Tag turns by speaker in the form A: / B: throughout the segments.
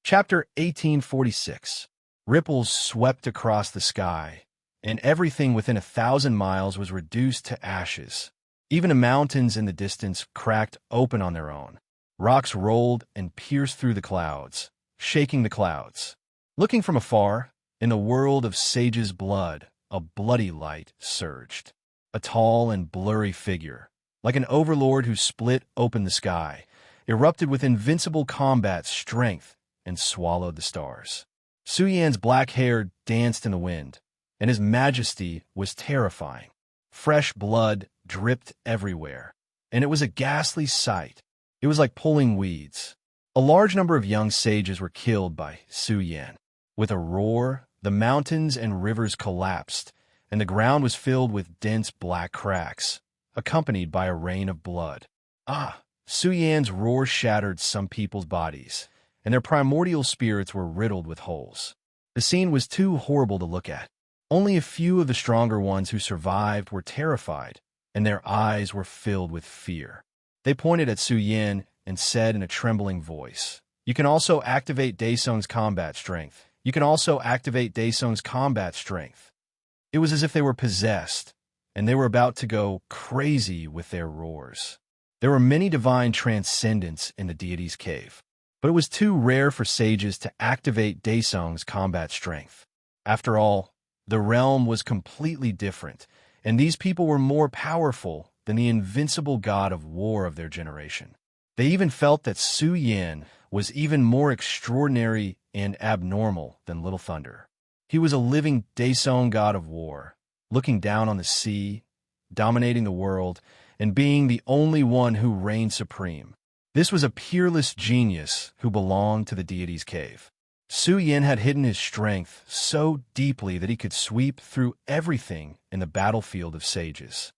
A: Chapter 1846. Ripples swept across the sky, and everything within 1,000 miles was reduced to ashes. Even the mountains in the distance cracked open on their own. Rocks rolled and pierced through the clouds, shaking the clouds. Looking from afar, in the world of sage's blood, a bloody light surged. A tall and blurry figure, like an overlord who split open the sky, erupted with invincible combat strength and swallowed the stars. Su Yan's black hair danced in the wind, and his majesty was terrifying. Fresh blood dripped everywhere, and it was a ghastly sight. It was like pulling weeds. A large number of young sages were killed by Su Yan. With a roar, the mountains and rivers collapsed, and the ground was filled with dense black cracks, accompanied by a rain of blood. Su Yan's roar shattered some people's bodies, and their primordial spirits were riddled with holes. The scene was too horrible to look at. Only a few of the stronger ones who survived were terrified, and their eyes were filled with fear. They pointed at Su Yan and said in a trembling voice, "You can also activate Daesung's combat strength. You can also activate Daesung's combat strength." It was as if they were possessed, and they were about to go crazy with their roars. There were many divine transcendents in the deity's cave, but it was too rare for sages to activate Daesung's combat strength. After all, the realm was completely different, and these people were more powerful than the invincible god of war of their generation. They even felt that Su Yan was even more extraordinary and abnormal than Little Thunder. He was a living Daesung god of war, looking down on the sea, dominating the world, and being the only one who reigned supreme. This was a peerless genius who belonged to the deity's cave. Su Yan had hidden his strength so deeply that he could sweep through everything in the battlefield of sages.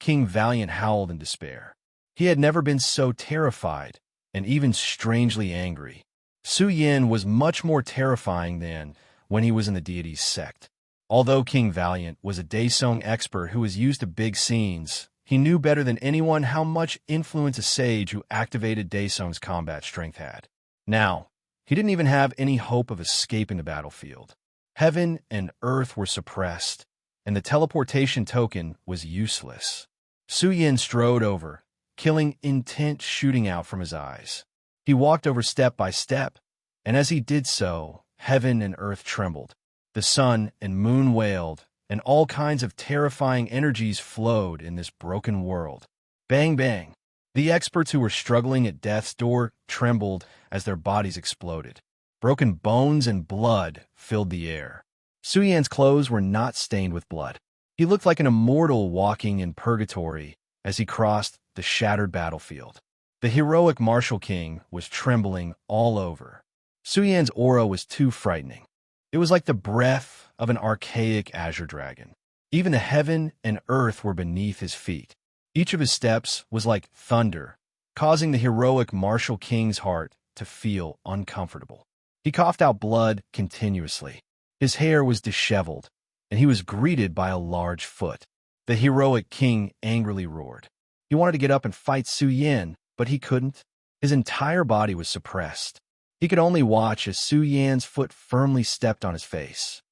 A: King Valiant howled in despair. He had never been so terrified and even strangely angry. Su Yan was much more terrifying than when he was in the deity's sect. Although King Valiant was a Daesung expert who was used to big scenes, he knew better than anyone how much influence a sage who activated Daesung's combat strength had. Now, he didn't even have any hope of escaping the battlefield. Heaven and earth were suppressed, and the teleportation token was useless. Su Yan strode over, killing intent shooting out from his eyes. He walked over step by step, and as he did so, heaven and earth trembled. The sun and moon wailed, and all kinds of terrifying energies flowed in this broken world. Bang, bang. The experts who were struggling at death's door trembled as their bodies exploded. Broken bones and blood filled the air. Su Yan's clothes were not stained with blood. He looked like an immortal walking in purgatory as he crossed the shattered battlefield. The heroic martial king was trembling all over. Su Yan's aura was too frightening. It was like the breath of an archaic azure dragon. Even the heaven and earth were beneath his feet. Each of his steps was like thunder, causing the heroic martial king's heart to feel uncomfortable. He coughed out blood continuously. His hair was disheveled, and he was greeted by a large foot. The heroic king angrily roared. He wanted to get up and fight Su Yan, but he couldn't. His entire body was suppressed. He could only watch as Su Yan's foot firmly stepped on his face.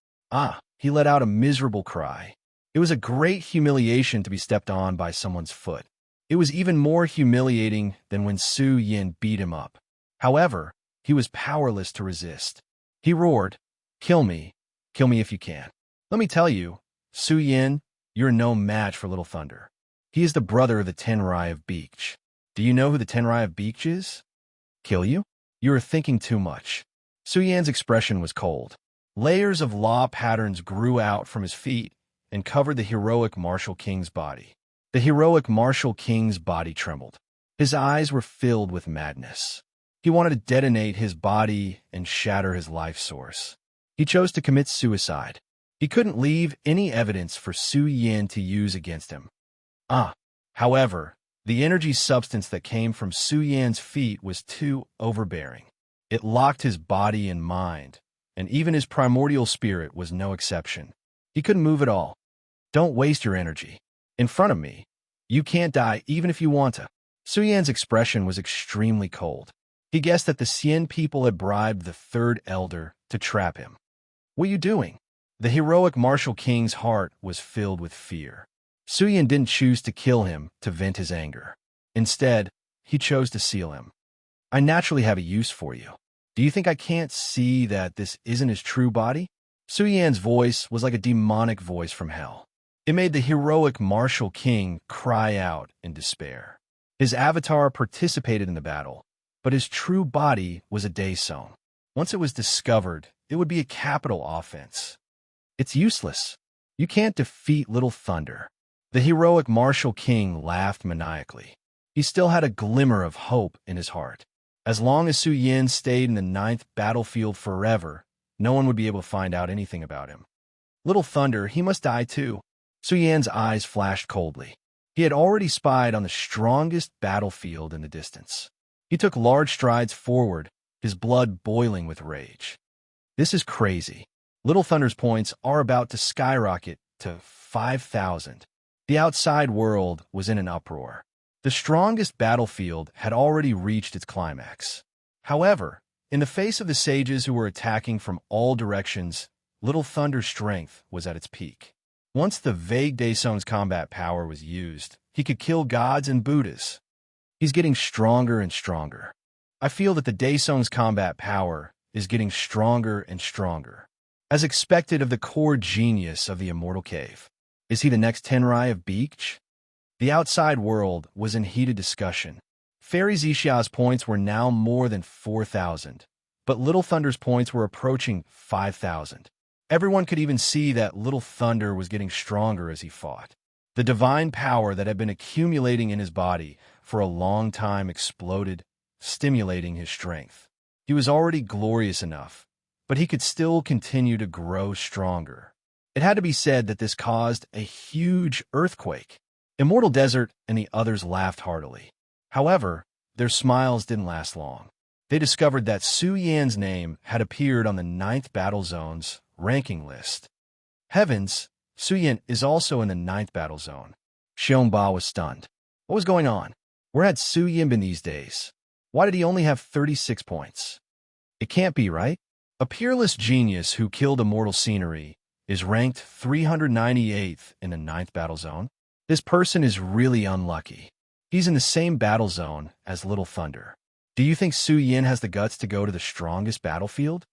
A: He let out a miserable cry. It was a great humiliation to be stepped on by someone's foot. It was even more humiliating than when Su Yan beat him up. However, he was powerless to resist. He roared, kill me if you can. Let me tell you, Su Yan, you're no match for Little Thunder. He is the brother of the Tenrai of Beach. Do you know who the Tenrai of Beach is? Kill you? You are thinking too much. Su Yan's expression was cold. Layers of law patterns grew out from his feet and covered the heroic martial king's body. The heroic martial king's body trembled. His eyes were filled with madness. He wanted to detonate his body and shatter his life source. He chose to commit suicide. He couldn't leave any evidence for Su Yan to use against him. However, the energy substance that came from Su Yan's feet was too overbearing. It locked his body and mind, and even his primordial spirit was no exception. He couldn't move at all. Don't waste your energy. In front of me, you can't die even if you want to. Su Yan's expression was extremely cold. He guessed that the Xian people had bribed the third elder to trap him. "What are you doing?" The heroic martial king's heart was filled with fear. Suyin didn't choose to kill him to vent his anger. Instead, he chose to seal him. "I naturally have a use for you. Do you think I can't see that this isn't his true body?" Su Yan's voice was like a demonic voice from hell. It made the heroic martial king cry out in despair. His avatar participated in the battle, but his true body was a Daesong. Once it was discovered, it would be a capital offense. "It's useless. You can't defeat Little Thunder." The heroic martial king laughed maniacally. He still had a glimmer of hope in his heart. As long as Su Yin stayed in the 9th battlefield forever, no one would be able to find out anything about him. Little Thunder, he must die too. Su Yan's eyes flashed coldly. He had already spied on the strongest battlefield in the distance. He took large strides forward, his blood boiling with rage. "This is crazy. Little Thunder's points are about to skyrocket to 5,000. The outside world was in an uproar. The strongest battlefield had already reached its climax. However, in the face of the sages who were attacking from all directions, Little Thunder's strength was at its peak. Once the vague Daesong's combat power was used, he could kill gods and Buddhas. He's getting stronger and stronger. I feel that the Daesong's combat power is getting stronger and stronger. As expected of the core genius of the Immortal Cave. Is he the next Tenrai of Beach? The outside world was in heated discussion. Fairy Zishia's points were now more than 4,000, but Little Thunder's points were approaching 5,000. Everyone could even see that Little Thunder was getting stronger as he fought. The divine power that had been accumulating in his body for a long time exploded, stimulating his strength. He was already glorious enough, but he could still continue to grow stronger. It had to be said that this caused a huge earthquake. Immortal Desert and the others laughed heartily. However, their smiles didn't last long. They discovered that Su Yan's name had appeared on the 9th Battle Zone's ranking list. Heavens, Su Yan is also in the 9th Battle Zone. Xiongba was stunned. What was going on? Where had Su Yan been these days? Why did he only have 36 points? It can't be, right? A peerless genius who killed immortal scenery is ranked 398th in the 9th Battle Zone. This person is really unlucky. He's in the same battle zone as Little Thunder. Do you think Su Yan has the guts to go to the strongest battlefield?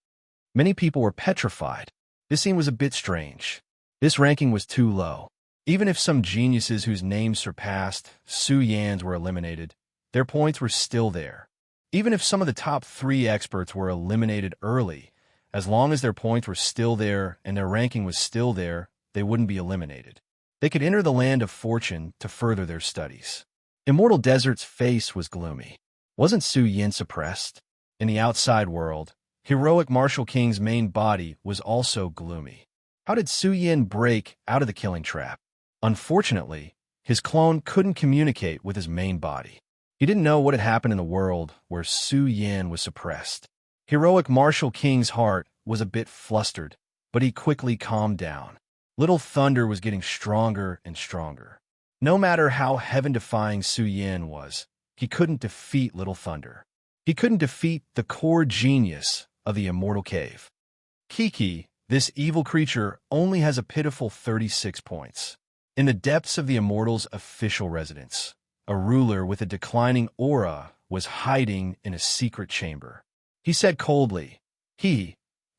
A: Many people were petrified. This scene was a bit strange. This ranking was too low. Even if some geniuses whose names surpassed Su Yan's were eliminated, their points were still there. Even if some of the top 3 experts were eliminated early, as long as their points were still there and their ranking was still there, they wouldn't be eliminated. They could enter the land of fortune to further their studies. Immortal Desert's face was gloomy. Wasn't Su Yan suppressed? In the outside world, heroic martial king's main body was also gloomy. How did Su Yan break out of the killing trap? Unfortunately, his clone couldn't communicate with his main body. He didn't know what had happened in the world where Su Yan was suppressed. Heroic martial king's heart was a bit flustered, but he quickly calmed down. Little Thunder was getting stronger and stronger. No matter how heaven-defying Su Yan was, he couldn't defeat Little Thunder. He couldn't defeat the core genius of the Immortal Cave. Kiki, this evil creature, only has a pitiful 36 points. In the depths of the Immortal's official residence, a ruler with a declining aura was hiding in a secret chamber. He said coldly,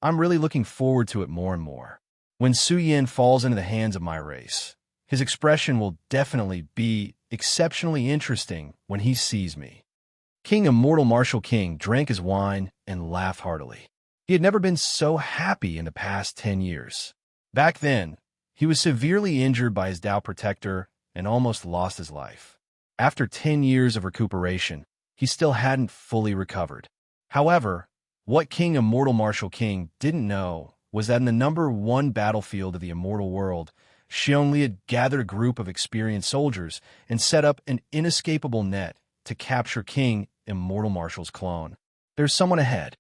A: I'm really looking forward to it more and more. When Su Yan falls into the hands of my race, his expression will definitely be exceptionally interesting when he sees me." King Immortal Martial King drank his wine and laughed heartily. He had never been so happy in the past 10 years. Back then, he was severely injured by his Tao Protector and almost lost his life. After 10 years of recuperation, he still hadn't fully recovered. However, what King Immortal Martial King didn't know was that in the number 1 battlefield of the immortal world, Xiongli had gathered a group of experienced soldiers and set up an inescapable net to capture King Immortal Martial's clone. There's someone ahead.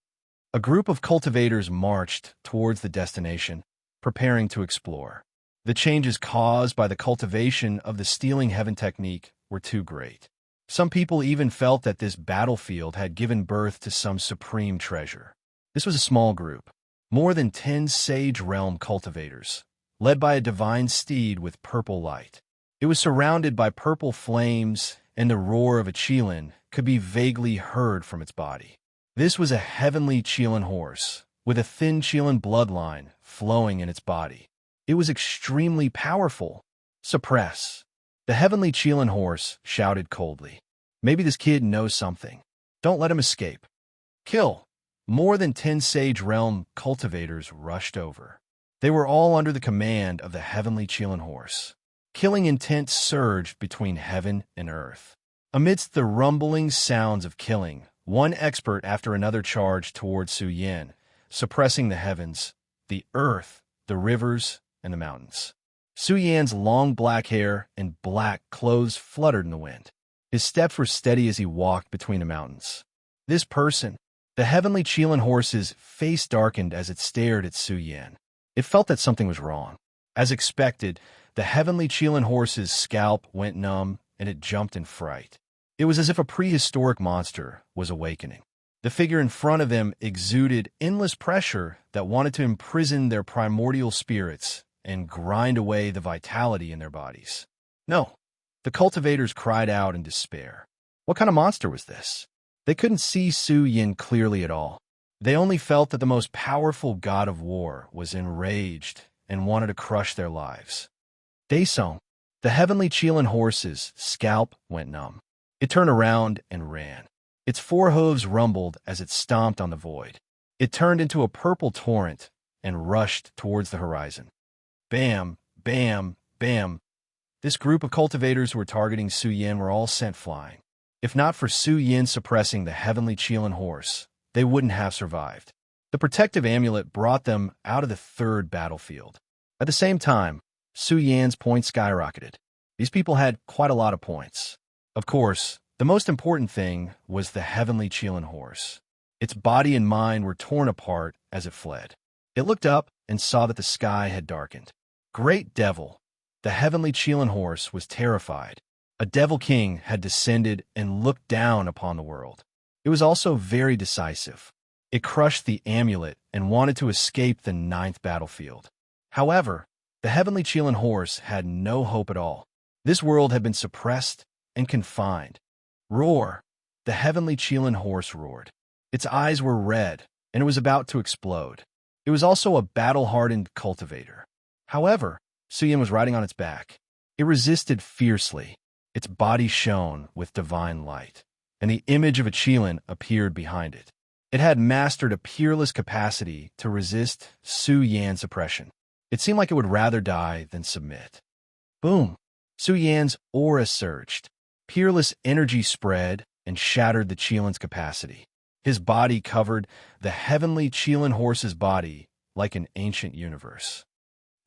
A: A group of cultivators marched towards the destination, preparing to explore. The changes caused by the cultivation of the stealing heaven technique were too great. Some people even felt that this battlefield had given birth to some supreme treasure. This was a small group, more than 10 Sage Realm cultivators, led by a divine steed with purple light. It was surrounded by purple flames, and the roar of a Qilin could be vaguely heard from its body. This was a heavenly Qilin horse, with a thin Qilin bloodline flowing in its body. It was extremely powerful. Suppress. The heavenly Qilin horse shouted coldly. Maybe this kid knows something. Don't let him escape. Kill. More than 10 Sage Realm cultivators rushed over. They were all under the command of the heavenly Qilin horse. Killing intent surged between heaven and earth. Amidst the rumbling sounds of killing, one expert after another charged toward Su Yan, suppressing the heavens, the earth, the rivers, and the mountains. Su Yan's long black hair and black clothes fluttered in the wind. His steps were steady as he walked between the mountains. This person, the heavenly Qilin horse's face darkened as it stared at Su Yan. It felt that something was wrong. As expected, the heavenly Qilin horse's scalp went numb and it jumped in fright. It was as if a prehistoric monster was awakening. The figure in front of him exuded endless pressure that wanted to imprison their primordial spirits and grind away the vitality in their bodies. No, the cultivators cried out in despair. What kind of monster was this? They couldn't see Su Yan clearly at all. They only felt that the most powerful god of war was enraged and wanted to crush their lives. Daesong, the heavenly Qilin horse's scalp went numb. It turned around and ran. Its four hooves rumbled as it stomped on the void. It turned into a purple torrent and rushed towards the horizon. Bam, bam, bam. This group of cultivators who were targeting Su Yan were all sent flying. If not for Su Yan suppressing the heavenly Qilin horse, they wouldn't have survived. The protective amulet brought them out of the third battlefield. At the same time, Su Yan's points skyrocketed. These people had quite a lot of points. Of course, the most important thing was the heavenly Qilin horse. Its body and mind were torn apart as it fled. It looked up and saw that the sky had darkened. Great Devil, the heavenly Qilin horse, was terrified. A devil king had descended and looked down upon the world. It was also very decisive. It crushed the amulet and wanted to escape the ninth battlefield. However, the heavenly Qilin horse had no hope at all. This world had been suppressed and confined. Roar! The heavenly Qilin horse roared. Its eyes were red, and it was about to explode. It was also a battle-hardened cultivator. However, Su Yan was riding on its back. It resisted fiercely. Its body shone with divine light, and the image of a Qilin appeared behind it. It had mastered a peerless capacity to resist Su Yan's oppression. It seemed like it would rather die than submit. Boom! Su Yan's aura surged. Peerless energy spread and shattered the Qilin's capacity. His body covered the heavenly Qilin horse's body like an ancient universe.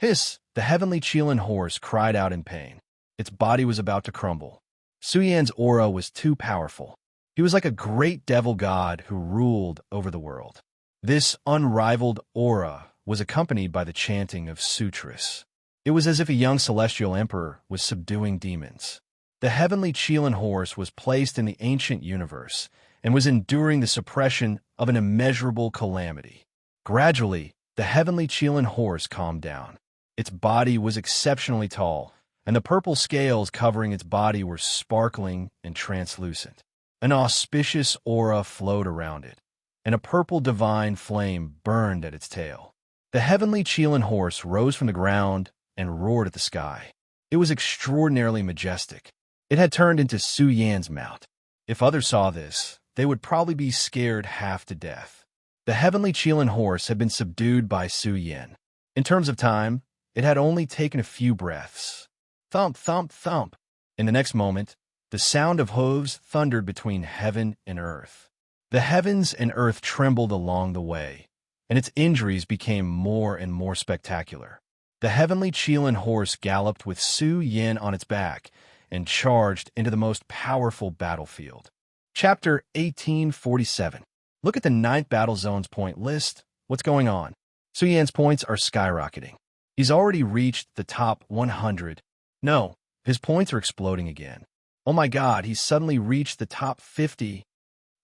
A: Hiss! The heavenly Qilin horse cried out in pain. Its body was about to crumble. Su Yan's aura was too powerful. He was like a great devil god who ruled over the world. This unrivaled aura was accompanied by the chanting of sutras. It was as if a young celestial emperor was subduing demons. The heavenly Qilin horse was placed in the ancient universe and was enduring the suppression of an immeasurable calamity. Gradually, the heavenly Qilin horse calmed down. Its body was exceptionally tall, and the purple scales covering its body were sparkling and translucent. An auspicious aura flowed around it, and a purple divine flame burned at its tail. The heavenly Qilin horse rose from the ground and roared at the sky. It was extraordinarily majestic. It had turned into Su Yan's mount. If others saw this, they would probably be scared half to death. The heavenly Qilin horse had been subdued by Su Yan. In terms of time, it had only taken a few breaths. Thump, thump, thump. In the next moment, the sound of hooves thundered between heaven and earth. The heavens and earth trembled along the way, and its injuries became more and more spectacular. The heavenly Qilin horse galloped with Su Yan on its back and charged into the most powerful battlefield. Chapter 1847. Look at the 9th battle zone's point list. What's going on? Su Yan's points are skyrocketing. He's already reached the top 100. No, his points are exploding again. Oh my God, he suddenly reached the top 50.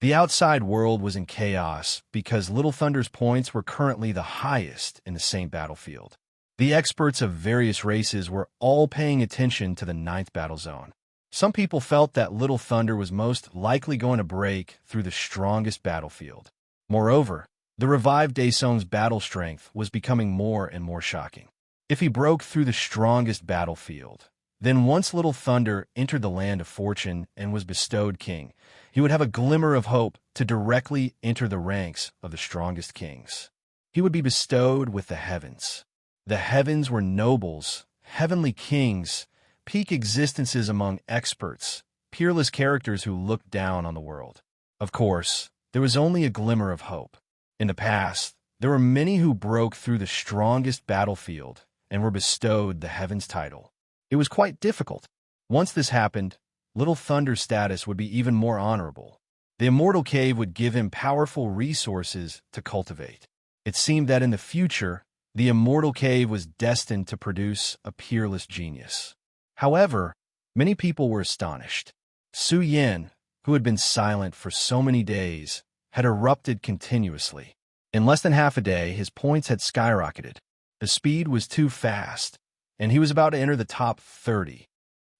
A: The outside world was in chaos because Little Thunder's points were currently the highest in the same battlefield. The experts of various races were all paying attention to the ninth battle zone. Some people felt that Little Thunder was most likely going to break through the strongest battlefield. Moreover, the revived Daesong's battle strength was becoming more and more shocking. If he broke through the strongest battlefield, then once Little Thunder entered the land of fortune and was bestowed king, he would have a glimmer of hope to directly enter the ranks of the strongest kings. He would be bestowed with the heavens. The heavens were nobles, heavenly kings, peak existences among experts, peerless characters who looked down on the world. Of course, there was only a glimmer of hope. In the past, there were many who broke through the strongest battlefield and were bestowed the heavens title. It was quite difficult. Once this happened, Little Thunder's status would be even more honorable. The Immortal Cave would give him powerful resources to cultivate. It seemed that in the future, the Immortal Cave was destined to produce a peerless genius. However, many people were astonished. Su Yin, who had been silent for so many days, had erupted continuously. In less than half a day, his points had skyrocketed. The speed was too fast, and he was about to enter the top 30.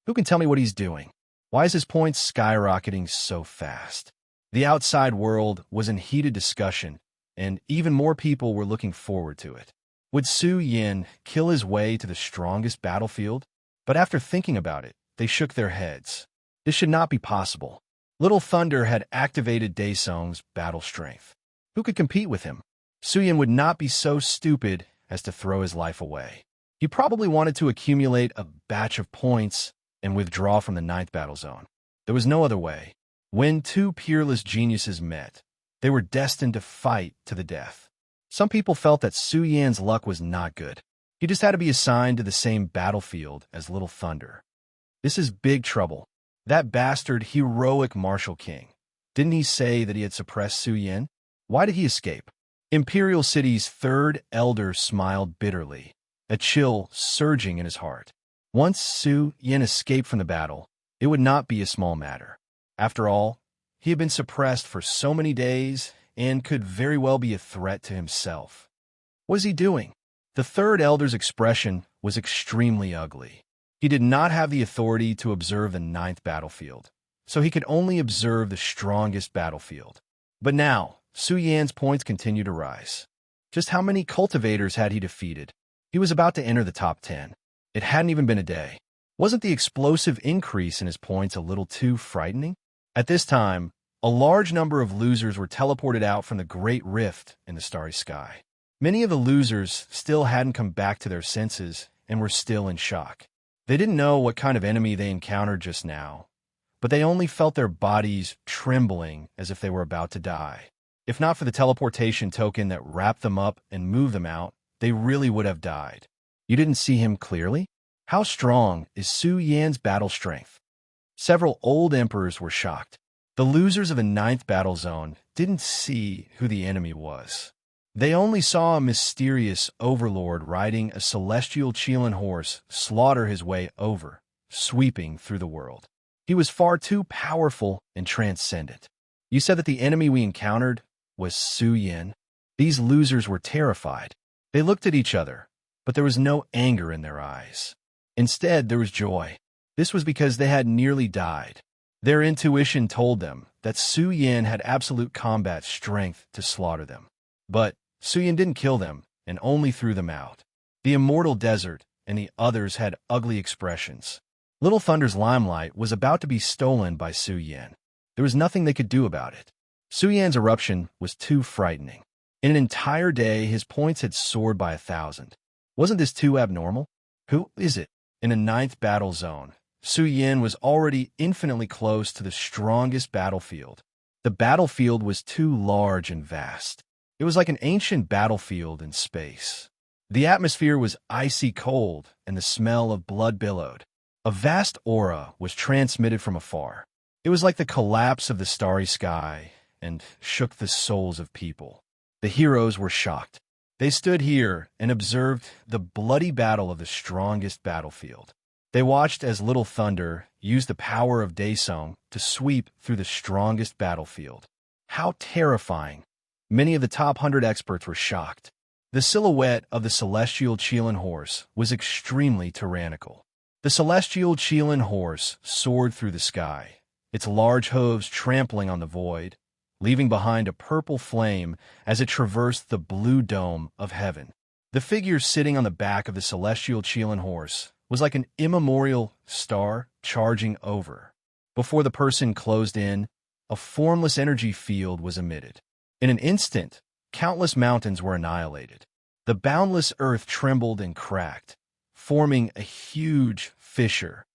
A: Who can tell me what he's doing? Why is his points skyrocketing so fast? The outside world was in heated discussion, and even more people were looking forward to it. Would Su Yin kill his way to the strongest battlefield? But after thinking about it, they shook their heads. This should not be possible. Little Thunder had activated Daesong's battle strength. Who could compete with him? Su Yin would not be so stupid as to throw his life away. He probably wanted to accumulate a batch of points and withdraw from the ninth battle zone. There was no other way. When two peerless geniuses met, they were destined to fight to the death. Some people felt that Su Yan's luck was not good. He just had to be assigned to the same battlefield as Little Thunder. This is big trouble. That bastard heroic martial king. Didn't he say that he had suppressed Su Yin? Why did he escape? Imperial City's third elder smiled bitterly, a chill surging in his heart. Once Su Yin escaped from the battle, it would not be a small matter. After all, he had been suppressed for so many days and could very well be a threat to himself. What was he doing? The third elder's expression was extremely ugly. He did not have the authority to observe the ninth battlefield, so he could only observe the strongest battlefield. But now, Su Yan's points continued to rise. Just how many cultivators had he defeated? He was about to enter the top 10. It hadn't even been a day. Wasn't the explosive increase in his points a little too frightening? At this time, a large number of losers were teleported out from the great rift in the starry sky. Many of the losers still hadn't come back to their senses and were still in shock. They didn't know what kind of enemy they encountered just now, but they only felt their bodies trembling as if they were about to die. If not for the teleportation token that wrapped them up and moved them out, they really would have died. You didn't see him clearly? How strong is Su Yan's battle strength? Several old emperors were shocked. The losers of the ninth battle zone didn't see who the enemy was. They only saw a mysterious overlord riding a celestial Qilin horse slaughter his way over, sweeping through the world. He was far too powerful and transcendent. You said that the enemy we encountered was Su Yin. These losers were terrified. They looked at each other, but there was no anger in their eyes. Instead, there was joy. This was because they had nearly died. Their intuition told them that Su Yin had absolute combat strength to slaughter them. But Su Yin didn't kill them and only threw them out. The immortal desert and the others had ugly expressions. Little Thunder's limelight was about to be stolen by Su Yin. There was nothing they could do about it. Su Yan's eruption was too frightening. In an entire day, his points had soared by 1,000. Wasn't this too abnormal? Who is it? In a ninth battle zone, Su Yin was already infinitely close to the strongest battlefield. The battlefield was too large and vast. It was like an ancient battlefield in space. The atmosphere was icy cold, and the smell of blood billowed. A vast aura was transmitted from afar. It was like the collapse of the starry sky and shook the souls of people. The heroes were shocked. They stood here and observed the bloody battle of the strongest battlefield. They watched as Little Thunder used the power of Daesung to sweep through the strongest battlefield. How terrifying! Many of the top 100 experts were shocked. The silhouette of the celestial Qilin horse was extremely tyrannical. The celestial Qilin horse soared through the sky, its large hooves trampling on the void, leaving behind a purple flame as it traversed the blue dome of heaven. The figure sitting on the back of the celestial Qilin horse was like an immemorial star charging over. Before the person closed in, a formless energy field was emitted. In an instant, countless mountains were annihilated. The boundless earth trembled and cracked, forming a huge fissure.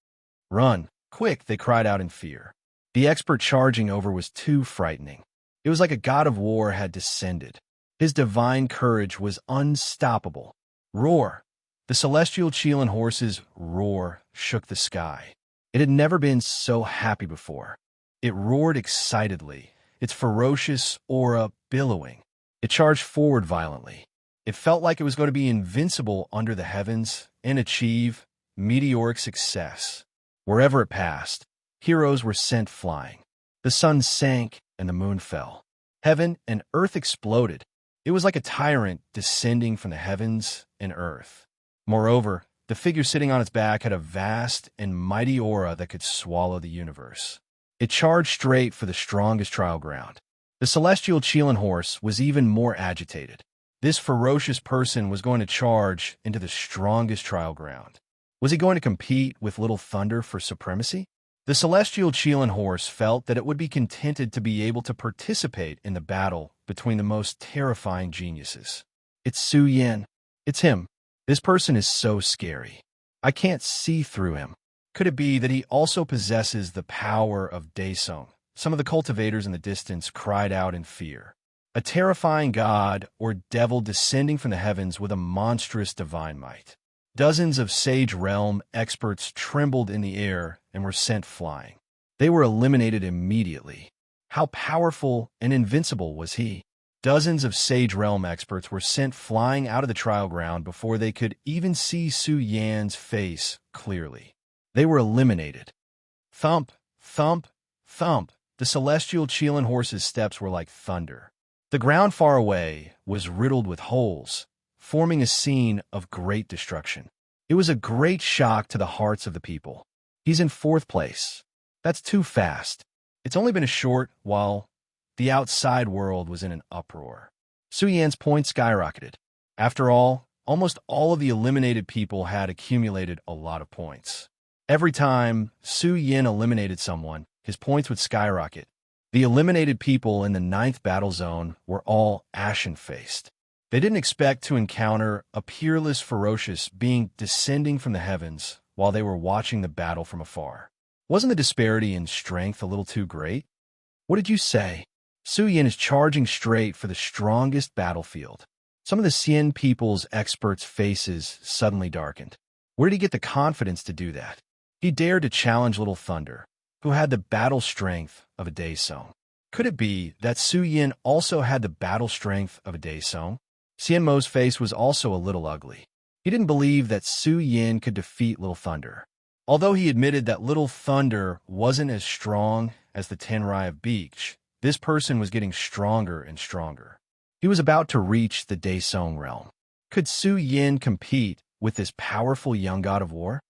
A: "Run! Quick!" they cried out in fear. The expert charging over was too frightening. It was like a god of war had descended. His divine courage was unstoppable. Roar! The celestial Qilin horse's roar shook the sky. It had never been so happy before. It roared excitedly, its ferocious aura billowing. It charged forward violently. It felt like it was going to be invincible under the heavens and achieve meteoric success. Wherever it passed, heroes were sent flying. The sun sank and the moon fell. Heaven and earth exploded. It was like a tyrant descending from the heavens and earth. Moreover, the figure sitting on its back had a vast and mighty aura that could swallow the universe. It charged straight for the strongest trial ground. The celestial Qilin horse was even more agitated. This ferocious person was going to charge into the strongest trial ground. Was he going to compete with Little Thunder for supremacy? The celestial Qilin horse felt that it would be contented to be able to participate in the battle between the most terrifying geniuses. "It's Su Yin. It's him. This person is so scary. I can't see through him." Could it be that he also possesses the power of Daesung? Some of the cultivators in the distance cried out in fear. A terrifying god or devil descending from the heavens with a monstrous divine might. Dozens of Sage Realm experts trembled in the air and were sent flying. They were eliminated immediately. How powerful and invincible was he? Dozens of Sage Realm experts were sent flying out of the trial ground before they could even see Su Yan's face clearly. They were eliminated. Thump, thump, thump. The celestial Qilin horse's steps were like thunder. The ground far away was riddled with holes, forming a scene of great destruction. It was a great shock to the hearts of the people. He's in 4th place. That's too fast. It's only been a short while. The outside world was in an uproar. Su Yan's points skyrocketed. After all, almost all of the eliminated people had accumulated a lot of points. Every time Su Yin eliminated someone, his points would skyrocket. The eliminated people in the 9th battle zone were all ashen-faced. They didn't expect to encounter a peerless, ferocious being descending from the heavens while they were watching the battle from afar. Wasn't the disparity in strength a little too great? What did you say? Su Yin is charging straight for the strongest battlefield. Some of the Xian people's experts' faces suddenly darkened. Where did he get the confidence to do that? He dared to challenge Little Thunder, who had the battle strength of a Daesung. Could it be that Su Yin also had the battle strength of a Daesung? Xian Mo's face was also a little ugly. He didn't believe that Su Yin could defeat Little Thunder. Although he admitted that Little Thunder wasn't as strong as the Tenrai of Beach, this person was getting stronger and stronger. He was about to reach the Daesung realm. Could Su Yin compete with this powerful young god of war?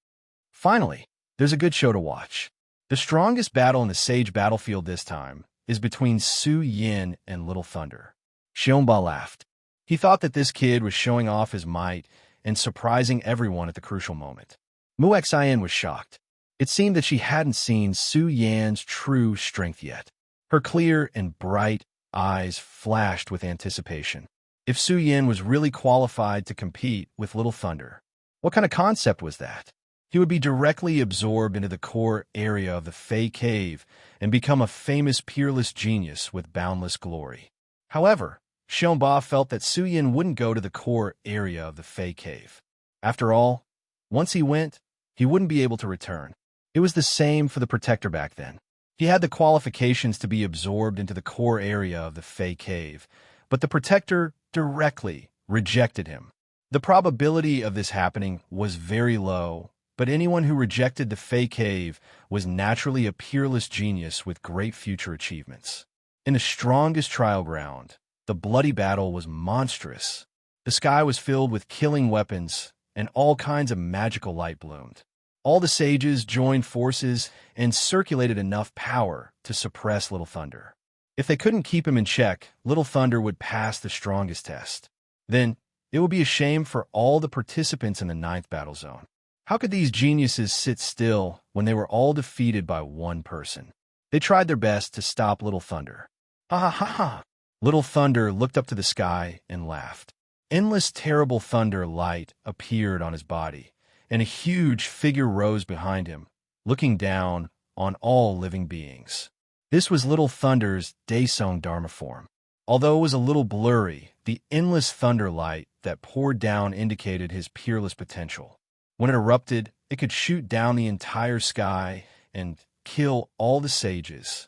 A: Finally, there's a good show to watch. The strongest battle in the Sage battlefield this time is between Su Yin and Little Thunder. Xiongba laughed. He thought that this kid was showing off his might and surprising everyone at the crucial moment. Mu Xian was shocked. It seemed that she hadn't seen Su Yan's true strength yet. Her clear and bright eyes flashed with anticipation. If Su Yin was really qualified to compete with Little Thunder, what kind of concept was that? He would be directly absorbed into the core area of the Fey Cave and become a famous peerless genius with boundless glory. However, Xiongba felt that Su Yin wouldn't go to the core area of the Fey Cave. After all, once he went, he wouldn't be able to return. It was the same for the Protector back then. He had the qualifications to be absorbed into the core area of the Fey Cave, but the Protector directly rejected him. The probability of this happening was very low, But anyone who rejected the Fey Cave was naturally a peerless genius with great future achievements. In the strongest trial ground, the bloody battle was monstrous. The sky was filled with killing weapons, and all kinds of magical light bloomed. All the sages joined forces and circulated enough power to suppress Little Thunder. If they couldn't keep him in check, Little Thunder would pass the strongest test. Then, it would be a shame for all the participants in the ninth battle zone. How could these geniuses sit still when they were all defeated by one person? They tried their best to stop Little Thunder. Ha ha ha ha! Little Thunder looked up to the sky and laughed. Endless terrible thunder light appeared on his body, and a huge figure rose behind him, looking down on all living beings. This was Little Thunder's Daesung Dharma form. Although it was a little blurry, the endless thunder light that poured down indicated his peerless potential. When it erupted, it could shoot down the entire sky and kill all the sages.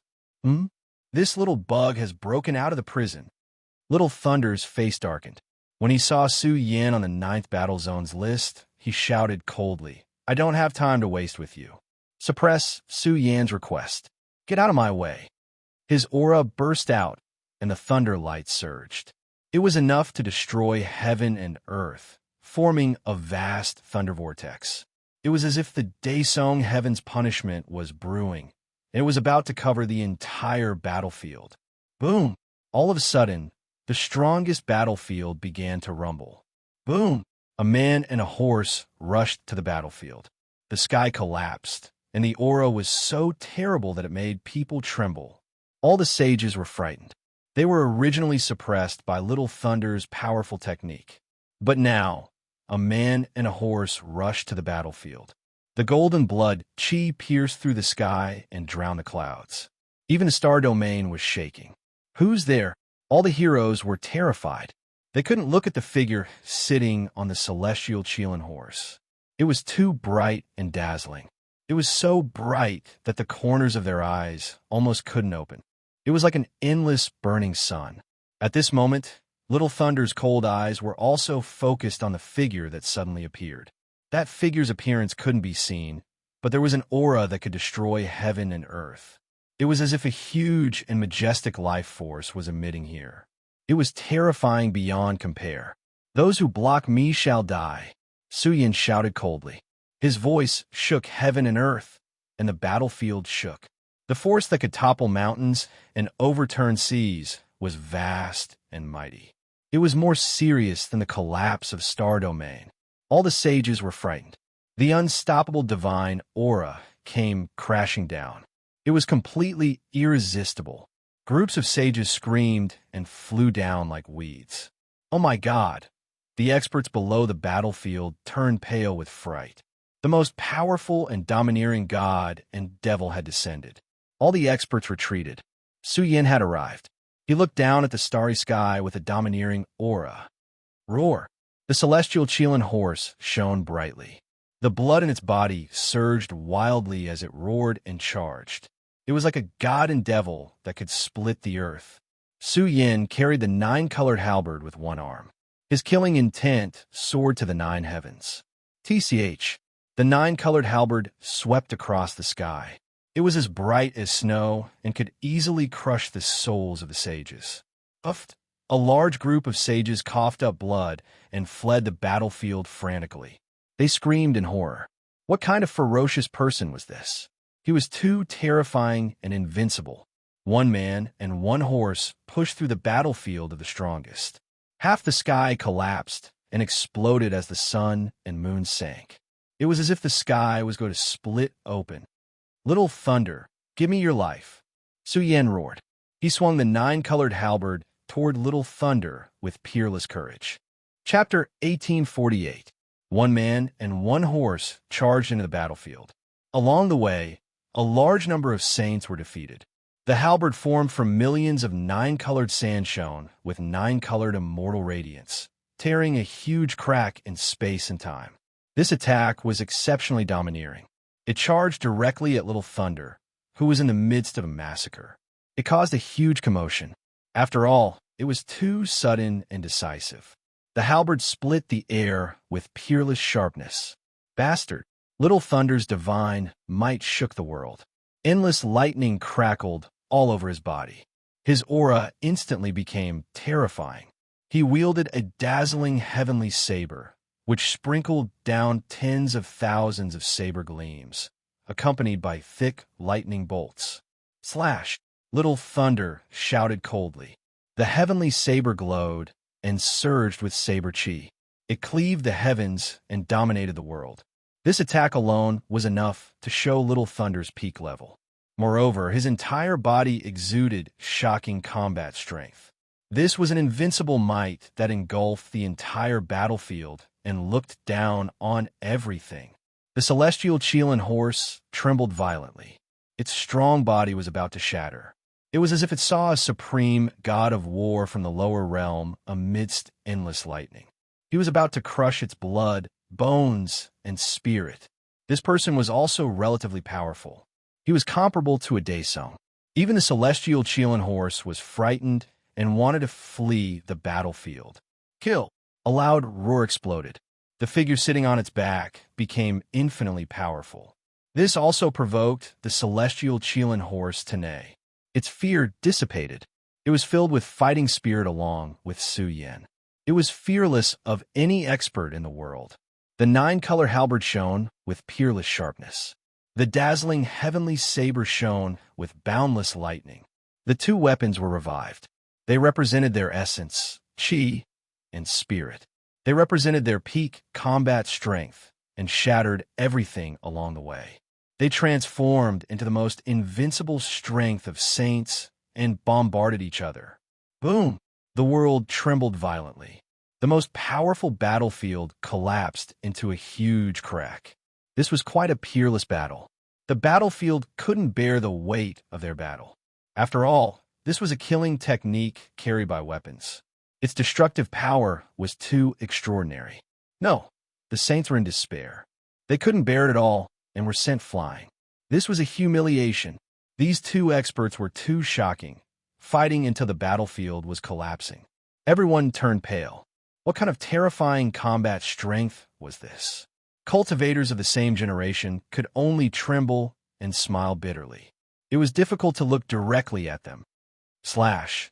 A: This little bug has broken out of the prison. Little Thunder's face darkened. When he saw Su Yin on the ninth battle zone's list, he shouted coldly, "I don't have time to waste with you." Suppress Su Yan's request. Get out of my way. His aura burst out, and the thunder light surged. It was enough to destroy heaven and earth, forming a vast thunder vortex. It was as if the Daesung Heaven's punishment was brewing, and it was about to cover the entire battlefield. Boom! All of a sudden, the strongest battlefield began to rumble. Boom! A man and a horse rushed to the battlefield. The sky collapsed, and the aura was so terrible that it made people tremble. All the sages were frightened. They were originally suppressed by Little Thunder's powerful technique. But now, a man and a horse rushed to the battlefield. The golden blood chi pierced through the sky and drowned the clouds. Even the star domain was shaking. Who's there? All the heroes were terrified. They couldn't look at the figure sitting on the celestial Qilin horse. It was too bright and dazzling. It was so bright that the corners of their eyes almost couldn't open. It was like an endless burning sun. At this moment, Little Thunder's cold eyes were also focused on the figure that suddenly appeared. That figure's appearance couldn't be seen, but there was an aura that could destroy heaven and earth. It was as if a huge and majestic life force was emitting here. It was terrifying beyond compare. "Those who block me shall die," Su Yin shouted coldly. His voice shook heaven and earth, and the battlefield shook. The force that could topple mountains and overturn seas was vast and mighty. It was more serious than the collapse of Star Domain. All the sages were frightened. The unstoppable divine aura came crashing down. It was completely irresistible. Groups of sages screamed and flew down like weeds. Oh my God! The experts below the battlefield turned pale with fright. The most powerful and domineering god and devil had descended. All the experts retreated. Su Yin had arrived. He looked down at the starry sky with a domineering aura. Roar! The celestial Qilin horse shone brightly. The blood in its body surged wildly as it roared and charged. It was like a god and devil that could split the earth. Su Yin carried the nine-colored halberd with one arm. His killing intent soared to the nine heavens. TCH, the nine-colored halberd swept across the sky. It was as bright as snow and could easily crush the souls of the sages. Uffed! A large group of sages coughed up blood and fled the battlefield frantically. They screamed in horror. What kind of ferocious person was this? He was too terrifying and invincible. One man and one horse pushed through the battlefield of the strongest. Half the sky collapsed and exploded as the sun and moon sank. It was as if the sky was going to split open. Little Thunder, give me your life. Su Yin roared. He swung the nine-colored halberd toward Little Thunder with peerless courage. Chapter 1848. One man and one horse charged into the battlefield. Along the way, a large number of saints were defeated. The halberd formed from millions of nine-colored sand shone with nine-colored immortal radiance, tearing a huge crack in space and time. This attack was exceptionally domineering. It charged directly at Little Thunder, who was in the midst of a massacre. It caused a huge commotion. After all, it was too sudden and decisive. The halberd split the air with peerless sharpness. Bastard! Little Thunder's divine might shook the world. Endless lightning crackled all over his body. His aura instantly became terrifying. He wielded a dazzling heavenly saber, which sprinkled down tens of thousands of saber gleams, accompanied by thick lightning bolts. Slash! Little Thunder shouted coldly. The heavenly saber glowed and surged with saber chi. It cleaved the heavens and dominated the world. This attack alone was enough to show Little Thunder's peak level. Moreover, his entire body exuded shocking combat strength. This was an invincible might that engulfed the entire battlefield and looked down on everything. The celestial Chelan horse trembled violently. Its strong body was about to shatter. It was as if it saw a supreme god of war from the lower realm amidst endless lightning. He was about to crush its blood, bones, and spirit. This person was also relatively powerful. He was comparable to a Daesung. Even the celestial Chelan horse was frightened and wanted to flee the battlefield. Kill! A loud roar exploded. The figure sitting on its back became infinitely powerful. This also provoked the celestial Chelan horse to neigh. Its fear dissipated. It was filled with fighting spirit along with Su Yan. It was fearless of any expert in the world. The 9-color halberd shone with peerless sharpness. The dazzling heavenly saber shone with boundless lightning. The two weapons were revived. They represented their essence, chi, and spirit. They represented their peak combat strength and shattered everything along the way. They transformed into the most invincible strength of saints and bombarded each other. Boom! The world trembled violently. The most powerful battlefield collapsed into a huge crack. This was quite a peerless battle. The battlefield couldn't bear the weight of their battle. After all, this was a killing technique carried by weapons. Its destructive power was too extraordinary. No, the saints were in despair. They couldn't bear it at all and were sent flying. This was a humiliation. These two experts were too shocking, fighting until the battlefield was collapsing. Everyone turned pale. What kind of terrifying combat strength was this? Cultivators of the same generation could only tremble and smile bitterly. It was difficult to look directly at them. Slash!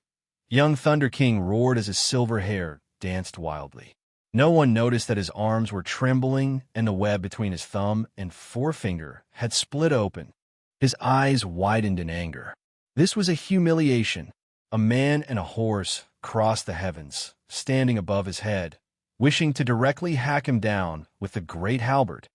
A: Young Thunder King roared as his silver hair danced wildly. No one noticed that his arms were trembling and the web between his thumb and forefinger had split open. His eyes widened in anger. This was a humiliation. A man and a horse crossed the heavens, standing above his head, wishing to directly hack him down with the great halberd.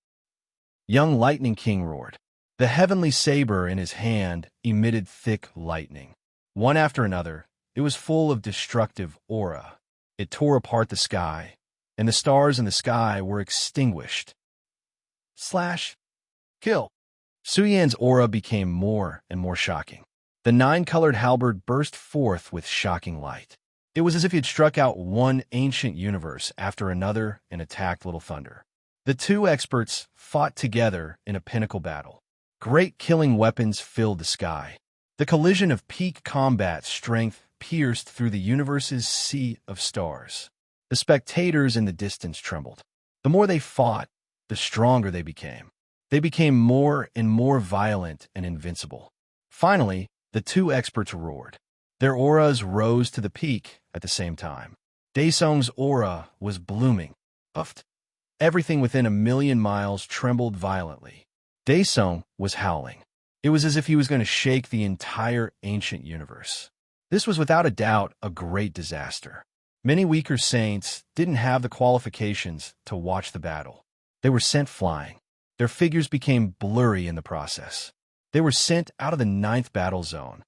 A: Young Lightning King roared. The heavenly saber in his hand emitted thick lightning. One after another, it was full of destructive aura. It tore apart the sky, and the stars in the sky were extinguished. Slash! Kill! Su Yan's aura became more and more shocking. The 9-colored halberd burst forth with shocking light. It was as if he had struck out one ancient universe after another and attacked Little Thunder. The two experts fought together in a pinnacle battle. Great killing weapons filled the sky. The collision of peak combat strength pierced through the universe's sea of stars. The spectators in the distance trembled. The more they fought, the stronger they became. They became more and more violent and invincible. Finally, the two experts roared. Their auras rose to the peak at the same time. Daesung's aura was blooming. Puffed. Everything within 1,000,000 miles trembled violently. Daesung was howling. It was as if he was going to shake the entire ancient universe. This was without a doubt a great disaster. Many weaker saints didn't have the qualifications to watch the battle. They were sent flying. Their figures became blurry in the process. They were sent out of the 9th battle zone.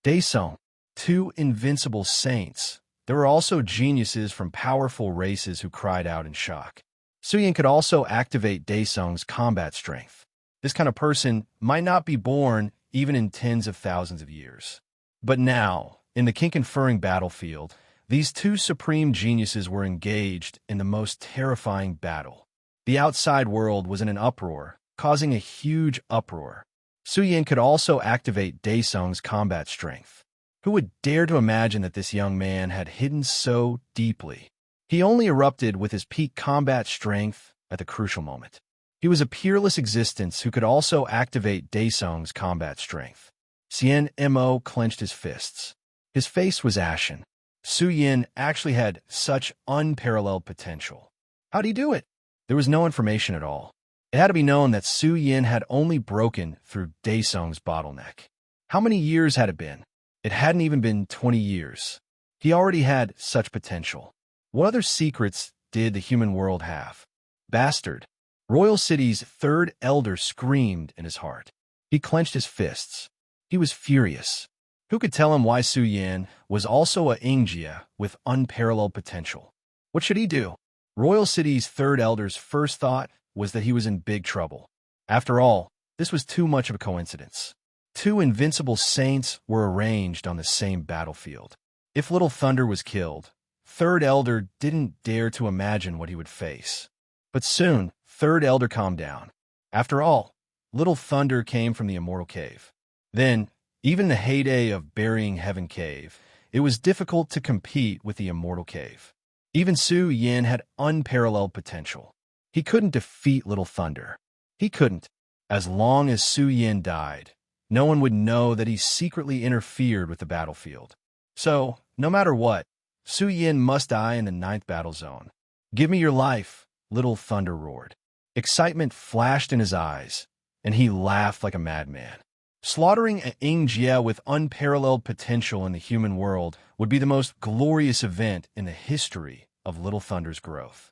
A: Daesung, two invincible saints. There were also geniuses from powerful races who cried out in shock. Su Yan could also activate Daesung's combat strength. This kind of person might not be born even in tens of thousands of years. But now, in the king-conferring battlefield, these two supreme geniuses were engaged in the most terrifying battle. The outside world was in an uproar, causing a huge uproar. Su Yan could also activate Daesung's combat strength. Who would dare to imagine that this young man had hidden so deeply? He only erupted with his peak combat strength at the crucial moment. He was a peerless existence who could also activate Daesung's combat strength. Xian Mo clenched his fists. His face was ashen. Su Yin actually had such unparalleled potential. How'd he do it? There was no information at all. It had to be known that Su Yin had only broken through Daesung's bottleneck. How many years had it been? It hadn't even been 20 years. He already had such potential. What other secrets did the human world have? Bastard. Royal City's third elder screamed in his heart. He clenched his fists. He was furious. Who could tell him why Su Yin was also a Yingjia with unparalleled potential? What should he do? Royal City's third elder's first thought was that he was in big trouble. After all, this was too much of a coincidence. Two invincible saints were arranged on the same battlefield. If Little Thunder was killed, Third Elder didn't dare to imagine what he would face. But soon, Third Elder calmed down. After all, Little Thunder came from the Immortal Cave. Then, even in the heyday of Burying Heaven Cave, it was difficult to compete with the Immortal Cave. Even Su Yin had unparalleled potential. He couldn't defeat Little Thunder. He couldn't. As long as Su Yin died, no one would know that he secretly interfered with the battlefield. So, no matter what, Su Yin must die in the 9th battle zone. Give me your life, Little Thunder roared. Excitement flashed in his eyes, and he laughed like a madman. Slaughtering a Yingjia with unparalleled potential in the human world would be the most glorious event in the history of Little Thunder's growth.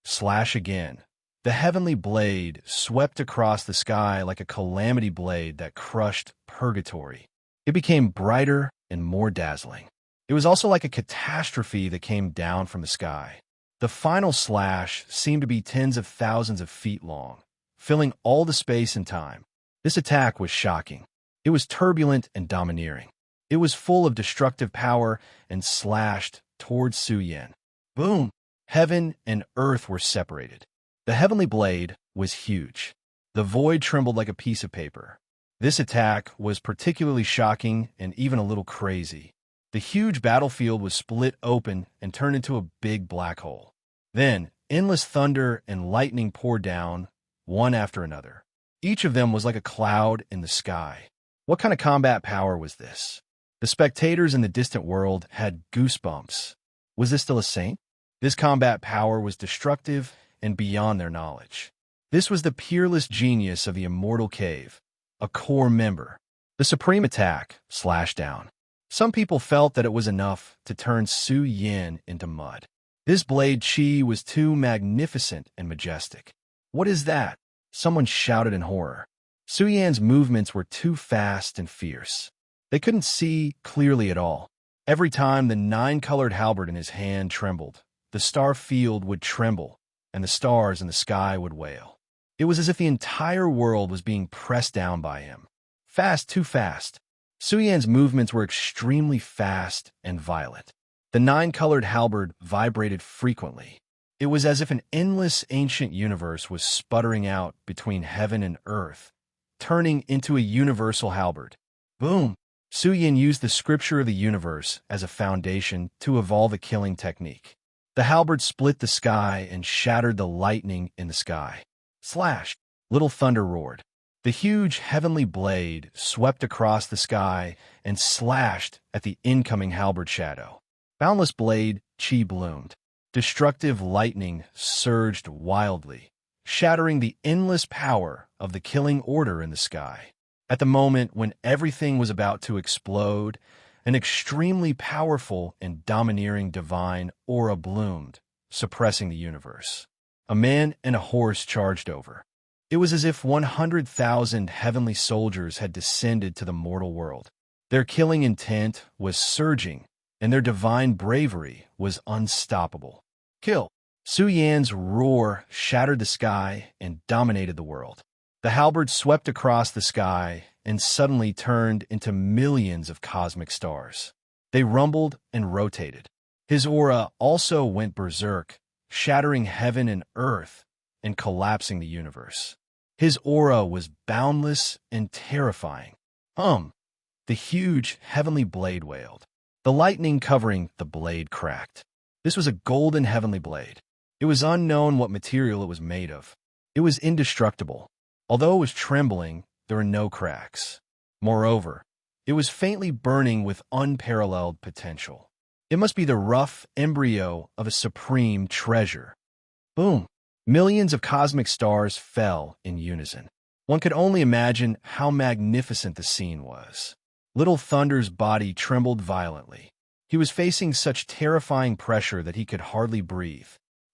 A: Slash again. The heavenly blade swept across the sky like a calamity blade that crushed purgatory. It became brighter and more dazzling. It was also like a catastrophe that came down from the sky. The final slash seemed to be tens of thousands of feet long, filling all the space and time. This attack was shocking. It was turbulent and domineering. It was full of destructive power and slashed towards Su Yin. Boom! Heaven and earth were separated. The heavenly blade was huge. The void trembled like a piece of paper. This attack was particularly shocking and even a little crazy. The huge battlefield was split open and turned into a big black hole. Then, endless thunder and lightning poured down, one after another. Each of them was like a cloud in the sky. What kind of combat power was this? The spectators in the distant world had goosebumps. Was this still a saint? This combat power was destructive and beyond their knowledge. This was the peerless genius of the Immortal Cave, a core member. The supreme attack slashed down. Some people felt that it was enough to turn Su Yin into mud. This blade chi was too magnificent and majestic. What is that? Someone shouted in horror. Su Yin's movements were too fast and fierce. They couldn't see clearly at all. Every time the 9-colored halberd in his hand trembled, the star field would tremble, and the stars in the sky would wail. It was as if the entire world was being pressed down by him. Fast, too fast. Su Yin's movements were extremely fast and violent. The 9-colored halberd vibrated frequently. It was as if an endless ancient universe was sputtering out between heaven and earth, turning into a universal halberd. Boom! Su Yin used the scripture of the universe as a foundation to evolve a killing technique. The halberd split the sky and shattered the lightning in the sky. Slash! Little Thunder roared. The huge heavenly blade swept across the sky and slashed at the incoming halberd shadow. Boundless blade chi bloomed. Destructive lightning surged wildly, shattering the endless power of the killing order in the sky. At the moment when everything was about to explode, an extremely powerful and domineering divine aura bloomed, suppressing the universe. A man and a horse charged over. It was as if 100,000 heavenly soldiers had descended to the mortal world. Their killing intent was surging, and their divine bravery was unstoppable. Kill! Su Yin's roar shattered the sky and dominated the world. The halberd swept across the sky and suddenly turned into millions of cosmic stars. They rumbled and rotated. His aura also went berserk, shattering heaven and earth and collapsing the universe. His aura was boundless and terrifying. The huge heavenly blade wailed. The lightning covering the blade cracked. This was a golden heavenly blade. It was unknown what material it was made of. It was indestructible. Although it was trembling, there were no cracks. Moreover, it was faintly burning with unparalleled potential. It must be the rough embryo of a supreme treasure. Boom! Millions of cosmic stars fell in unison. One could only imagine how magnificent the scene was. Little Thunder's body trembled violently. He was facing such terrifying pressure that he could hardly breathe.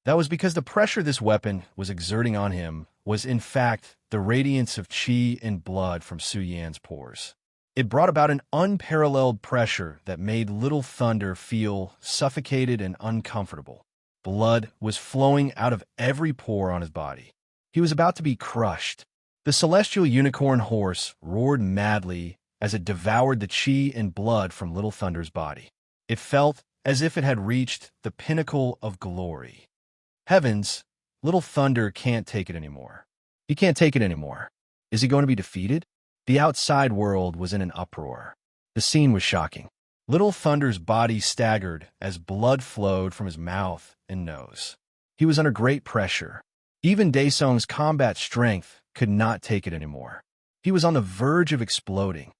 A: That was because the pressure this weapon was exerting on him was, in fact, the radiance of qi and blood from Su Yan's pores. It brought about an unparalleled pressure that made Little Thunder feel suffocated and uncomfortable. Blood was flowing out of every pore on his body. He was about to be crushed. The celestial unicorn horse roared madly as it devoured the qi and blood from Little Thunder's body. It felt as if it had reached the pinnacle of glory. Heavens, Little Thunder can't take it anymore. He can't take it anymore. Is he going to be defeated? The outside world was in an uproar. The scene was shocking. Little Thunder's body staggered as blood flowed from his mouth and nose. He was under great pressure. Even Daesung's combat strength could not take it anymore. He was on the verge of exploding.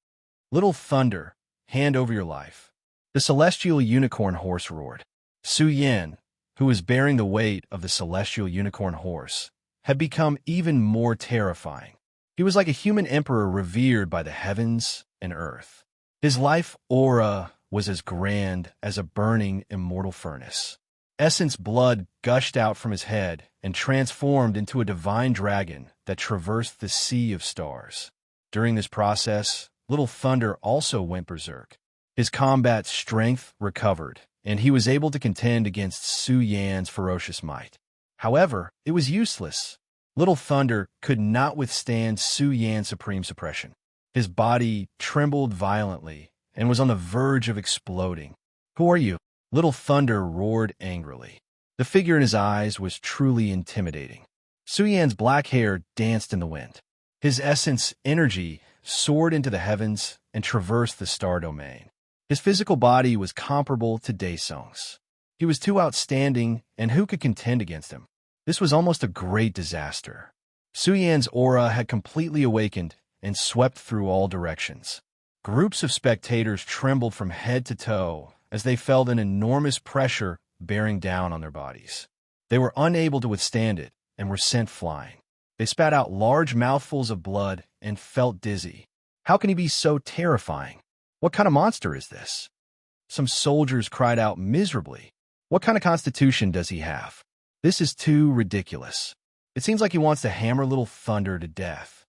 A: Little Thunder, hand over your life. The celestial unicorn horse roared. Su Yan, who was bearing the weight of the celestial unicorn horse, had become even more terrifying. He was like a human emperor revered by the heavens and earth. His life aura was as grand as a burning immortal furnace. Essence blood gushed out from his head and transformed into a divine dragon that traversed the sea of stars. During this process, Little Thunder also went berserk. His combat strength recovered, and he was able to contend against Su Yan's ferocious might. However, it was useless. Little Thunder could not withstand Su Yan's supreme suppression. His body trembled violently and was on the verge of exploding. "Who are you?" Little Thunder roared angrily. The figure in his eyes was truly intimidating. Su Yan's black hair danced in the wind. His essence energy soared into the heavens and traversed the star domain. His physical body was comparable to Daesung's. He was too outstanding, and who could contend against him? This was almost a great disaster. Su Yan's aura had completely awakened and swept through all directions. Groups of spectators trembled from head to toe as they felt an enormous pressure bearing down on their bodies. They were unable to withstand it and were sent flying. They spat out large mouthfuls of blood and felt dizzy. How can he be so terrifying? What kind of monster is this? Some soldiers cried out miserably. What kind of constitution does he have? This is too ridiculous. It seems like he wants to hammer Little Thunder to death.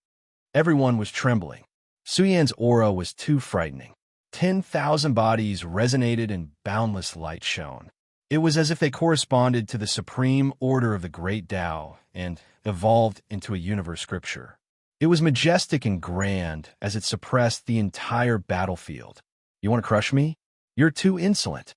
A: Everyone was trembling. Su Yan's aura was too frightening. 10,000 bodies resonated and boundless light shone. It was as if they corresponded to the supreme order of the great Tao and evolved into a universe scripture. It was majestic and grand as it suppressed the entire battlefield. "You want to crush me? You're too insolent."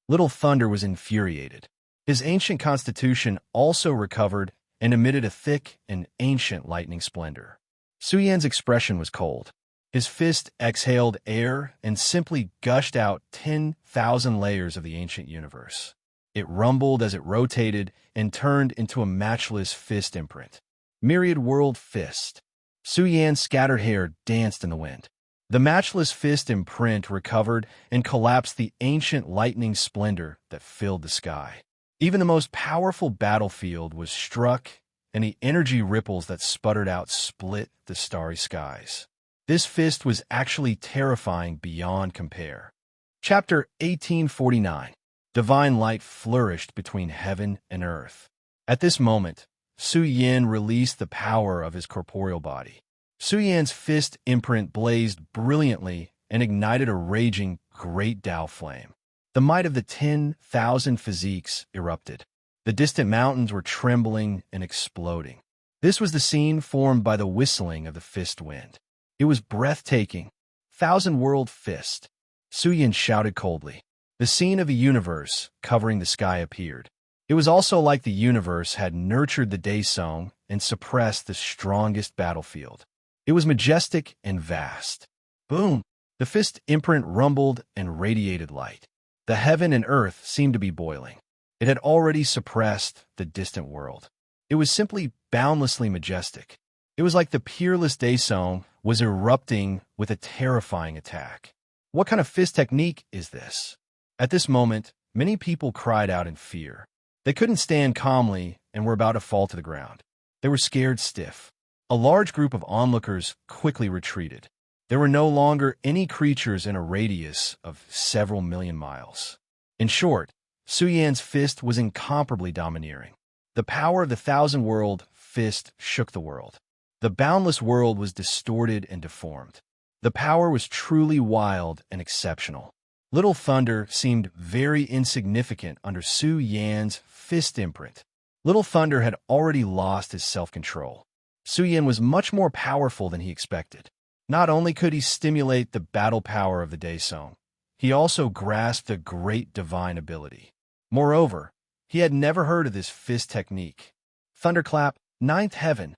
A: Little Thunder was infuriated. His ancient constitution also recovered and emitted a thick and ancient lightning splendor. Su Yan's expression was cold. His fist exhaled air and simply gushed out 10,000 layers of the ancient universe. It rumbled as it rotated and turned into a matchless fist imprint. Myriad World Fist. Su Yan's scattered hair danced in the wind. The matchless fist imprint recovered and collapsed the ancient lightning splendor that filled the sky. Even the most powerful battlefield was struck, and the energy ripples that sputtered out split the starry skies. This fist was actually terrifying beyond compare. Chapter 1849. Divine light flourished between heaven and earth. At this moment, Su Yan released the power of his corporeal body. Su Yan's fist imprint blazed brilliantly and ignited a raging great Tao flame. The might of the 10,000 physiques erupted. The distant mountains were trembling and exploding. This was the scene formed by the whistling of the fist wind. It was breathtaking. Thousand-world fist. Su Yan shouted coldly. The scene of a universe covering the sky appeared. It was also like the universe had nurtured the Daesung and suppressed the strongest battlefield. It was majestic and vast. Boom! The fist imprint rumbled and radiated light. The heaven and earth seemed to be boiling. It had already suppressed the distant world. It was simply boundlessly majestic. It was like the peerless Daesong was erupting with a terrifying attack. What kind of fist technique is this? At this moment, many people cried out in fear. They couldn't stand calmly and were about to fall to the ground. They were scared stiff. A large group of onlookers quickly retreated. There were no longer any creatures in a radius of several million miles. In short, Su Yan's fist was incomparably domineering. The power of the thousand-world fist shook the world. The boundless world was distorted and deformed. The power was truly wild and exceptional. Little Thunder seemed very insignificant under Su Yan's fist imprint. Little Thunder had already lost his self-control. Su Yan was much more powerful than he expected. Not only could he stimulate the battle power of the Daesong, he also grasped a great divine ability. Moreover, he had never heard of this fist technique. Thunderclap, ninth heaven.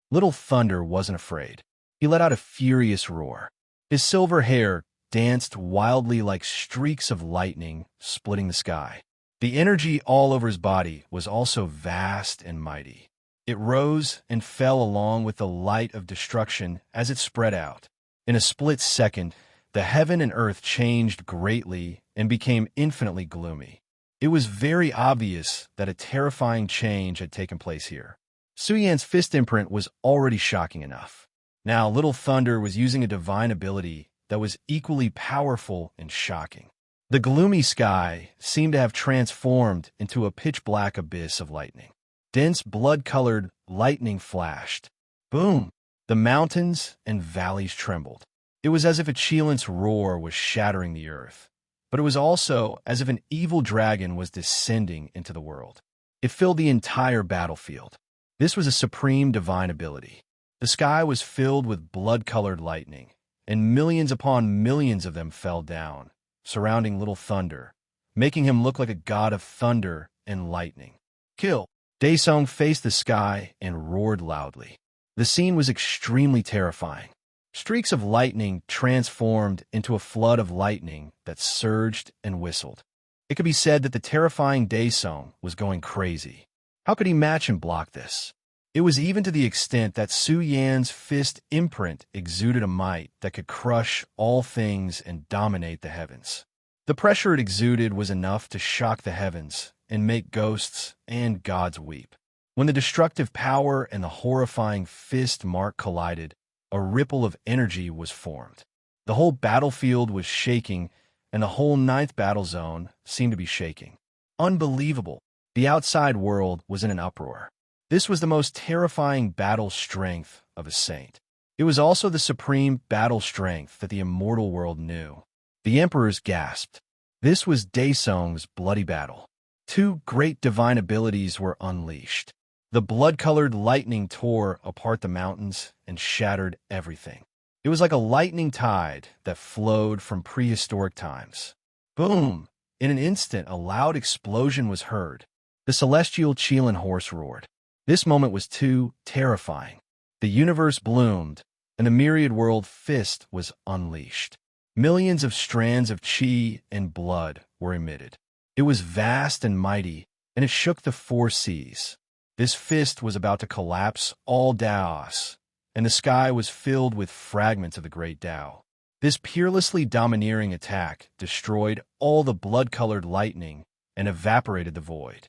A: Little Thunder wasn't afraid. He let out a furious roar. His silver hair danced wildly like streaks of lightning, splitting the sky. The energy all over his body was also vast and mighty. It rose and fell along with the light of destruction as it spread out. In a split second, the heaven and earth changed greatly and became infinitely gloomy. It was very obvious that a terrifying change had taken place here. Su Yan's fist imprint was already shocking enough. Now Little Thunder was using a divine ability that was equally powerful and shocking. The gloomy sky seemed to have transformed into a pitch-black abyss of lightning. Dense, blood-colored lightning flashed. Boom! The mountains and valleys trembled. It was as if a Cheelant's roar was shattering the earth. But it was also as if an evil dragon was descending into the world. It filled the entire battlefield. This was a supreme divine ability. The sky was filled with blood-colored lightning, and millions upon millions of them fell down, surrounding Little Thunder, making him look like a god of thunder and lightning. Kill! Daesong faced the sky and roared loudly. The scene was extremely terrifying. Streaks of lightning transformed into a flood of lightning that surged and whistled. It could be said that the terrifying Daesong was going crazy. How could he match and block this? It was even to the extent that Su Yan's fist imprint exuded a might that could crush all things and dominate the heavens. The pressure it exuded was enough to shock the heavens and make ghosts and gods weep. When the destructive power and the horrifying fist mark collided, a ripple of energy was formed. The whole battlefield was shaking, and the whole ninth battle zone seemed to be shaking. Unbelievable! The outside world was in an uproar. This was the most terrifying battle strength of a saint. It was also the supreme battle strength that the immortal world knew. The emperors gasped. This was Daesong's bloody battle. Two great divine abilities were unleashed. The blood-colored lightning tore apart the mountains and shattered everything. It was like a lightning tide that flowed from prehistoric times. Boom! In an instant, a loud explosion was heard. The celestial Cheelan horse roared. This moment was too terrifying. The universe bloomed, and the myriad world fist was unleashed. Millions of strands of chi and blood were emitted. It was vast and mighty, and it shook the four seas. This fist was about to collapse all Daos, and the sky was filled with fragments of the great Tao. This peerlessly domineering attack destroyed all the blood-colored lightning and evaporated the void.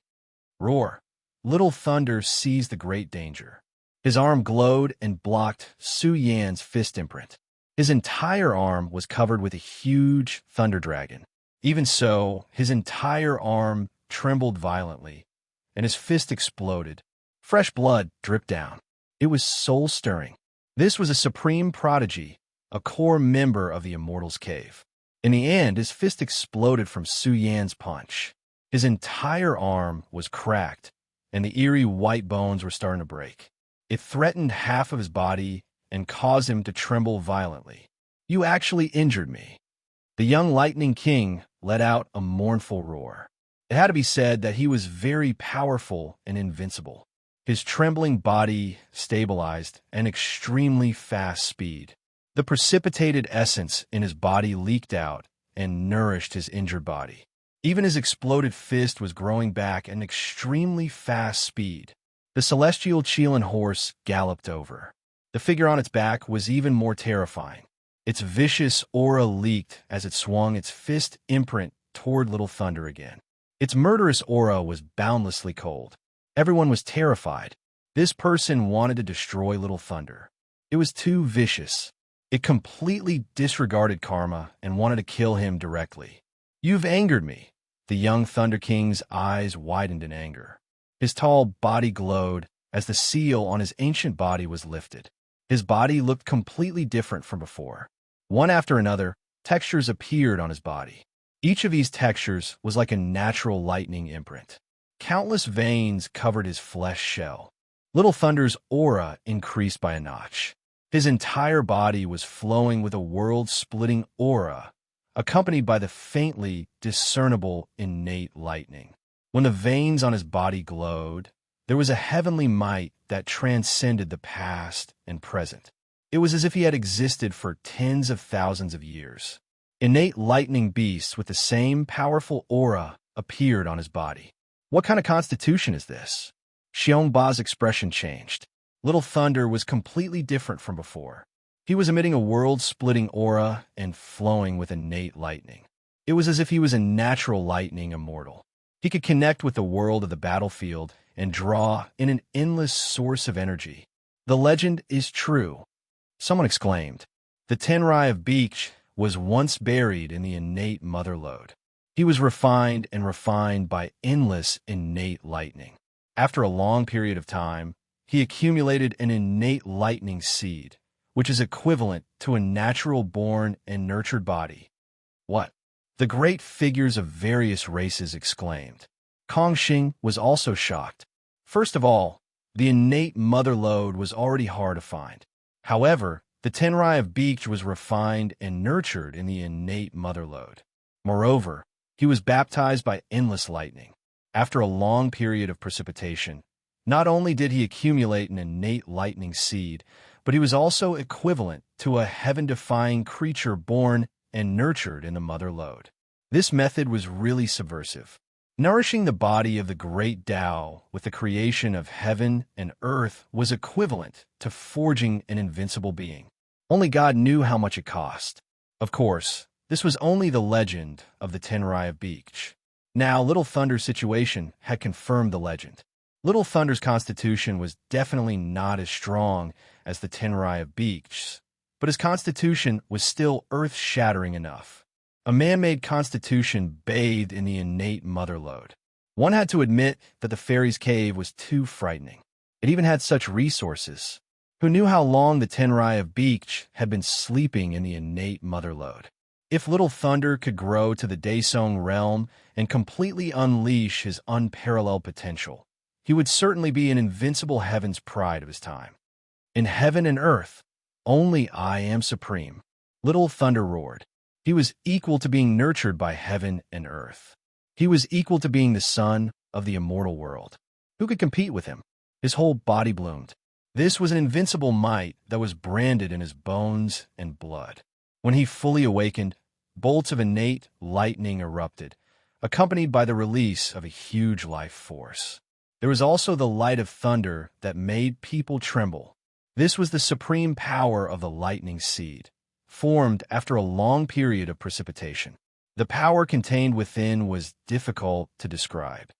A: Roar! Little Thunder seized the great danger. His arm glowed and blocked Su Yan's fist imprint. His entire arm was covered with a huge thunder dragon. Even so, his entire arm trembled violently, and his fist exploded. Fresh blood dripped down. It was soul-stirring. This was a supreme prodigy, a core member of the Immortal's Cave. In the end, his fist exploded from Su Yan's punch. His entire arm was cracked, and the eerie white bones were starting to break. It threatened half of his body and caused him to tremble violently. "You actually injured me." The young Lightning King let out a mournful roar. It had to be said that he was very powerful and invincible. His trembling body stabilized at an extremely fast speed. The precipitated essence in his body leaked out and nourished his injured body. Even his exploded fist was growing back at an extremely fast speed. The celestial Chelan horse galloped over. The figure on its back was even more terrifying. Its vicious aura leaked as it swung its fist imprint toward Little Thunder again. Its murderous aura was boundlessly cold. Everyone was terrified. This person wanted to destroy Little Thunder. It was too vicious. It completely disregarded karma and wanted to kill him directly. "You've angered me." The young Thunder King's eyes widened in anger. His tall body glowed as the seal on his ancient body was lifted. His body looked completely different from before. One after another, textures appeared on his body. Each of these textures was like a natural lightning imprint. Countless veins covered his flesh shell. Little Thunder's aura increased by a notch. His entire body was flowing with a world-splitting aura, accompanied by the faintly discernible innate lightning. When the veins on his body glowed, there was a heavenly might that transcended the past and present. It was as if he had existed for tens of thousands of years. Innate lightning beasts with the same powerful aura appeared on his body. "What kind of constitution is this?" Xiongba's expression changed. Little Thunder was completely different from before. He was emitting a world-splitting aura and flowing with innate lightning. It was as if he was a natural lightning immortal. He could connect with the world of the battlefield and draw in an endless source of energy. "The legend is true," someone exclaimed. The Tenrai of Beach was once buried in the innate mother lode. He was refined and refined by endless innate lightning. After a long period of time, he accumulated an innate lightning seed, which is equivalent to a natural-born and nurtured body. "What?" the great figures of various races exclaimed. Kongxing was also shocked. First of all, the innate mother lode was already hard to find. However, the Tenrai of Beach was refined and nurtured in the innate mother lode. Moreover, he was baptized by endless lightning. After a long period of precipitation, not only did he accumulate an innate lightning seed, but he was also equivalent to a heaven-defying creature born and nurtured in the mother lode. This method was really subversive. Nourishing the body of the great Tao with the creation of heaven and earth was equivalent to forging an invincible being. Only God knew how much it cost. Of course, this was only the legend of the Tenrai of Beach. Now, Little Thunder's situation had confirmed the legend. Little Thunder's constitution was definitely not as strong as the Tenrai of Beach, but his constitution was still earth-shattering enough. A man-made constitution bathed in the innate mother lode. One had to admit that the fairy's cave was too frightening. It even had such resources. Who knew how long the Tenrai of Beach had been sleeping in the innate mother lode? If Little Thunder could grow to the Daesong realm and completely unleash his unparalleled potential, he would certainly be an invincible heaven's pride of his time. "In heaven and earth, only I am supreme," Little Thunder roared. He was equal to being nurtured by heaven and earth. He was equal to being the son of the immortal world. Who could compete with him? His whole body bloomed. This was an invincible might that was branded in his bones and blood. When he fully awakened, bolts of innate lightning erupted, accompanied by the release of a huge life force. There was also the light of thunder that made people tremble. This was the supreme power of the lightning seed, formed after a long period of precipitation. The power contained within was difficult to describe.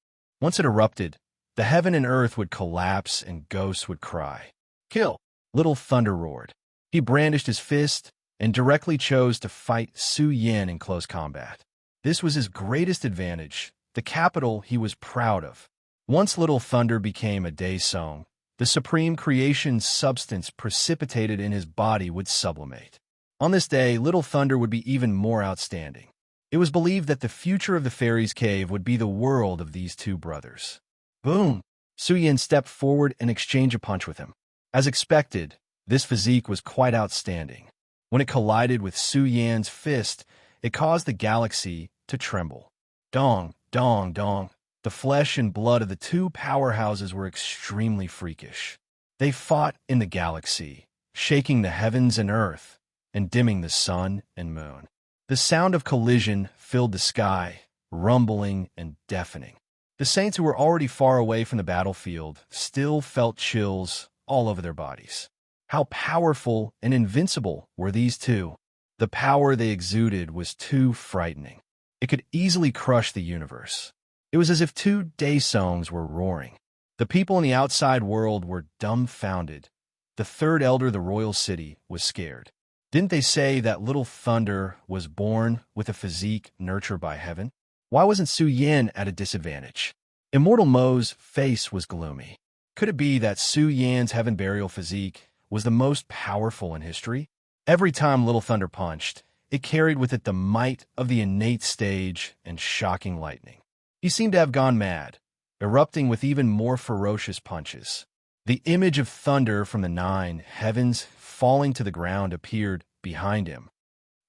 A: Once it erupted, the heaven and earth would collapse and ghosts would cry. "Kill!" Little Thunder roared. He brandished his fist and directly chose to fight Su Yan in close combat. This was his greatest advantage, the capital he was proud of. Once Little Thunder became a Daesong, the supreme creation substance precipitated in his body would sublimate. On this day, Little Thunder would be even more outstanding. It was believed that the future of the fairy's cave would be the world of these two brothers. Boom! Su Yan stepped forward and exchanged a punch with him. As expected, this physique was quite outstanding. When it collided with Su Yan's fist, it caused the galaxy to tremble. Dong, dong, dong. The flesh and blood of the two powerhouses were extremely freakish. They fought in the galaxy, shaking the heavens and earth, and dimming the sun and moon. The sound of collision filled the sky, rumbling and deafening. The saints who were already far away from the battlefield still felt chills all over their bodies. How powerful and invincible were these two? The power they exuded was too frightening. It could easily crush the universe. It was as if two day-songs were roaring. The people in the outside world were dumbfounded. The third elder of the royal city was scared. Didn't they say that little thunder was born with a physique nurtured by heaven? Why wasn't Su Yan at a disadvantage? Immortal Mo's face was gloomy. Could it be that Su Yan's heaven burial physique was the most powerful in history? Every time Little Thunder punched, it carried with it the might of the innate stage and shocking lightning. He seemed to have gone mad, erupting with even more ferocious punches. The image of thunder from the 9 heavens falling to the ground appeared behind him.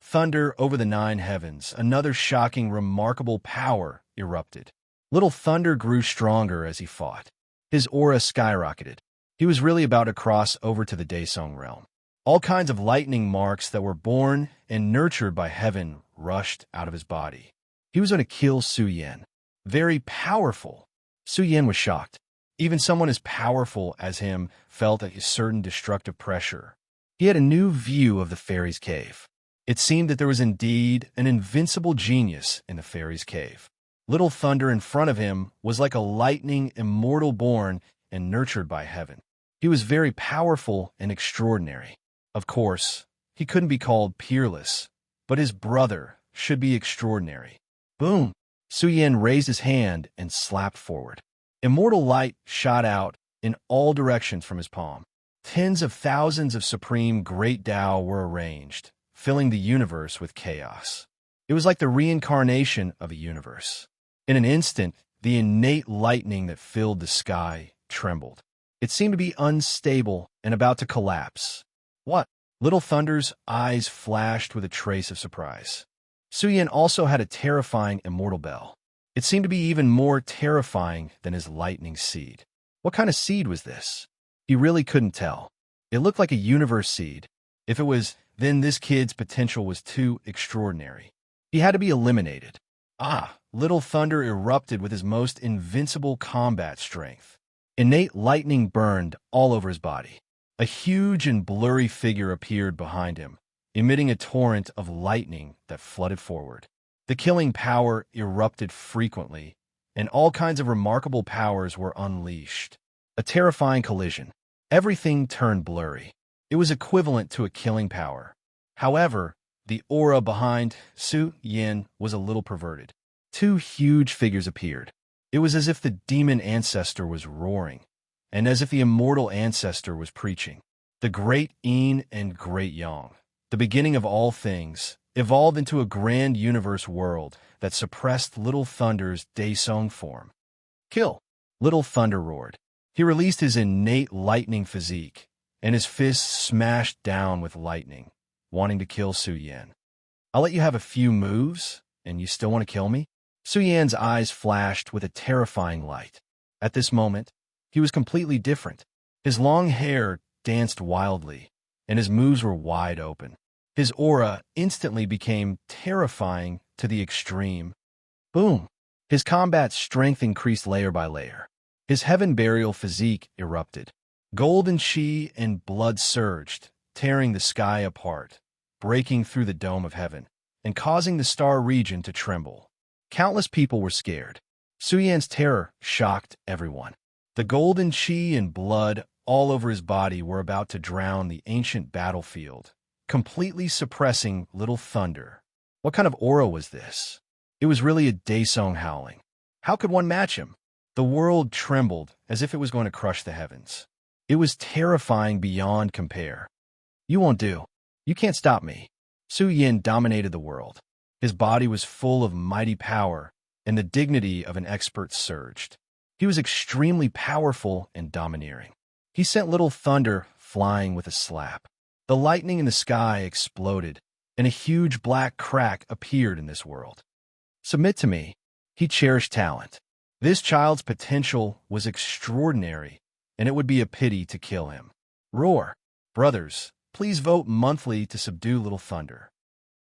A: Thunder over the 9 heavens, another shocking, remarkable power erupted. Little Thunder grew stronger as he fought. His aura skyrocketed. He was really about to cross over to the Daesong realm. All kinds of lightning marks that were born and nurtured by heaven rushed out of his body. He was going to kill Su Yan. Very powerful. Su Yan was shocked. Even someone as powerful as him felt a certain destructive pressure. He had a new view of the fairy's cave. It seemed that there was indeed an invincible genius in the fairy's cave. Little Thunder in front of him was like a lightning immortal born and nurtured by heaven. He was very powerful and extraordinary. Of course, he couldn't be called peerless, but his brother should be extraordinary. Boom! Su Yan raised his hand and slapped forward. Immortal light shot out in all directions from his palm. Tens of thousands of supreme great Tao were arranged, filling the universe with chaos. It was like the reincarnation of a universe. In an instant, the innate lightning that filled the sky trembled. It seemed to be unstable and about to collapse. What? Little Thunder's eyes flashed with a trace of surprise. Su Yan also had a terrifying immortal bell. It seemed to be even more terrifying than his lightning seed. What kind of seed was this? He really couldn't tell. It looked like a universe seed. If it was, then this kid's potential was too extraordinary. He had to be eliminated. Little Thunder erupted with his most invincible combat strength. Innate lightning burned all over his body. A huge and blurry figure appeared behind him, emitting a torrent of lightning that flooded forward. The killing power erupted frequently, and all kinds of remarkable powers were unleashed. A terrifying collision. Everything turned blurry. It was equivalent to a killing power. However, the aura behind Su Yan was a little perverted. 2 huge figures appeared. It was as if the demon ancestor was roaring, and as if the immortal ancestor was preaching. The great Yin and great Yang, the beginning of all things, evolved into a grand universe world that suppressed Little Thunder's Daesong form. Kill! Little Thunder roared. He released his innate lightning physique, and his fists smashed down with lightning, wanting to kill Su Yan. I'll let you have a few moves, and you still want to kill me? Su Yan's eyes flashed with a terrifying light. At this moment, he was completely different. His long hair danced wildly, and his moves were wide open. His aura instantly became terrifying to the extreme. Boom! His combat strength increased layer by layer. His heaven burial physique erupted. Golden chi and blood surged, tearing the sky apart, breaking through the dome of heaven, and causing the star region to tremble. Countless people were scared. Su Yan's terror shocked everyone. The golden chi and blood all over his body were about to drown the ancient battlefield, completely suppressing Little Thunder. What kind of aura was this? It was really a Daesong howling. How could one match him? The world trembled as if it was going to crush the heavens. It was terrifying beyond compare. You won't do. You can't stop me. Su Yan dominated the world. His body was full of mighty power, and the dignity of an expert surged. He was extremely powerful and domineering. He sent Little Thunder flying with a slap. The lightning in the sky exploded, and a huge black crack appeared in this world. Submit to me. He cherished talent. This child's potential was extraordinary, and it would be a pity to kill him. Roar. Brothers, please vote monthly to subdue Little Thunder.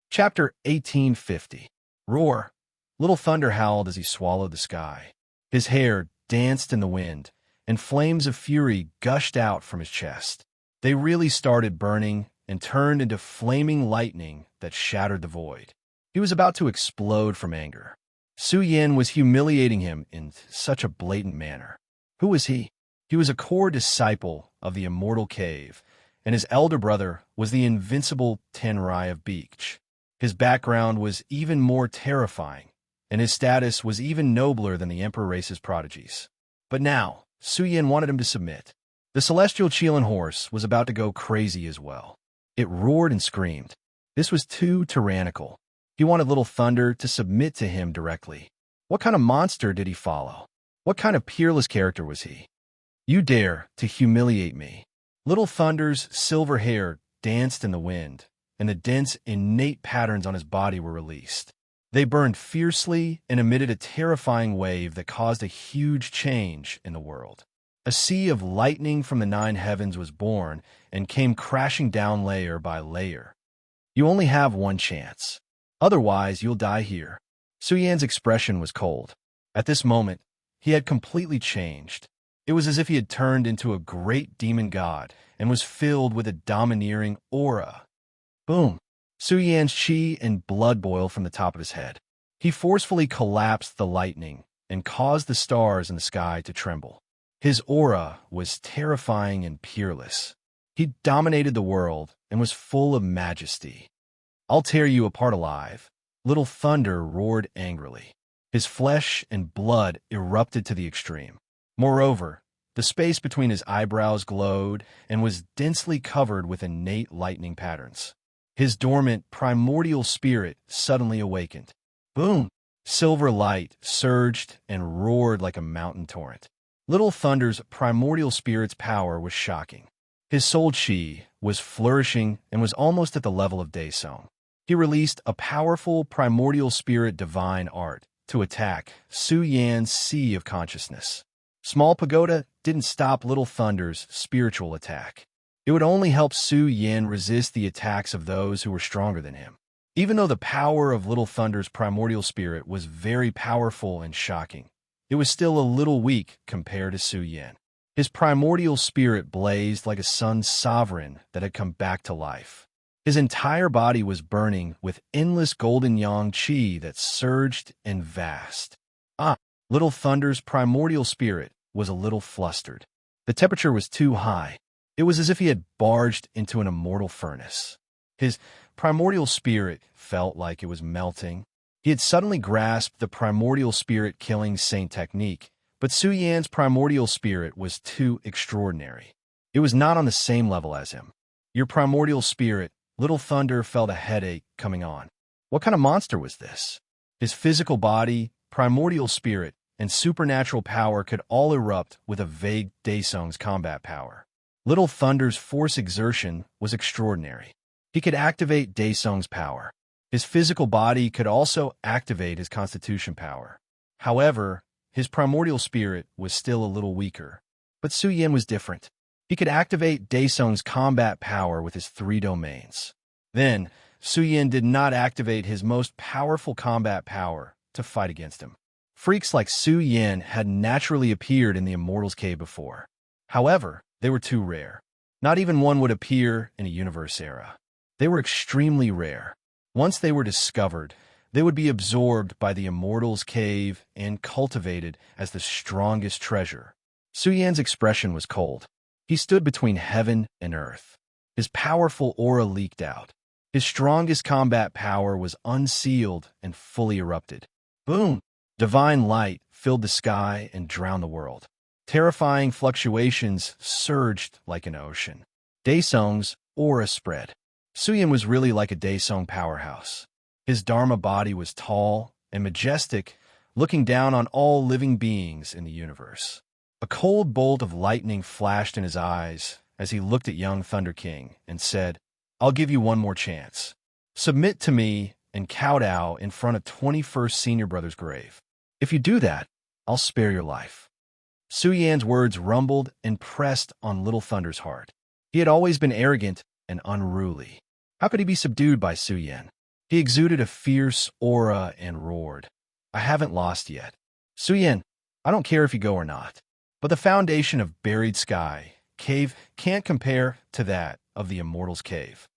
A: Chapter 1850. Roar. Little Thunder howled as he swallowed the sky. His hair danced in the wind, and flames of fury gushed out from his chest. They really started burning and turned into flaming lightning that shattered the void. He was about to explode from anger. Su Yan was humiliating him in such a blatant manner. Who was he? He was a core disciple of the immortal cave, and his elder brother was the invincible Tenrai of Beach. His background was even more terrifying, and his status was even nobler than the Emperor race's prodigies. But now, Su Yan wanted him to submit. The celestial Qilin horse was about to go crazy as well. It roared and screamed. This was too tyrannical. He wanted Little Thunder to submit to him directly. What kind of monster did he follow? What kind of peerless character was he? You dare to humiliate me. Little Thunder's silver hair danced in the wind, and the dense, innate patterns on his body were released. They burned fiercely and emitted a terrifying wave that caused a huge change in the world. A sea of lightning from the 9 heavens was born and came crashing down layer by layer. You only have one chance. Otherwise, you'll die here. Su Yan's expression was cold. At this moment, he had completely changed. It was as if he had turned into a great demon god and was filled with a domineering aura. Boom! Su Yan's chi and blood boiled from the top of his head. He forcefully collapsed the lightning and caused the stars in the sky to tremble. His aura was terrifying and peerless. He dominated the world and was full of majesty. I'll tear you apart alive. Little Thunder roared angrily. His flesh and blood erupted to the extreme. Moreover, the space between his eyebrows glowed and was densely covered with innate lightning patterns. His dormant, primordial spirit suddenly awakened. Boom! Silver light surged and roared like a mountain torrent. Little Thunder's primordial spirit's power was shocking. His soul chi was flourishing and was almost at the level of Daesong. He released a powerful primordial spirit divine art to attack Su Yan's sea of consciousness. Small Pagoda didn't stop Little Thunder's spiritual attack. It would only help Su Yan resist the attacks of those who were stronger than him. Even though the power of Little Thunder's primordial spirit was very powerful and shocking, it was still a little weak compared to Su Yan. His primordial spirit blazed like a sun sovereign that had come back to life. His entire body was burning with endless golden yang qi that surged and vast. Little Thunder's primordial spirit was a little flustered. The temperature was too high. It was as if he had barged into an immortal furnace. His primordial spirit felt like it was melting. He had suddenly grasped the primordial spirit killing saint technique, but Su Yan's primordial spirit was too extraordinary. It was not on the same level as him. Your primordial spirit, Little Thunder felt a headache coming on. What kind of monster was this? His physical body, primordial spirit, and supernatural power could all erupt with a vague Daesong's combat power. Little Thunder's force exertion was extraordinary. He could activate Daesong's power. His physical body could also activate his constitution power. However, his primordial spirit was still a little weaker. But Su Yan was different. He could activate Daesong's combat power with his 3 domains. Then, Su Yan did not activate his most powerful combat power to fight against him. Freaks like Su Yan had naturally appeared in the Immortals Cave before. However, they were too rare. Not even one would appear in a universe era. They were extremely rare. Once they were discovered, they would be absorbed by the Immortals Cave and cultivated as the strongest treasure. Su Yan's expression was cold. He stood between heaven and earth. His powerful aura leaked out. His strongest combat power was unsealed and fully erupted. Boom! Divine light filled the sky and drowned the world. Terrifying fluctuations surged like an ocean. Daesong's aura spread. Su Yan was really like a Daesong powerhouse. His Dharma body was tall and majestic, looking down on all living beings in the universe. A cold bolt of lightning flashed in his eyes as he looked at young Thunder King and said, "I'll give you one more chance. Submit to me and kowtow in front of 21st Senior Brother's grave. If you do that, I'll spare your life." Su Yan's words rumbled and pressed on Little Thunder's heart. He had always been arrogant and unruly. How could he be subdued by Su Yan? He exuded a fierce aura and roared, "I haven't lost yet. Su Yan, I don't care if you go or not. But the foundation of Buried Sky Cave can't compare to that of the Immortal's Cave.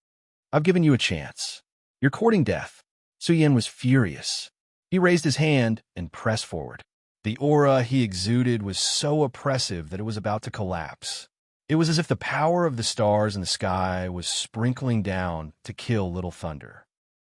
A: I've given you a chance. You're courting death. Su Yan was furious. He raised his hand and pressed forward. The aura he exuded was so oppressive that it was about to collapse. It was as if the power of the stars in the sky was sprinkling down to kill Little Thunder.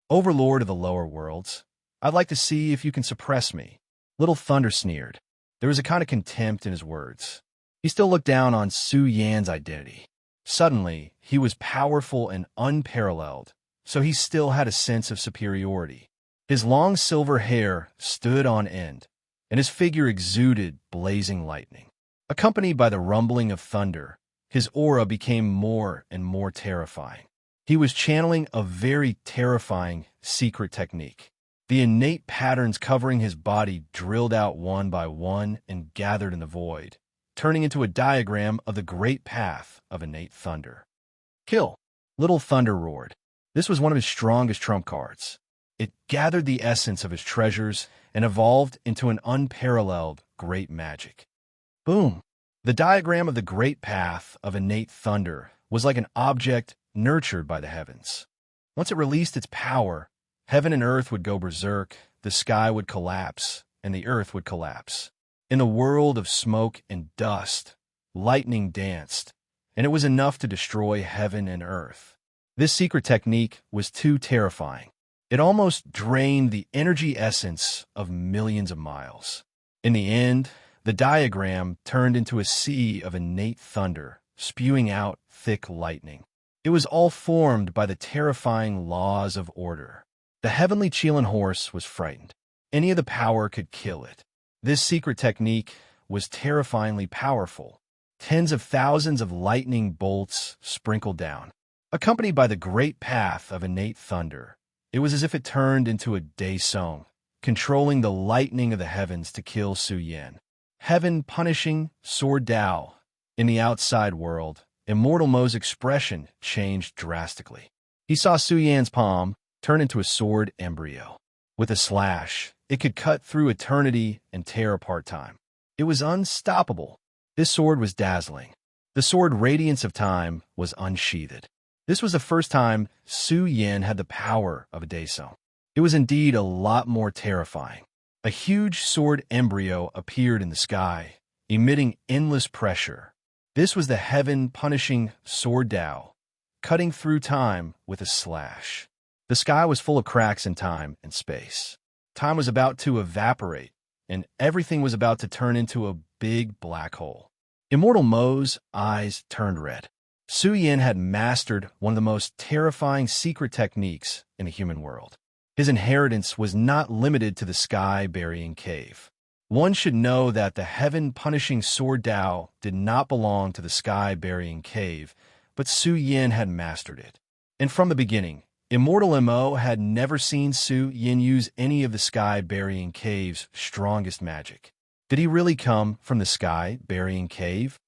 A: Overlord of the lower worlds, I'd like to see if you can suppress me. Little Thunder sneered. There was a kind of contempt in his words. He still looked down on Su Yan's identity. Suddenly, he was powerful and unparalleled, so he still had a sense of superiority. His long silver hair stood on end, and his figure exuded blazing lightning. Accompanied by the rumbling of thunder, his aura became more and more terrifying. He was channeling a very terrifying secret technique. The innate patterns covering his body drilled out one by one and gathered in the void, turning into a diagram of the great path of innate thunder. Kill! Little Thunder roared. This was one of his strongest trump cards. It gathered the essence of his treasures and evolved into an unparalleled great magic. Boom! The diagram of the great path of innate thunder was like an object nurtured by the heavens. Once it released its power, heaven and earth would go berserk, the sky would collapse, and the earth would collapse. In a world of smoke and dust, lightning danced, and it was enough to destroy heaven and earth. This secret technique was too terrifying. It almost drained the energy essence of millions of miles. In the end, the diagram turned into a sea of innate thunder, spewing out thick lightning. It was all formed by the terrifying laws of order. The heavenly Chelan horse was frightened. Any of the power could kill it. This secret technique was terrifyingly powerful. Tens of thousands of lightning bolts sprinkled down. Accompanied by the great path of innate thunder, it was as if it turned into a day song, controlling the lightning of the heavens to kill Su Yan. Heaven punishing Sword Dao. In the outside world, Immortal Mo's expression changed drastically. He saw Su Yan's palm turn into a sword embryo. With a slash, it could cut through eternity and tear apart time. It was unstoppable. This sword was dazzling. The sword radiance of time was unsheathed. This was the first time Su Yan had the power of a Daesong. It was indeed a lot more terrifying. A huge sword embryo appeared in the sky, emitting endless pressure. This was the heaven-punishing Sword Dao, cutting through time with a slash. The sky was full of cracks in time and space. Time was about to evaporate, and everything was about to turn into a big black hole. Immortal Mo's eyes turned red. Su Yan had mastered one of the most terrifying secret techniques in the human world. His inheritance was not limited to the sky-burying cave. One should know that the heaven-punishing Sword Dao did not belong to the sky-burying cave, but Su Yan had mastered it. And from the beginning, Immortal Mo had never seen Su Yan use any of the sky-burying cave's strongest magic. Did he really come from the sky-burying cave?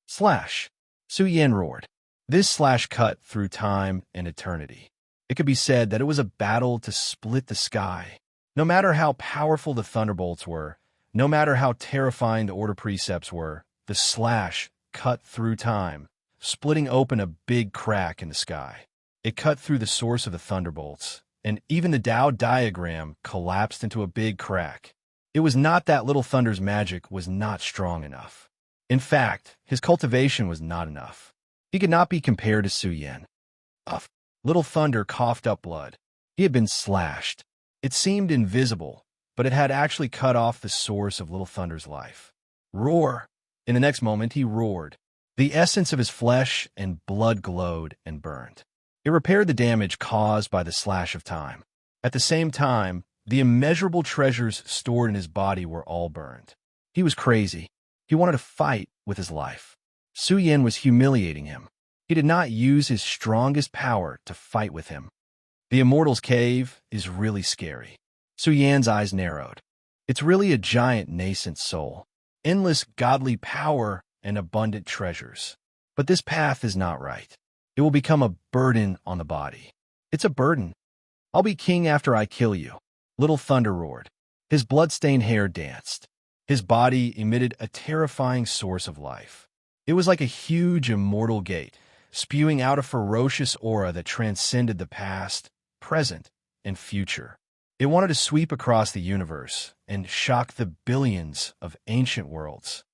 A: Slash! Su Yan roared. This slash cut through time and eternity. It could be said that it was a battle to split the sky. No matter how powerful the thunderbolts were, no matter how terrifying the order precepts were, the slash cut through time, splitting open a big crack in the sky. It cut through the source of the thunderbolts, and even the Dao diagram collapsed into a big crack. It was not that Little Thunder's magic was not strong enough. In fact, his cultivation was not enough. He could not be compared to Su Yan. Uff. Little Thunder coughed up blood. He had been slashed. It seemed invisible, but it had actually cut off the source of Little Thunder's life. Roar! In the next moment, he roared. The essence of his flesh and blood glowed and burned. It repaired the damage caused by the slash of time. At the same time, the immeasurable treasures stored in his body were all burned. He was crazy. He wanted to fight with his life. Su Yan was humiliating him. He did not use his strongest power to fight with him. The Immortal's Cave is really scary. Su Yan's eyes narrowed. It's really a giant nascent soul. Endless godly power and abundant treasures. But this path is not right. It will become a burden on the body. It's a burden. I'll be king after I kill you. Little Thunder roared. His blood-stained hair danced. His body emitted a terrifying source of life. It was like a huge immortal gate, spewing out a ferocious aura that transcended the past, present, and future. It wanted to sweep across the universe and shock the billions of ancient worlds.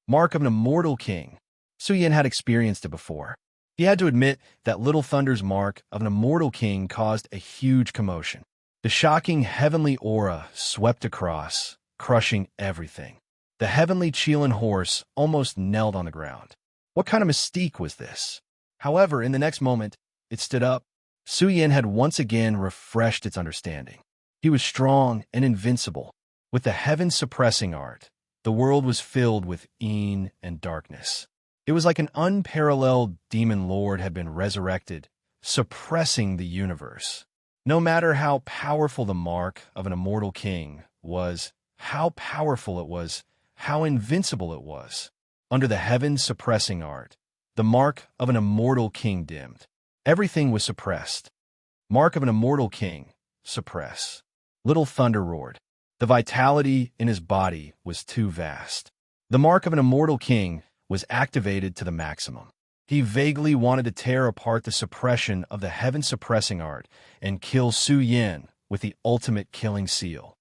A: Mark of an immortal king. Suyin had experienced it before. He had to admit that Little Thunder's mark of an immortal king caused a huge commotion. The shocking heavenly aura swept across, crushing everything. The heavenly Qilin horse almost knelt on the ground. What kind of mystique was this? However, in the next moment, it stood up. Suyin had once again refreshed its understanding. He was strong and invincible. With the heaven-suppressing art, the world was filled with een and darkness. It was like an unparalleled demon lord had been resurrected, suppressing the universe. No matter how powerful the mark of an immortal king was, how powerful it was, how invincible it was, under the heaven-suppressing art, the mark of an immortal king dimmed. Everything was suppressed. Mark of an immortal king, suppress. Little Thunder roared. The vitality in his body was too vast. The mark of an immortal king was activated to the maximum. He vaguely wanted to tear apart the suppression of the heaven-suppressing art and kill Suyin with the ultimate killing seal.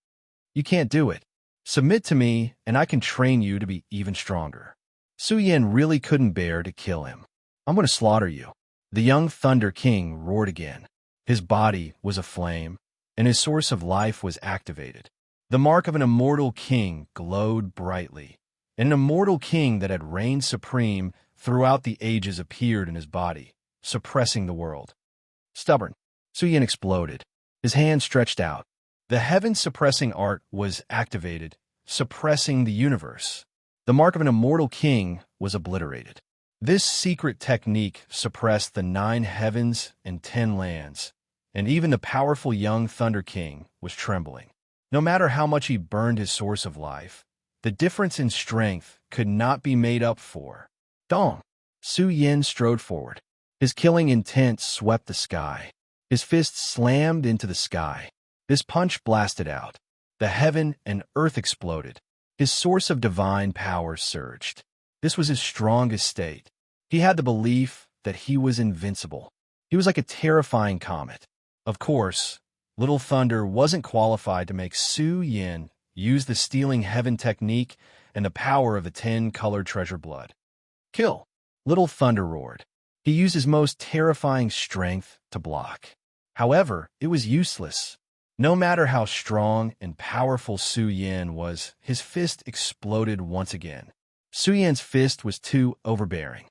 A: You can't do it. Submit to me, and I can train you to be even stronger. Suyin really couldn't bear to kill him. I'm going to slaughter you. The young Thunder King roared again. His body was aflame, and his source of life was activated. The mark of an immortal king glowed brightly. An immortal king that had reigned supreme throughout the ages appeared in his body, suppressing the world. Stubborn. Suyin exploded. His hand stretched out. The heaven-suppressing art was activated, suppressing the universe. The mark of an immortal king was obliterated. This secret technique suppressed the 9 heavens and 10 lands, and even the powerful young Thunder King was trembling. No matter how much he burned his source of life, the difference in strength could not be made up for. Dong! Suyin strode forward. His killing intent swept the sky. His fist slammed into the sky. His punch blasted out. The heaven and earth exploded. His source of divine power surged. This was his strongest state. He had the belief that he was invincible. He was like a terrifying comet. Of course, Little Thunder wasn't qualified to make Suyin use the stealing heaven technique and the power of the 10-colored treasure blood. Kill! Little Thunder roared. He used his most terrifying strength to block. However, it was useless. No matter how strong and powerful Suyin was, his fist exploded once again. Suyin's fist was too overbearing.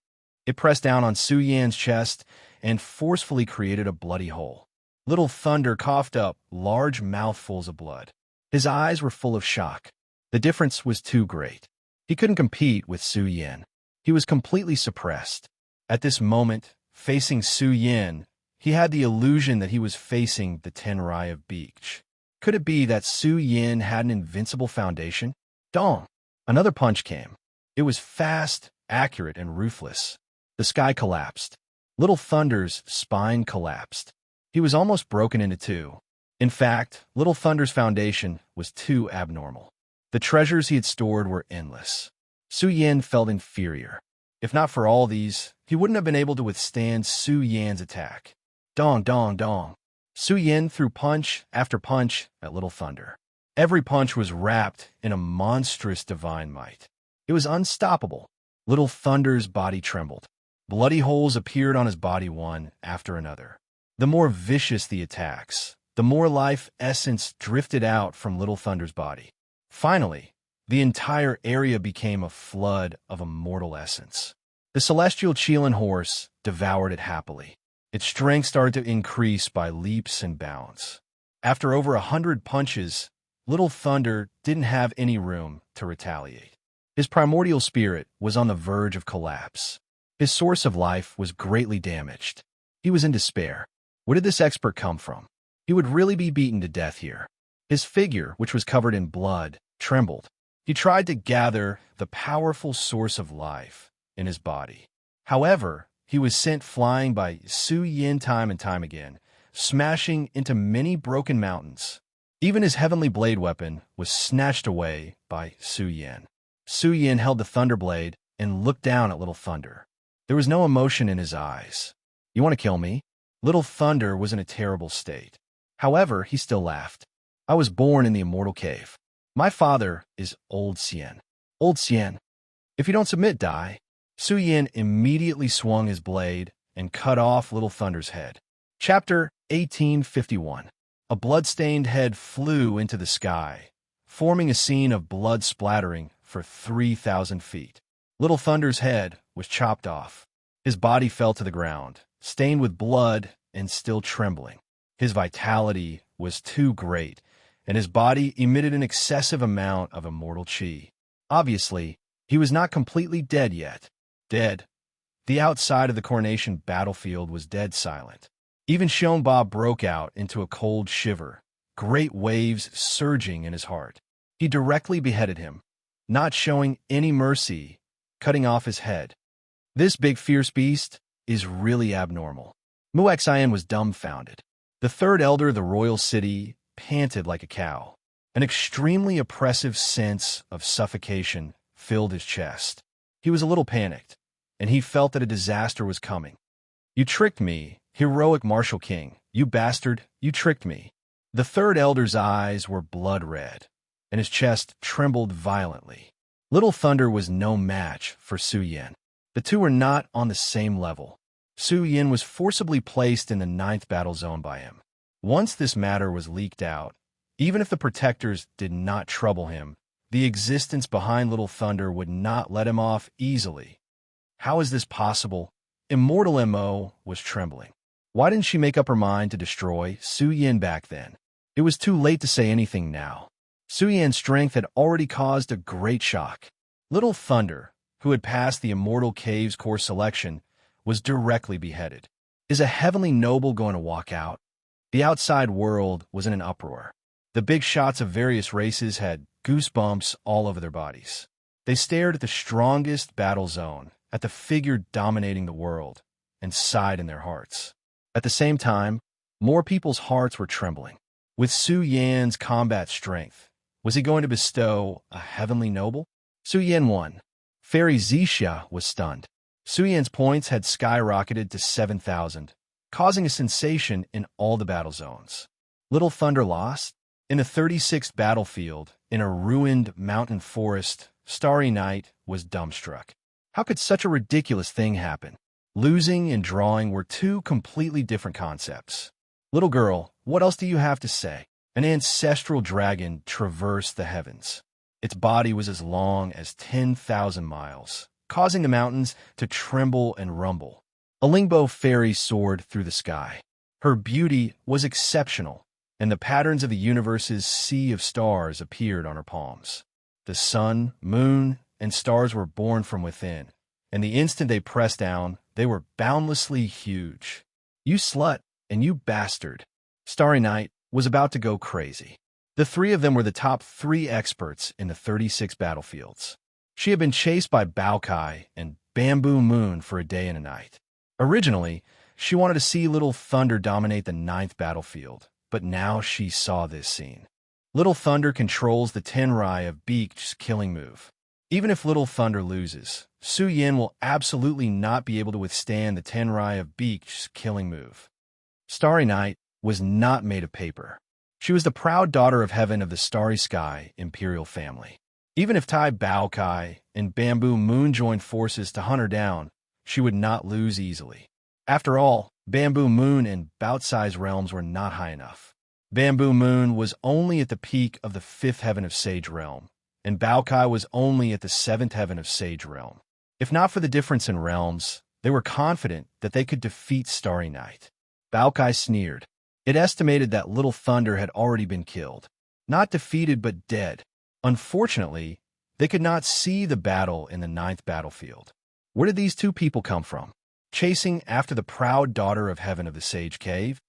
A: It pressed down on Suyin's chest and forcefully created a bloody hole. Little Thunder coughed up large mouthfuls of blood. His eyes were full of shock. The difference was too great. He couldn't compete with Suyin. He was completely suppressed. At this moment, facing Suyin, he had the illusion that he was facing the Tenrai of Beach. Could it be that Suyin had an invincible foundation? Dong! Another punch came. It was fast, accurate, and ruthless. The sky collapsed. Little Thunder's spine collapsed. He was almost broken into two. In fact, Little Thunder's foundation was too abnormal. The treasures he had stored were endless. Suyin felt inferior. If not for all these, he wouldn't have been able to withstand Suyin's attack. Dong, dong, dong. Suyin threw punch after punch at Little Thunder. Every punch was wrapped in a monstrous divine might. It was unstoppable. Little Thunder's body trembled. Bloody holes appeared on his body one after another. The more vicious the attacks, the more life essence drifted out from Little Thunder's body. Finally, the entire area became a flood of immortal essence. The celestial Qilin horse devoured it happily. Its strength started to increase by leaps and bounds. After over 100 punches, Little Thunder didn't have any room to retaliate. His primordial spirit was on the verge of collapse. His source of life was greatly damaged. He was in despair. Where did this expert come from? He would really be beaten to death here. His figure, which was covered in blood, trembled. He tried to gather the powerful source of life in his body. However, he was sent flying by Suyin time and time again, smashing into many broken mountains. Even his heavenly blade weapon was snatched away by Su Yan. Su Yan held the thunder blade and looked down at Little Thunder. There was no emotion in his eyes. "You want to kill me?" Little Thunder was in a terrible state. However, he still laughed. "I was born in the immortal cave. My father is Old Xian. Old Xian, if you don't submit, die." Su Yan immediately swung his blade and cut off Little Thunder's head. Chapter 1851. A blood-stained head flew into the sky, forming a scene of blood splattering for 3,000 feet. Little Thunder's head was chopped off. His body fell to the ground, stained with blood and still trembling. His vitality was too great, and his body emitted an excessive amount of immortal chi. Obviously, he was not completely dead yet. Dead. The outside of the coronation battlefield was dead silent. Even Shonba broke out into a cold shiver, great waves surging in his heart. He directly beheaded him, not showing any mercy, cutting off his head. This big fierce beast is really abnormal. Muxian was dumbfounded. The third elder of the royal city panted like a cow. An extremely oppressive sense of suffocation filled his chest. He was a little panicked, and he felt that a disaster was coming. "You tricked me, heroic martial king. You bastard, you tricked me." The third elder's eyes were blood red, and his chest trembled violently. Little Thunder was no match for Su Yan. The two were not on the same level. Su Yan was forcibly placed in the 9th battle zone by him. Once this matter was leaked out, even if the protectors did not trouble him, the existence behind Little Thunder would not let him off easily. How is this possible? Immortal M.O. was trembling. Why didn't she make up her mind to destroy Su Yan back then? It was too late to say anything now. Su Yan's strength had already caused a great shock. Little Thunder, who had passed the Immortal Caves course selection, was directly beheaded. Is a heavenly noble going to walk out? The outside world was in an uproar. The big shots of various races had goosebumps all over their bodies. They stared at the strongest battle zone, at the figure dominating the world, and sighed in their hearts. At the same time, more people's hearts were trembling. With Su Yan's combat strength, was he going to bestow a heavenly noble? Su Yan won. Fairy Zixia was stunned. Su Yan's points had skyrocketed to 7,000, causing a sensation in all the battle zones. Little Thunder lost? In the 36th battlefield, in a ruined mountain forest, Starry Night was dumbstruck. How could such a ridiculous thing happen? Losing and drawing were two completely different concepts. "Little girl, what else do you have to say?" An ancestral dragon traversed the heavens. Its body was as long as 10,000 miles, causing the mountains to tremble and rumble. A Lingbo fairy soared through the sky. Her beauty was exceptional, and the patterns of the universe's sea of stars appeared on her palms. The sun, moon, and stars were born from within, and the instant they pressed down, they were boundlessly huge. "You slut, and you bastard." Starry Night was about to go crazy. The three of them were the top 3 experts in the 36 battlefields. She had been chased by Baokai and Bamboo Moon for a day and a night. Originally, she wanted to see Little Thunder dominate the 9th battlefield, but now she saw this scene. Little Thunder controls the Tenrai of Beak's killing move. Even if Little Thunder loses, Su Yan will absolutely not be able to withstand the Tenrai of Beak's killing move. Starry Night was not made of paper. She was the proud daughter of heaven of the Starry Sky imperial family. Even if Tai Baokai and Bamboo Moon joined forces to hunt her down, she would not lose easily. After all, Bamboo Moon and Baotsai's realms were not high enough. Bamboo Moon was only at the peak of the 5th heaven of Sage Realm, and Baokai was only at the 7th heaven of Sage Realm. If not for the difference in realms, they were confident that they could defeat Starry Night. Baokai sneered. It estimated that Little Thunder had already been killed. Not defeated, but dead. Unfortunately, they could not see the battle in the 9th battlefield. Where did these two people come from? Chasing after the proud daughter of heaven of the Sage Cave?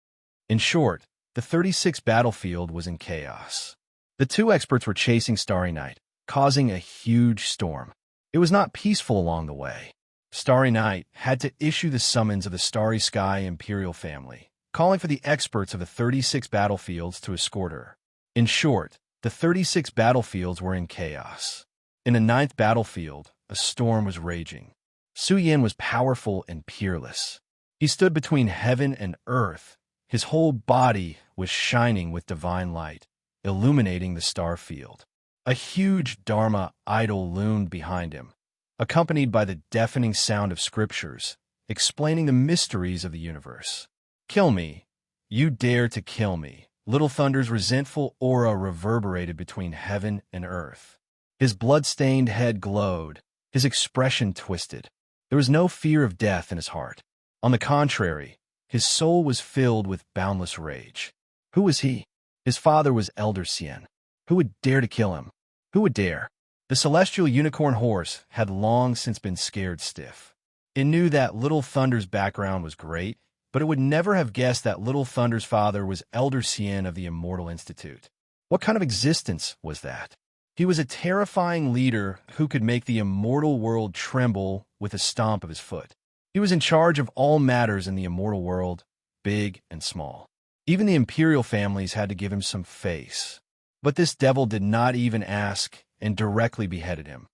A: In short, the 36th battlefield was in chaos. The two experts were chasing Starry Night, causing a huge storm. It was not peaceful along the way. Starry Night had to issue the summons of the Starry Sky imperial family, calling for the experts of the 36 battlefields to escort her. In short, the 36 battlefields were in chaos. In the 9th battlefield, a storm was raging. Su Yin was powerful and peerless. He stood between heaven and earth. His whole body was shining with divine light, illuminating the star field. A huge Dharma idol loomed behind him, accompanied by the deafening sound of scriptures, explaining the mysteries of the universe. "Kill me. You dare to kill me." Little Thunder's resentful aura reverberated between heaven and earth. His blood-stained head glowed, his expression twisted. There was no fear of death in his heart. On the contrary, his soul was filled with boundless rage. Who was he? His father was Elder Sien. Who would dare to kill him? Who would dare? The celestial unicorn horse had long since been scared stiff. It knew that Little Thunder's background was great, but it would never have guessed that Little Thunder's father was Elder Sien of the Immortal Institute. What kind of existence was that? He was a terrifying leader who could make the immortal world tremble with a stomp of his foot. He was in charge of all matters in the immortal world, big and small. Even the imperial families had to give him some face. But this devil did not even ask and directly beheaded him.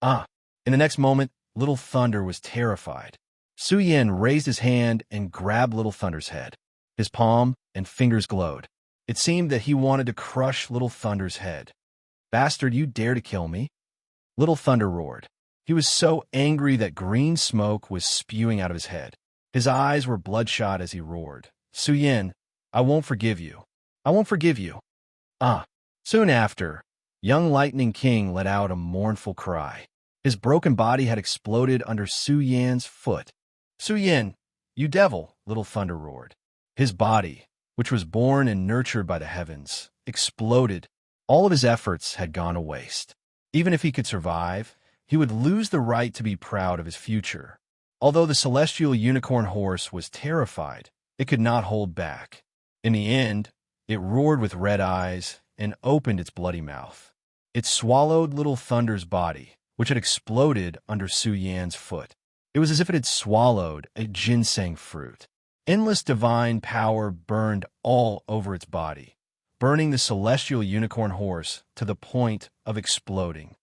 A: In the next moment, Little Thunder was terrified. Su Yin raised his hand and grabbed Little Thunder's head. His palm and fingers glowed. It seemed that he wanted to crush Little Thunder's head. "Bastard, you dare to kill me?" Little Thunder roared. He was so angry that green smoke was spewing out of his head. His eyes were bloodshot as he roared. "Su Yin, I won't forgive you. I won't forgive you." Soon after, young Lightning King let out a mournful cry. His broken body had exploded under Su Yin's foot. "Su Yin, you devil!" Little Thunder roared. His body, which was born and nurtured by the heavens, exploded. All of his efforts had gone to waste. Even if he could survive, he would lose the right to be proud of his future. Although the celestial unicorn horse was terrified, it could not hold back. In the end, it roared with red eyes and opened its bloody mouth. It swallowed Little Thunder's body, which had exploded under Su Yan's foot. It was as if it had swallowed a ginseng fruit. Endless divine power burned all over its body, burning the celestial unicorn horse to the point of exploding.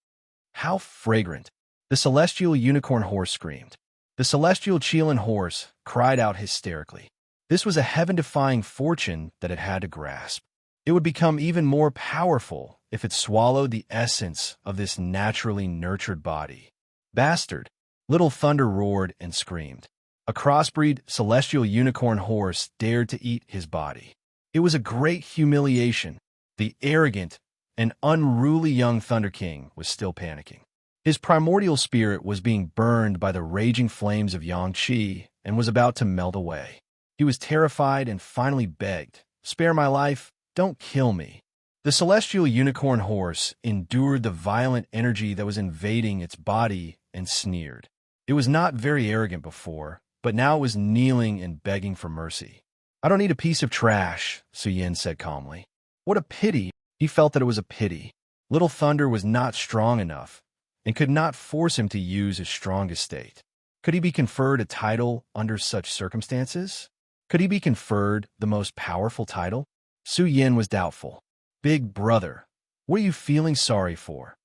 A: "How fragrant!" the celestial unicorn horse screamed. The celestial Qilin horse cried out hysterically. This was a heaven-defying fortune that it had to grasp. It would become even more powerful if it swallowed the essence of this naturally nurtured body. "Bastard!" Little Thunder roared and screamed. A crossbreed celestial unicorn horse dared to eat his body. It was a great humiliation. The arrogant and unruly young Thunder King was still panicking. His primordial spirit was being burned by the raging flames of Yangqi and was about to melt away. He was terrified and finally begged, "Spare my life, don't kill me." The celestial unicorn horse endured the violent energy that was invading its body and sneered. It was not very arrogant before, but now it was kneeling and begging for mercy. "I don't need a piece of trash," Su Yin said calmly. What a pity. He felt that it was a pity. Little Thunder was not strong enough and could not force him to use his strongest state. Could he be conferred a title under such circumstances? Could he be conferred the most powerful title? Su Yin was doubtful. "Big brother, what are you feeling sorry for?"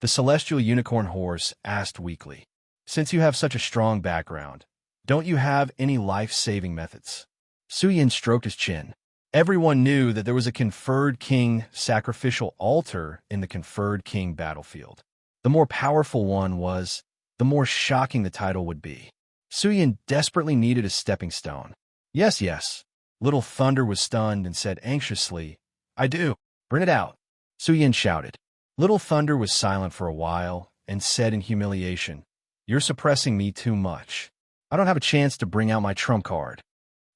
A: The celestial unicorn horse asked weakly. "Since you have such a strong background, don't you have any life-saving methods?" Su Yin stroked his chin. Everyone knew that there was a conferred king sacrificial altar in the conferred king battlefield. The more powerful one was, the more shocking the title would be. Su Yin desperately needed a stepping stone. Yes. Little Thunder was stunned and said anxiously, "I do. Bring it out." Su Yin shouted. Little Thunder was silent for a while and said in humiliation, "You're suppressing me too much. I don't have a chance to bring out my trump card."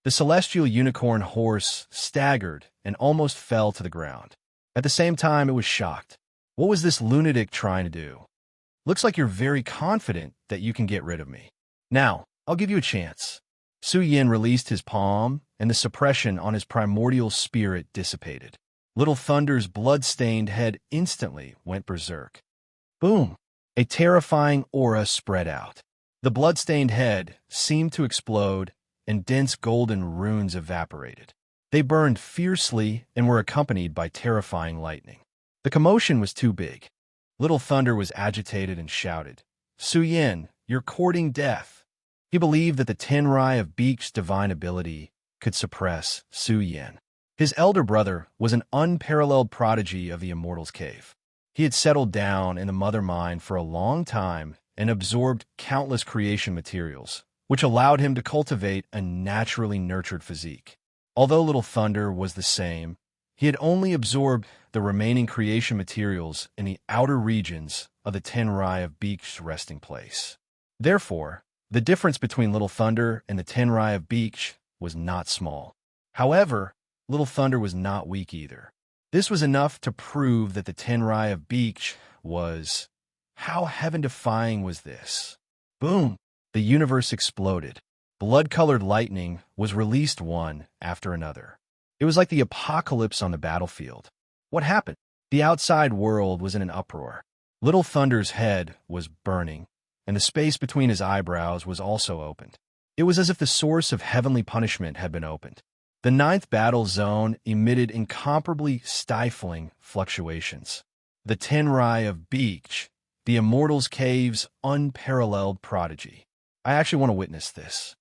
A: The celestial unicorn horse staggered and almost fell to the ground. At the same time, it was shocked. What was this lunatic trying to do? "Looks like you're very confident that you can get rid of me. Now, I'll give you a chance." Su Yin released his palm, and the suppression on his primordial spirit dissipated. Little Thunder's blood-stained head instantly went berserk. Boom! A terrifying aura spread out. The blood-stained head seemed to explode, and dense golden runes evaporated. They burned fiercely and were accompanied by terrifying lightning. The commotion was too big. Little Thunder was agitated and shouted, "Su Yin, you're courting death." He believed that the Tenrai of Beak's divine ability could suppress Su Yin. His elder brother was an unparalleled prodigy of the Immortal's Cave. He had settled down in the Mother Mind for a long time and absorbed countless creation materials, which allowed him to cultivate a naturally nurtured physique. Although Little Thunder was the same, he had only absorbed the remaining creation materials in the outer regions of the Tenrai of Beak's resting place. Therefore, the difference between Little Thunder and the Tenrai of Beak was not small. However, Little Thunder was not weak either. This was enough to prove that the Tenrai of Beak was... How heaven-defying was this? Boom! The universe exploded. Blood-colored lightning was released one after another. It was like the apocalypse on the battlefield. What happened? The outside world was in an uproar. Little Thunder's head was burning, and the space between his eyebrows was also opened. It was as if the source of heavenly punishment had been opened. The ninth battle zone emitted incomparably stifling fluctuations. The Tenrai of Beak, the Immortal's Cave's unparalleled prodigy. I actually want to witness this.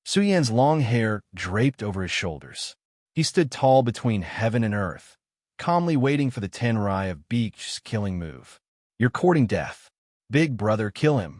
A: Su Yan's long hair draped over his shoulders. He stood tall between heaven and earth, calmly waiting for the Tenrai of Beak's killing move. "You're courting death. Big brother, kill him."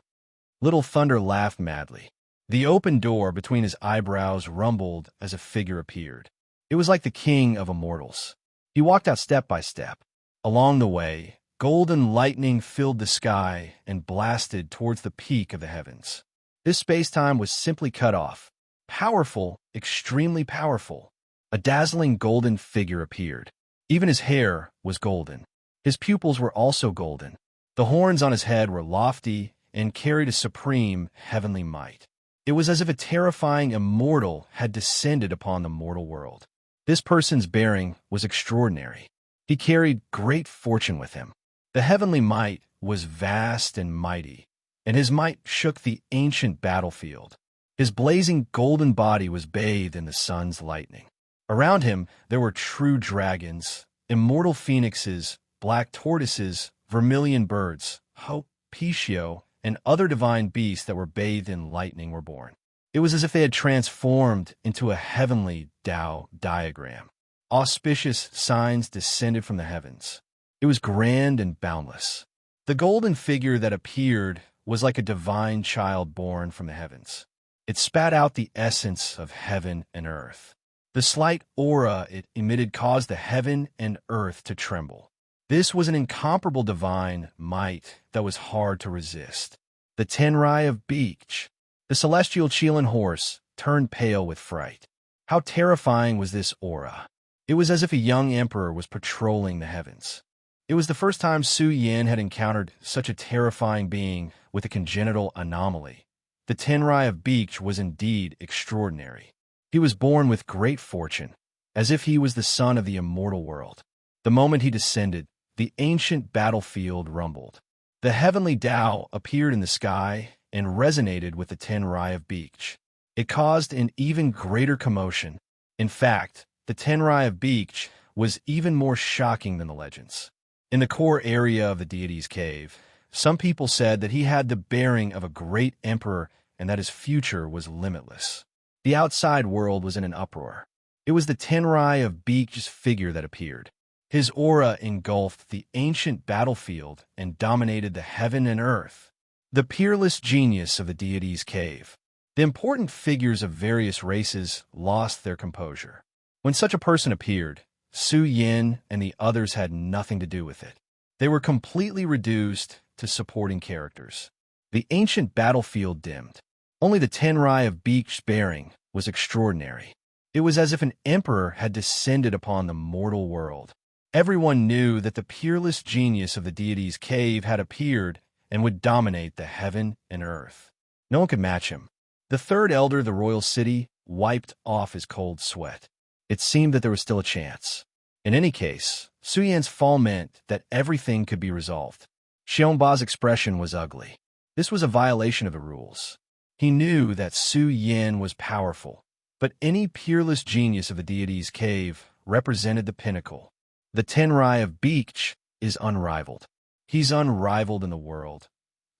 A: Little Thunder laughed madly. The open door between his eyebrows rumbled as a figure appeared. It was like the king of immortals. He walked out step by step. Along the way, golden lightning filled the sky and blasted towards the peak of the heavens. This space-time was simply cut off. Powerful, extremely powerful. A dazzling golden figure appeared. Even his hair was golden. His pupils were also golden. The horns on his head were lofty and carried a supreme heavenly might. It was as if a terrifying immortal had descended upon the mortal world. This person's bearing was extraordinary. He carried great fortune with him. The heavenly might was vast and mighty, and his might shook the ancient battlefield. His blazing golden body was bathed in the sun's lightning. Around him there were true dragons, immortal phoenixes, black tortoises, vermilion birds, Hope, Picio, and other divine beasts that were bathed in lightning were born. It was as if they had transformed into a heavenly Tao diagram. Auspicious signs descended from the heavens. It was grand and boundless. The golden figure that appeared was like a divine child born from the heavens. It spat out the essence of heaven and earth. The slight aura it emitted caused the heaven and earth to tremble. This was an incomparable divine might that was hard to resist. The Tenrai of Beak, the celestial Chilan horse, turned pale with fright. How terrifying was this aura? It was as if a young emperor was patrolling the heavens. It was the first time Su Yin had encountered such a terrifying being with a congenital anomaly. The Tenrai of Beak was indeed extraordinary. He was born with great fortune, as if he was the son of the immortal world. The moment he descended, the ancient battlefield rumbled. The heavenly Tao appeared in the sky and resonated with the Tenrai of Beak. It caused an even greater commotion. In fact, the Tenrai of Beak was even more shocking than the legends. In the core area of the deity's cave, some people said that he had the bearing of a great emperor and that his future was limitless. The outside world was in an uproar. It was the Tenrai of Beak's figure that appeared. His aura engulfed the ancient battlefield and dominated the heaven and earth. The peerless genius of the deity's cave. The important figures of various races lost their composure. When such a person appeared, Su Yin and the others had nothing to do with it. They were completely reduced to supporting characters. The ancient battlefield dimmed. Only the Tenrai of Beak's bearing was extraordinary. It was as if an emperor had descended upon the mortal world. Everyone knew that the peerless genius of the deity's cave had appeared and would dominate the heaven and earth. No one could match him. The third elder of the royal city wiped off his cold sweat. It seemed that there was still a chance. In any case, Su Yan's fall meant that everything could be resolved. Xiongba's expression was ugly. This was a violation of the rules. He knew that Su Yin was powerful, But any peerless genius of the deity's cave represented the pinnacle. The Tenrai of Beach is unrivaled. He's unrivaled in the world.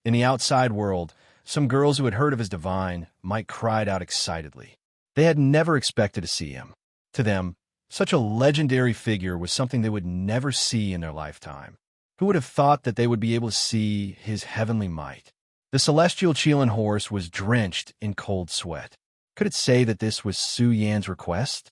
A: In the outside world, some girls who had heard of his divine might cried out excitedly. They had never expected to see him. To them, such a legendary figure was something they would never see in their lifetime. Who would have thought that they would be able to see his heavenly might? The celestial Qilin horse was drenched in cold sweat. Could it say that this was Su Yan's request?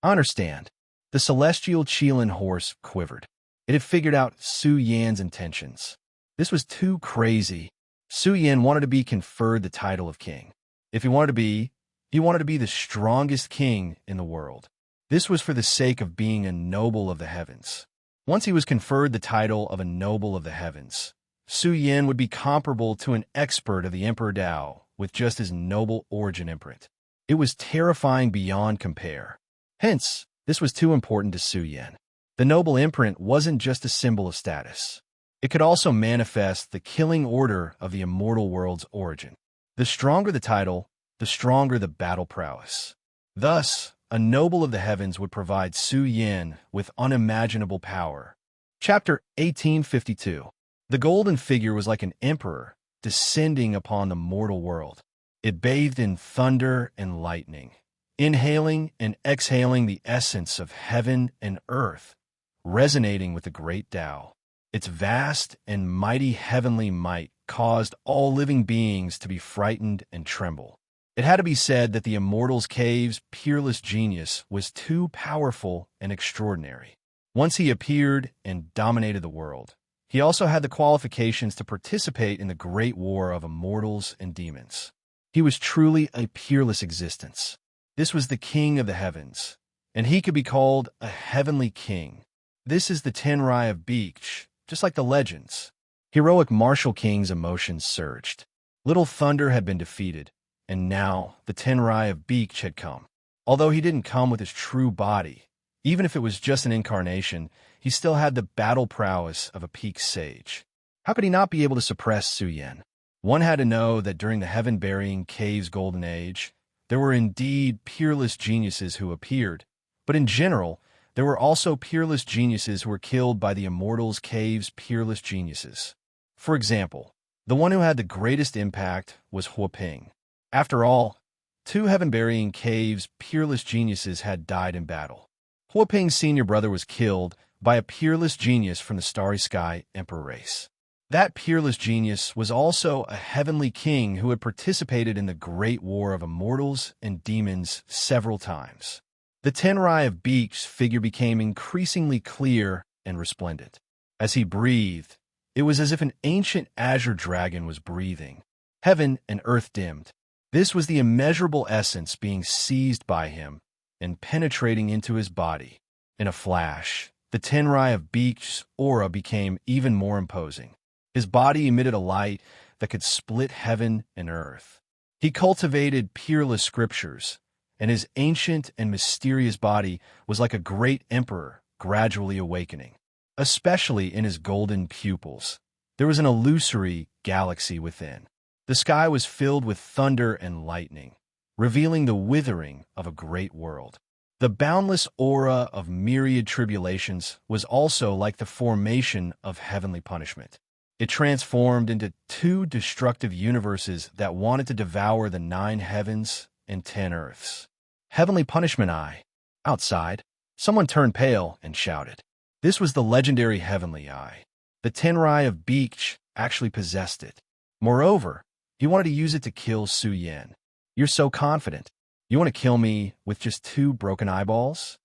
A: I understand. The celestial Qilin horse quivered. It had figured out Su Yan's intentions. This was too crazy. Su Yan wanted to be conferred the title of king. If he wanted to be the strongest king in the world. This was for the sake of being a noble of the heavens. Once he was conferred the title of a noble of the heavens, Su Yan would be comparable to an expert of the Emperor Dao with just his noble origin imprint. It was terrifying beyond compare. Hence, this was too important to Su Yan. The noble imprint wasn't just a symbol of status. It could also manifest the killing order of the immortal world's origin. The stronger the title, the stronger the battle prowess. Thus, a noble of the heavens would provide Su Yan with unimaginable power. Chapter 1852. The golden figure was like an emperor descending upon the mortal world. It bathed in thunder and lightning, inhaling and exhaling the essence of heaven and earth, resonating with the great Tao. Its vast and mighty heavenly might caused all living beings to be frightened and tremble. It had to be said that the Immortal's Cave's peerless genius was too powerful and extraordinary. Once he appeared and dominated the world, he also had the qualifications to participate in the great war of immortals and demons. He was truly a peerless existence. This was the king of the heavens, and he could be called a heavenly king. This is the Tenrai of Beach, just like the legends. Heroic martial king's emotions surged. Little Thunder had been defeated, and now the Tenrai of Beach had come. Although he didn't come with his true body, even if it was just an incarnation, he still had the battle prowess of a peak sage. How could he not be able to suppress Su Yan? One had to know that during the heaven-burying cave's golden age, there were indeed peerless geniuses who appeared, but in general, there were also peerless geniuses who were killed by the Immortal's Cave's peerless geniuses. For example, the one who had the greatest impact was Huaping. After all, two heaven-burying cave's peerless geniuses had died in battle. Huaping's senior brother was killed by a peerless genius from the Starry Sky Emperor race. That peerless genius was also a heavenly king who had participated in the great war of immortals and demons several times. The Tenrai of Beach's figure became increasingly clear and resplendent. As he breathed, it was as if an ancient azure dragon was breathing. Heaven and earth dimmed. This was the immeasurable essence being seized by him and penetrating into his body. In a flash, the Tenrai of Beach's aura became even more imposing. His body emitted a light that could split heaven and earth. He cultivated peerless scriptures, and his ancient and mysterious body was like a great emperor gradually awakening. Especially in his golden pupils, there was an illusory galaxy within. The sky was filled with thunder and lightning, revealing the withering of a great world. The boundless aura of myriad tribulations was also like the formation of heavenly punishment. It transformed into two destructive universes that wanted to devour the 9 heavens and 10 earths. Heavenly punishment eye. Outside, someone turned pale and shouted. This was the legendary heavenly eye. The Tenrai of Beach actually possessed it. Moreover, he wanted to use it to kill Su Yan. You're so confident. You want to kill me with just 2 broken eyeballs?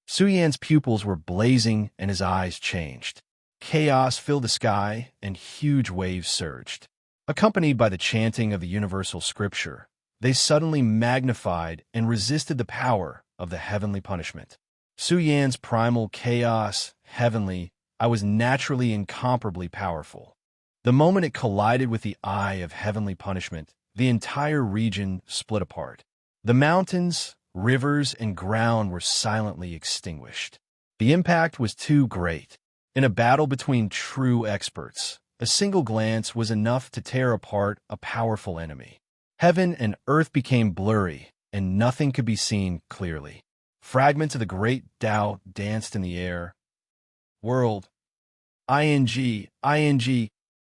A: Su Yan's pupils were blazing and his eyes changed. Chaos filled the sky and huge waves surged. Accompanied by the chanting of the universal scripture, they suddenly magnified and resisted the power of the heavenly punishment. Su Yan's primal chaos, heavenly, I was naturally incomparably powerful. The moment it collided with the eye of heavenly punishment, the entire region split apart. The mountains, rivers, and ground were silently extinguished. The impact was too great. In a battle between true experts, a single glance was enough to tear apart a powerful enemy. Heaven and earth became blurry, and nothing could be seen clearly. Fragments of the great Tao danced in the air. World. Ing.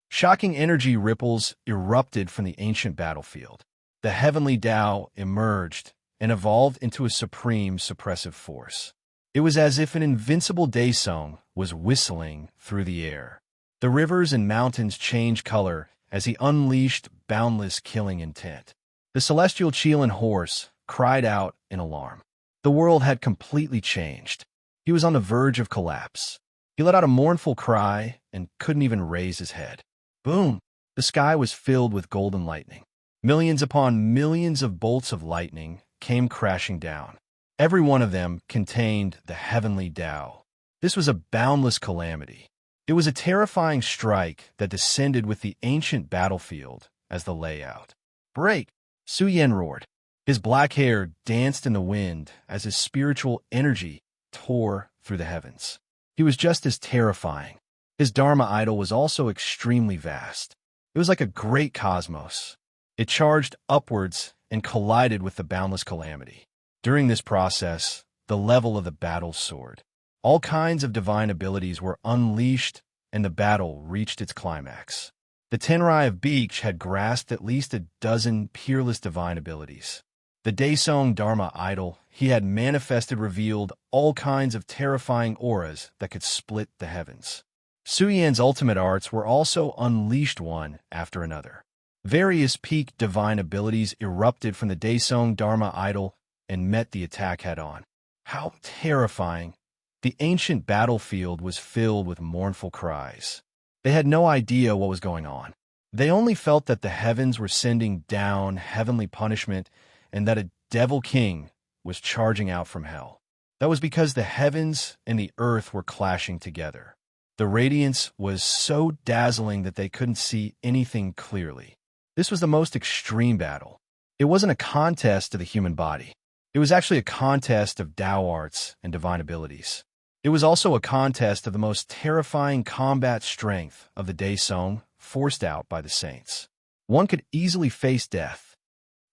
A: Shocking energy ripples erupted from the ancient battlefield. The heavenly Tao emerged and evolved into a supreme suppressive force. It was as if an invincible day song was whistling through the air. The rivers and mountains changed color as he unleashed boundless killing intent. The celestial Chelan horse cried out in alarm. The world had completely changed. He was on the verge of collapse. He let out a mournful cry and couldn't even raise his head. Boom! The sky was filled with golden lightning. Millions upon millions of bolts of lightning came crashing down. Every one of them contained the heavenly Tao. This was a boundless calamity. It was a terrifying strike that descended with the ancient battlefield as the layout. Break! Su Yan roared. His black hair danced in the wind as his spiritual energy tore through the heavens. He was just as terrifying. His Dharma idol was also extremely vast. It was like a great cosmos. It charged upwards and collided with the boundless calamity. During this process, the level of the battle soared. All kinds of divine abilities were unleashed, and the battle reached its climax. The Tenrai of Beach had grasped at least a dozen peerless divine abilities. The Daesong Dharma idol he had manifested revealed all kinds of terrifying auras that could split the heavens. Su Yan's ultimate arts were also unleashed one after another. Various peak divine abilities erupted from the Daesong Dharma idol and met the attack head-on. How terrifying! The ancient battlefield was filled with mournful cries. They had no idea what was going on. They only felt that the heavens were sending down heavenly punishment and that a devil king was charging out from hell. That was because the heavens and the earth were clashing together. The radiance was so dazzling that they couldn't see anything clearly. This was the most extreme battle. It wasn't a contest to the human body. It was actually a contest of Tao arts and divine abilities. It was also a contest of the most terrifying combat strength of the Daesong forced out by the saints. One could easily face death.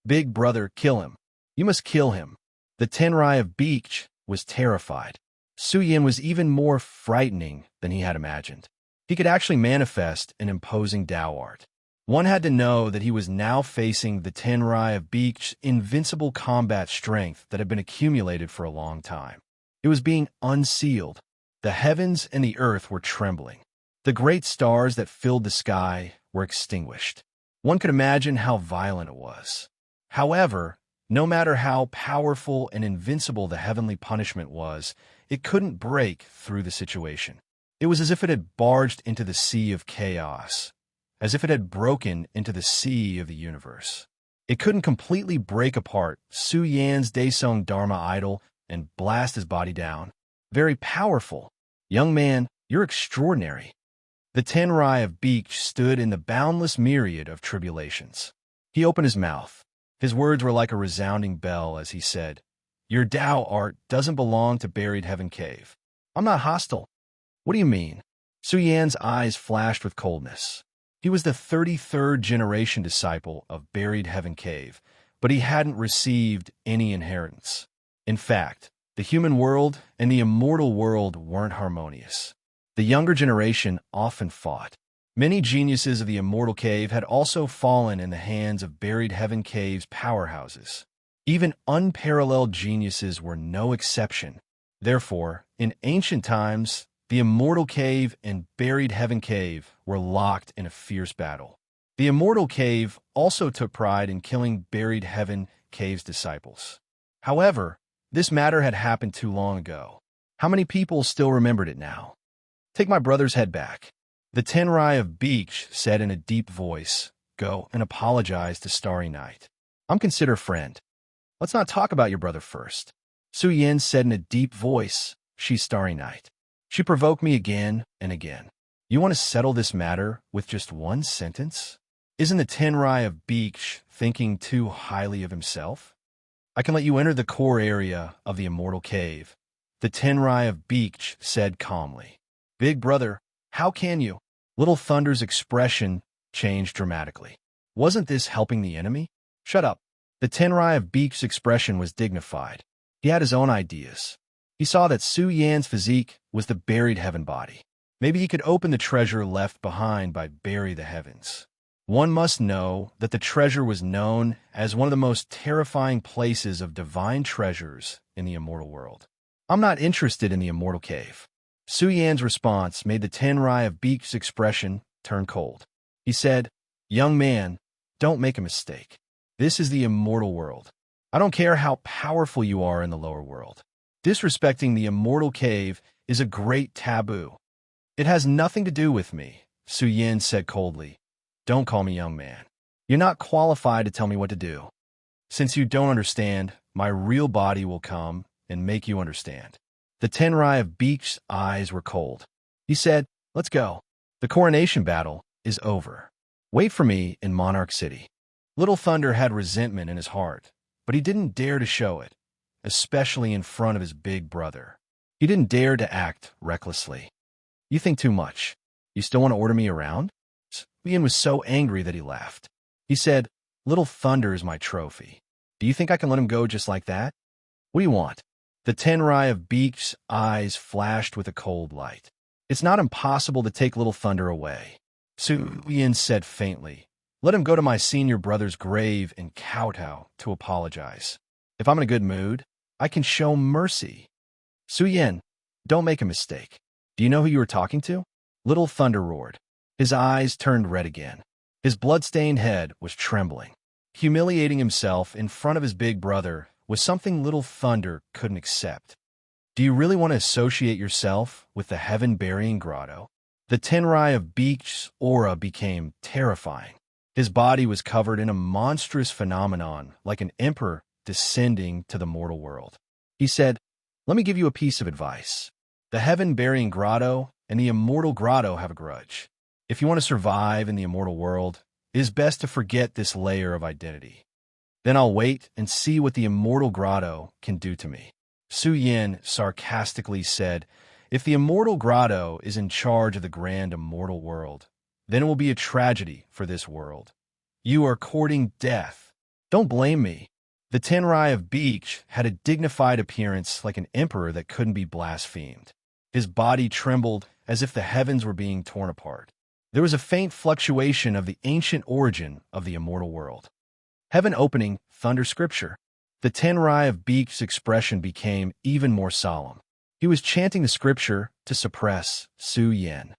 A: Big brother, kill him. You must kill him. The Tenrai of Beach was terrified. Su Yan was even more frightening than he had imagined. He could actually manifest an imposing Tao art. One had to know that he was now facing the Tenrai of Beach's invincible combat strength that had been accumulated for a long time. It was being unsealed. The heavens and the earth were trembling. The great stars that filled the sky were extinguished. One could imagine how violent it was. However, no matter how powerful and invincible the heavenly punishment was, it couldn't break through the situation. It was as if it had barged into the sea of chaos, as if it had broken into the sea of the universe. It couldn't completely break apart Su Yan's Daesong Dharma idol and blast his body down. Very powerful. Young man, you're extraordinary. The Tenrai of Beach stood in the boundless myriad of tribulations. He opened his mouth. His words were like a resounding bell as he said, "Your Tao art doesn't belong to Buried Heaven Cave. I'm not hostile." "What do you mean?" Su Yan's eyes flashed with coldness. He was the 33rd generation disciple of Buried Heaven Cave, but he hadn't received any inheritance. In fact, the human world and the immortal world weren't harmonious. The younger generation often fought. Many geniuses of the Immortal Cave had also fallen in the hands of Buried Heaven Cave's powerhouses. Even unparalleled geniuses were no exception. Therefore, in ancient times, the Immortal Cave and Buried Heaven Cave were locked in a fierce battle. The Immortal Cave also took pride in killing Buried Heaven Cave's disciples. However, this matter had happened too long ago. How many people still remembered it now? "Take my brother's head back." The Tenrai of Beach said in a deep voice, "Go and apologize to Starry Night. I'm considered friend. Let's not talk about your brother first." Su Yan said in a deep voice, "She's Starry Night. She provoked me again and again. You want to settle this matter with just one sentence? Isn't the Tenrai of Beach thinking too highly of himself? I can let you enter the core area of the Immortal Cave." The Tenrai of Beach said calmly. "Big brother, how can you?" Little Thunder's expression changed dramatically. "Wasn't this helping the enemy?" "Shut up. The Tenrai of Beak's expression was dignified. He had his own ideas. He saw that Su Yan's physique was the buried heaven body. Maybe he could open the treasure left behind by Bury the Heavens. One must know that the treasure was known as one of the most terrifying places of divine treasures in the immortal world. I'm not interested in the immortal cave. Su Yan's response made the Tenrai of Beak's expression turn cold. He said, "Young man, don't make a mistake. This is the immortal world. I don't care how powerful you are in the lower world. Disrespecting the immortal cave is a great taboo. It has nothing to do with me," Su Yan said coldly. "Don't call me young man. You're not qualified to tell me what to do. Since you don't understand, my real body will come and make you understand." The Tenrai of Beak's eyes were cold. He said, "Let's go. The coronation battle is over. Wait for me in Monarch City." Little Thunder had resentment in his heart, but he didn't dare to show it, especially in front of his big brother. He didn't dare to act recklessly. "You think too much. You still want to order me around?" Ian was so angry that he laughed. He said, "Little Thunder is my trophy. Do you think I can let him go just like that? What do you want?" The Tenrai of Beak's eyes flashed with a cold light. "It's not impossible to take Little Thunder away," Su Yan said faintly. "Let him go to my senior brother's grave and kowtow to apologize. If I'm in a good mood, I can show mercy." "Su Yan, don't make a mistake. Do you know who you were talking to?" Little Thunder roared. His eyes turned red again. His blood-stained head was trembling. Humiliating himself in front of his big brother was something Little Thunder couldn't accept. "Do you really want to associate yourself with the heaven-burying grotto?" The Tenrai of Beak's aura became terrifying. His body was covered in a monstrous phenomenon like an emperor descending to the mortal world. He said, "Let me give you a piece of advice. The heaven-burying grotto and the immortal grotto have a grudge. If you want to survive in the immortal world, it is best to forget this layer of identity. Then I'll wait and see what the immortal grotto can do to me." Su Yan sarcastically said, "If the immortal grotto is in charge of the grand immortal world, then it will be a tragedy for this world. You are courting death. Don't blame me." The Tenrai of Beak had a dignified appearance like an emperor that couldn't be blasphemed. His body trembled as if the heavens were being torn apart. There was a faint fluctuation of the ancient origin of the immortal world. Heaven opening, thunder scripture. The Tenrai of Beak's expression became even more solemn. He was chanting the scripture to suppress Su Yan.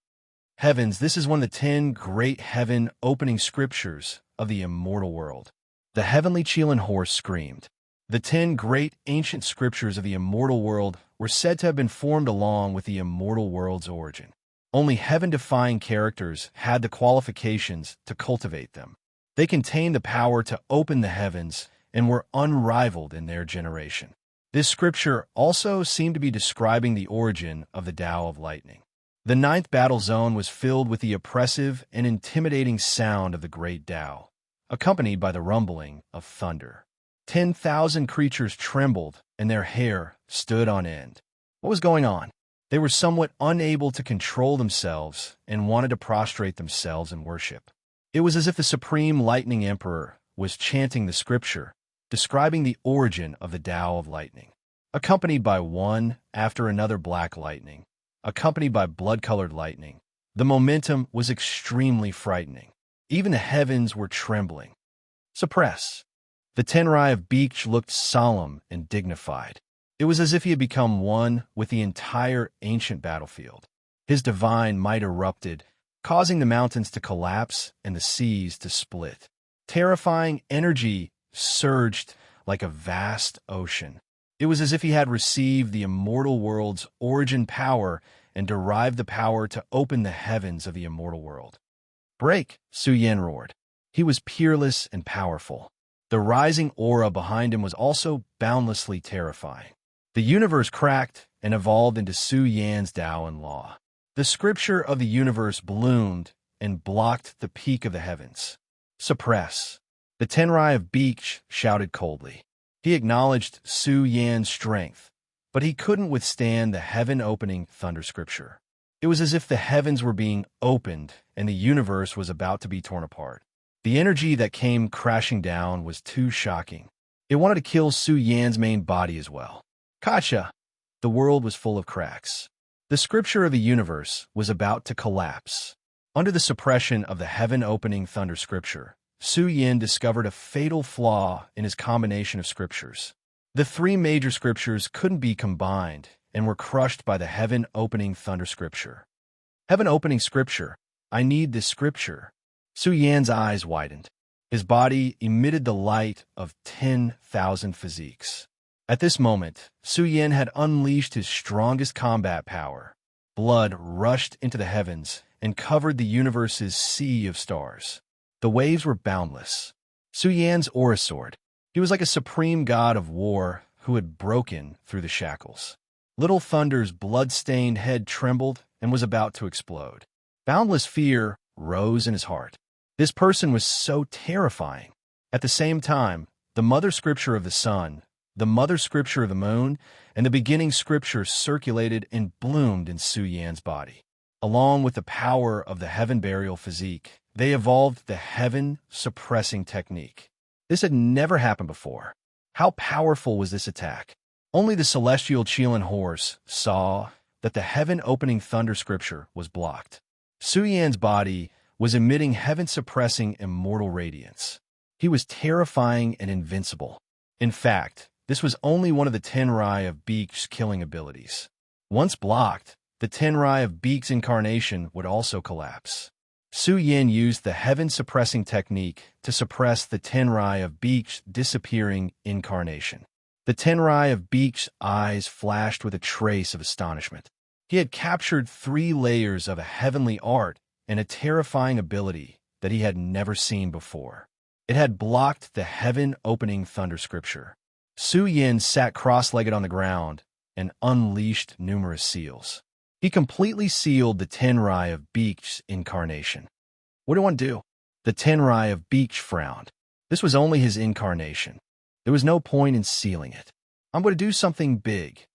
A: "Heavens, this is one of the 10 great heaven opening scriptures of the immortal world." The heavenly Chilan horse screamed. The 10 great ancient scriptures of the immortal world were said to have been formed along with the immortal world's origin. Only heaven-defying characters had the qualifications to cultivate them. They contained the power to open the heavens and were unrivaled in their generation. This scripture also seemed to be describing the origin of the Tao of Lightning. The 9th battle zone was filled with the oppressive and intimidating sound of the great Tao, accompanied by the rumbling of thunder. 10,000 creatures trembled and their hair stood on end. What was going on? They were somewhat unable to control themselves and wanted to prostrate themselves in worship. It was as if the Supreme Lightning Emperor was chanting the scripture, describing the origin of the Tao of Lightning, accompanied by one after another black lightning, accompanied by blood-colored lightning. The momentum was extremely frightening. Even the heavens were trembling. "Suppress." The Tenrai of Beak looked solemn and dignified. It was as if he had become one with the entire ancient battlefield. His divine might erupted, causing the mountains to collapse and the seas to split. Terrifying energy surged like a vast ocean. It was as if he had received the immortal world's origin power and derived the power to open the heavens of the immortal world. "Break!" Su Yan roared. He was peerless and powerful. The rising aura behind him was also boundlessly terrifying. The universe cracked and evolved into Su Yan's Tao and law. The scripture of the universe bloomed and blocked the peak of the heavens. "Suppress." The Tenrai of Beak shouted coldly. He acknowledged Su Yan's strength, but he couldn't withstand the heaven-opening thunder scripture. It was as if the heavens were being opened and the universe was about to be torn apart. The energy that came crashing down was too shocking. It wanted to kill Su Yan's main body as well. Gotcha! The world was full of cracks. The scripture of the universe was about to collapse. Under the suppression of the heaven-opening thunder scripture, Su Yan discovered a fatal flaw in his combination of scriptures. The three major scriptures couldn't be combined and were crushed by the heaven-opening thunder scripture. Heaven-opening scripture, I need this scripture. Su Yan's eyes widened. His body emitted the light of 10,000 physiques. At this moment, Su Yan had unleashed his strongest combat power. Blood rushed into the heavens and covered the universe's sea of stars. The waves were boundless. Su Yan's aura soared. He was like a supreme god of war who had broken through the shackles. Little Thunder's blood-stained head trembled and was about to explode. Boundless fear rose in his heart. This person was so terrifying. At the same time, the mother scripture of the sun, the mother scripture of the moon, and the beginning scripture circulated and bloomed in Su Yan's body. Along with the power of the heaven burial physique, they evolved the heaven-suppressing technique. This had never happened before. How powerful was this attack? Only the celestial Qilin horse saw that the heaven-opening thunder scripture was blocked. Su Yan's body was emitting heaven-suppressing immortal radiance. He was terrifying and invincible. In fact, this was only one of the Tenrai of Beak's killing abilities. Once blocked, the Tenrai of Beak's incarnation would also collapse. Su Yan used the heaven-suppressing technique to suppress the Tenrai of Beak's disappearing incarnation. The Tenrai of Beak's eyes flashed with a trace of astonishment. He had captured 3 layers of a heavenly art and a terrifying ability that he had never seen before. It had blocked the heaven-opening thunder scripture. Su Yan sat cross-legged on the ground and unleashed numerous seals. He completely sealed the Tenrai of Beak's incarnation. What do I want to do? The Tenrai of Beak frowned. This was only his incarnation. There was no point in sealing it. I'm going to do something big.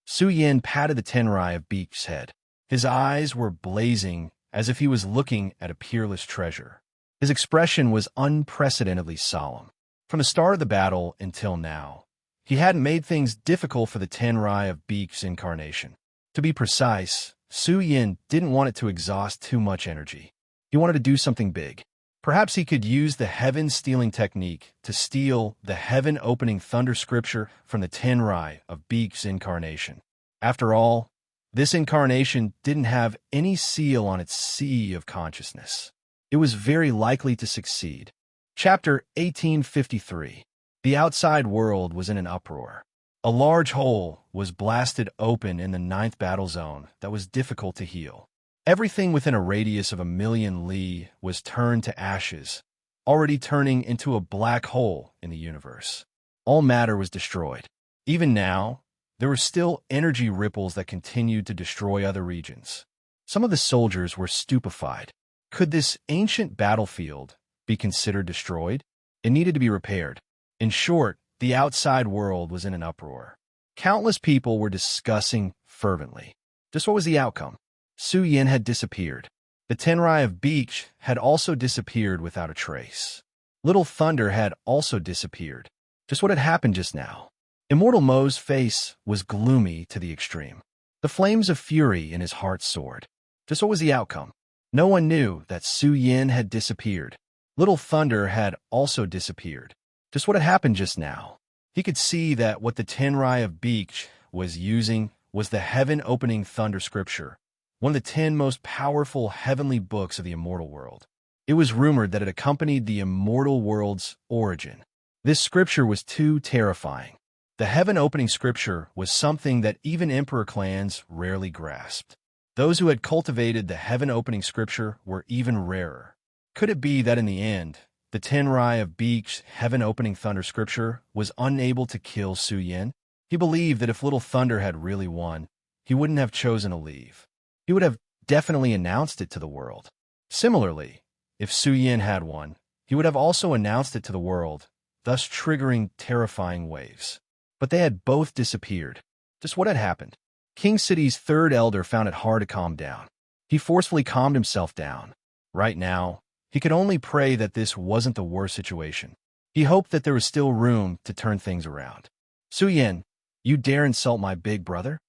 A: Su Yan patted the Tenrai of Beak's head. His eyes were blazing as if he was looking at a peerless treasure. His expression was unprecedentedly solemn. From the start of the battle until now, he hadn't made things difficult for the Tenrai of Beak's incarnation. To be precise, Su Yan didn't want it to exhaust too much energy. He wanted to do something big. Perhaps he could use the heaven-stealing technique to steal the heaven-opening thunder scripture from the Tenrai of Beak's incarnation. After all, this incarnation didn't have any seal on its sea of consciousness. It was very likely to succeed. Chapter 1853. The outside world was in an uproar. A large hole was blasted open in the 9th battle zone that was difficult to heal. Everything within a radius of 1,000,000 li was turned to ashes, already turning into a black hole in the universe. All matter was destroyed. Even now, there were still energy ripples that continued to destroy other regions. Some of the soldiers were stupefied. Could this ancient battlefield be considered destroyed? It needed to be repaired. In short, the outside world was in an uproar. Countless people were discussing fervently. Just what was the outcome? Su Yan had disappeared. The Tenrai of Beak had also disappeared without a trace. Little Thunder had also disappeared. Just what had happened just now? Immortal Mo's face was gloomy to the extreme. The flames of fury in his heart soared. Just what was the outcome? No one knew that Su Yan had disappeared. Little Thunder had also disappeared. Just what had happened just now? He could see that what the Tenrai of Beak was using was the heaven-opening thunder scripture, one of the 10 most powerful heavenly books of the immortal world. It was rumored that it accompanied the immortal world's origin. This scripture was too terrifying. The heaven-opening scripture was something that even emperor clans rarely grasped. Those who had cultivated the heaven-opening scripture were even rarer. Could it be that in the end, the Tenrai of Beak's heaven-opening thunder scripture was unable to kill Su Yan? He believed that if Little Thunder had really won, he wouldn't have chosen to leave. He would have definitely announced it to the world. Similarly, if Su Yan had won, he would have also announced it to the world, thus triggering terrifying waves. But they had both disappeared. Just what had happened? King City's 3rd elder found it hard to calm down. He forcefully calmed himself down. Right now, He could only pray that this wasn't the worst situation. He hoped that there was still room to turn things around. Su Yin, you dare insult my big brother?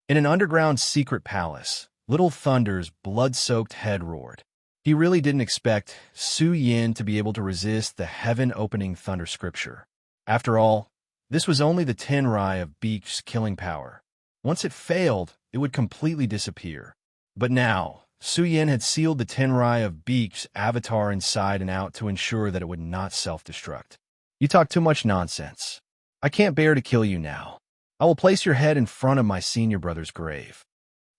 A: In an underground secret palace, Little Thunder's blood-soaked head roared. He really didn't expect Su Yin to be able to resist the heaven-opening thunder scripture. After all, this was only the Tenrai of Beak's killing power. Once it failed, it would completely disappear. But now, Su Yin had sealed the Tenrai of Beak's avatar inside and out to ensure that it would not self-destruct. You talk too much nonsense. I can't bear to kill you now. I will place your head in front of my senior brother's grave.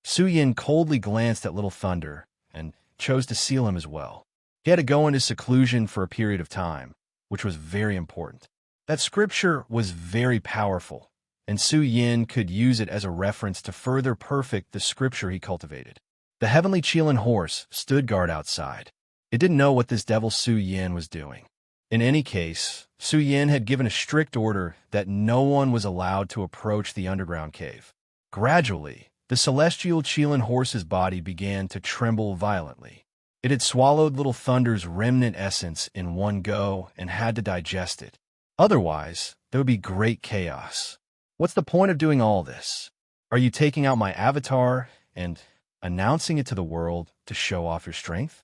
A: Su Yin coldly glanced at Little Thunder and chose to seal him as well. He had to go into seclusion for a period of time, which was very important. That scripture was very powerful, and Su Yin could use it as a reference to further perfect the scripture he cultivated. The heavenly Qilin horse stood guard outside. It didn't know what this devil Su Yin was doing. In any case, Su Yin had given a strict order that no one was allowed to approach the underground cave. Gradually, the celestial Qilin horse's body began to tremble violently. It had swallowed Little Thunder's remnant essence in one go and had to digest it. Otherwise, there would be great chaos. What's the point of doing all this? Are you taking out my avatar and announcing it to the world to show off your strength?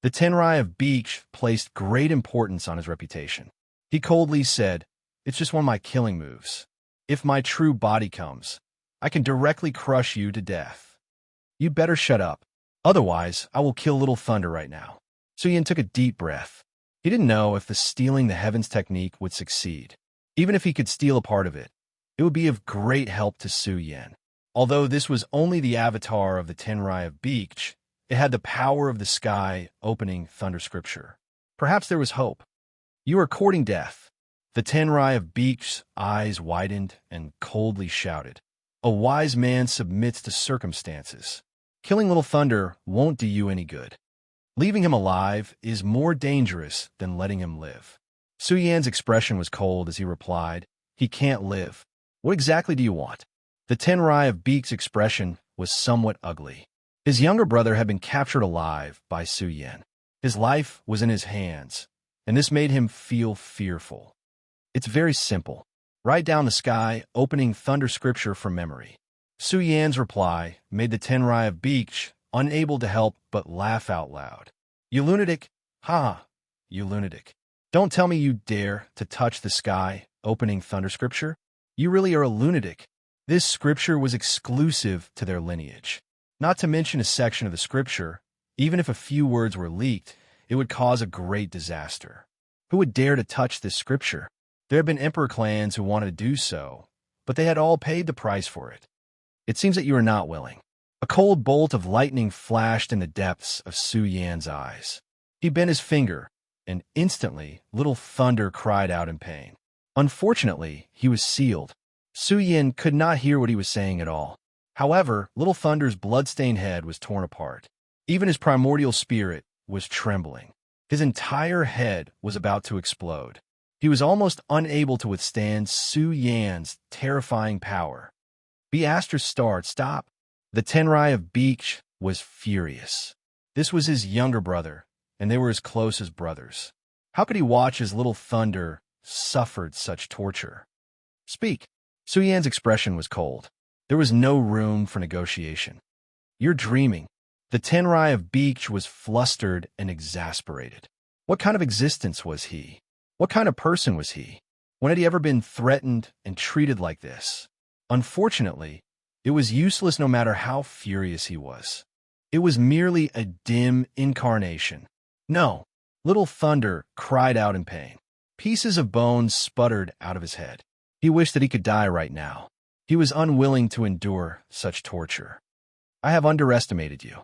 A: The Tenrai of Beach placed great importance on his reputation. He coldly said, "It's just one of my killing moves. If my true body comes, I can directly crush you to death. You better shut up. Otherwise, I will kill Little Thunder right now." Su Yin took a deep breath. He didn't know if the stealing the heavens technique would succeed. Even if he could steal a part of it, it would be of great help to Su Yin. Although this was only the avatar of the Tenrai of Beach, it had the power of the sky opening thunder scripture. Perhaps there was hope. "You are courting death." The Tenrai of Beach's eyes widened and coldly shouted, "A wise man submits to circumstances. Killing Little Thunder won't do you any good. Leaving him alive is more dangerous than letting him live." Su Yan's expression was cold as he replied, "He can't live. What exactly do you want?" The Tenrai of Beak's expression was somewhat ugly. His younger brother had been captured alive by Su Yan. His life was in his hands, and this made him feel fearful. "It's very simple. Write down the sky opening thunder scripture from memory." Su Yan's reply made the Tenrai of Beach unable to help but laugh out loud. "You lunatic! Ha! You lunatic! Don't tell me you dare to touch the sky opening thunder scripture. You really are a lunatic." This scripture was exclusive to their lineage. Not to mention a section of the scripture, even if a few words were leaked, it would cause a great disaster. Who would dare to touch this scripture? There had been emperor clans who wanted to do so, but they had all paid the price for it. "It seems that you are not willing." A cold bolt of lightning flashed in the depths of Su Yan's eyes. He bent his finger, and instantly Little Thunder cried out in pain. Unfortunately, he was sealed. Su Yan could not hear what he was saying at all. However, Little Thunder's blood-stained head was torn apart. Even his primordial spirit was trembling. His entire head was about to explode. He was almost unable to withstand Su Yan's terrifying power. "Beaster Start, stop!" The Tenrai of Beach was furious. This was his younger brother, and they were as close as brothers. How could he watch as Little Thunder suffered such torture? "Speak." Su Yan's expression was cold. There was no room for negotiation. "You're dreaming." The Tenrai of Beach was flustered and exasperated. What kind of existence was he? What kind of person was he? When had he ever been threatened and treated like this? Unfortunately, it was useless no matter how furious he was. It was merely a dim incarnation. "No!" Little Thunder cried out in pain. Pieces of bone sputtered out of his head. He wished that he could die right now. He was unwilling to endure such torture. "I have underestimated you."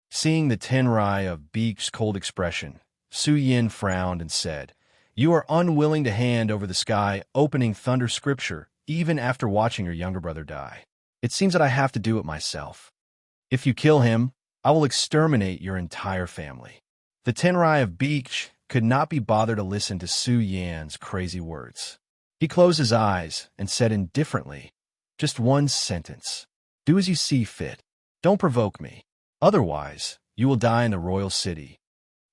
A: Seeing the Tenrai of Beak's cold expression, Su Yin frowned and said, "You are unwilling to hand over the sky opening thunder scripture even after watching your younger brother die. It seems that I have to do it myself. If you kill him, I will exterminate your entire family." The Tenrai of Beach could not be bothered to listen to Su Yan's crazy words. He closed his eyes and said indifferently, "Just one sentence. Do as you see fit. Don't provoke me. Otherwise, you will die in the royal city."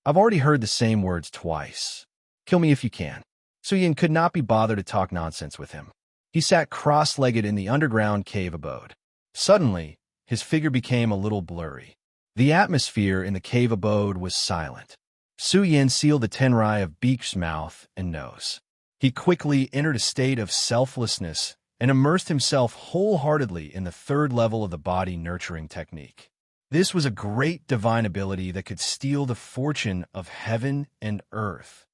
A: I've already heard the same words twice. Kill me if you can. Suyin could not be bothered to talk nonsense with him. He sat cross-legged in the underground cave abode. Suddenly, his figure became a little blurry. The atmosphere in the cave abode was silent. Suyin sealed the tenrai of Beak's mouth and nose. He quickly entered a state of selflessness and immersed himself wholeheartedly in the third level of the body nurturing technique. This was a great divine ability that could steal the fortune of heaven and earth.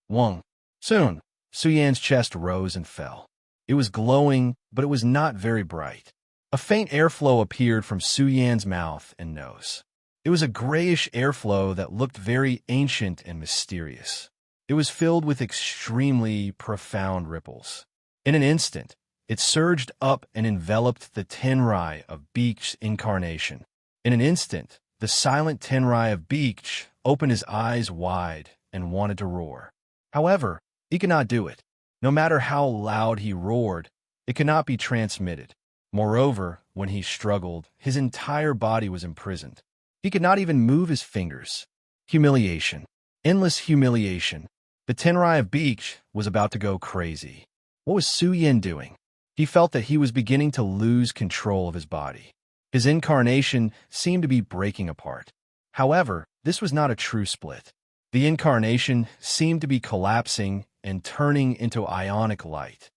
A: Wong. Soon, Suyan's chest rose and fell. It was glowing, but it was not very bright. A faint airflow appeared from Suyan's mouth and nose. It was a grayish airflow that looked very ancient and mysterious. It was filled with extremely profound ripples. In an instant, it surged up and enveloped the tenrai of Beak's incarnation. In an instant, the silent tenrai of Beak opened his eyes wide and wanted to roar. However, he could not do it. No matter how loud he roared, it could not be transmitted. Moreover, when he struggled, his entire body was imprisoned. He could not even move his fingers. Humiliation. Endless humiliation. The tenrai of Beak was about to go crazy. What was Suyin doing? He felt that he was beginning to lose control of his body. His incarnation seemed to be breaking apart. However, this was not a true split. The incarnation seemed to be collapsing and turning into ionic light.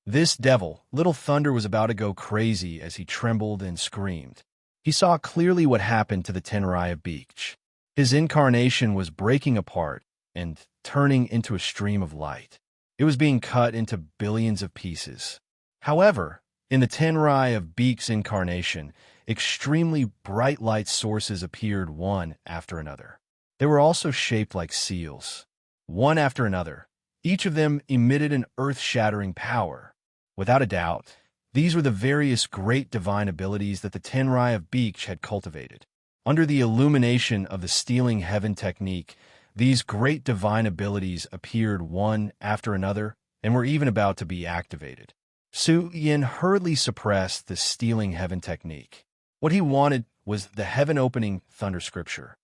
A: This devil, Little Thunder, was about to go crazy as he trembled and screamed. He saw clearly what happened to the tenrai of Beak. His incarnation was breaking apart and turning into a stream of light. It was being cut into billions of pieces. However, in the tenrai of Beak's incarnation, extremely bright light sources appeared one after another. They were also shaped like seals. One after another, each of them emitted an earth-shattering power. Without a doubt, these were the various great divine abilities that the tenrai of Beak had cultivated. Under the illumination of the stealing heaven technique, these great divine abilities appeared one after another and were even about to be activated. Suyin hurriedly suppressed the stealing heaven technique. What he wanted was the heaven-opening thunder scripture.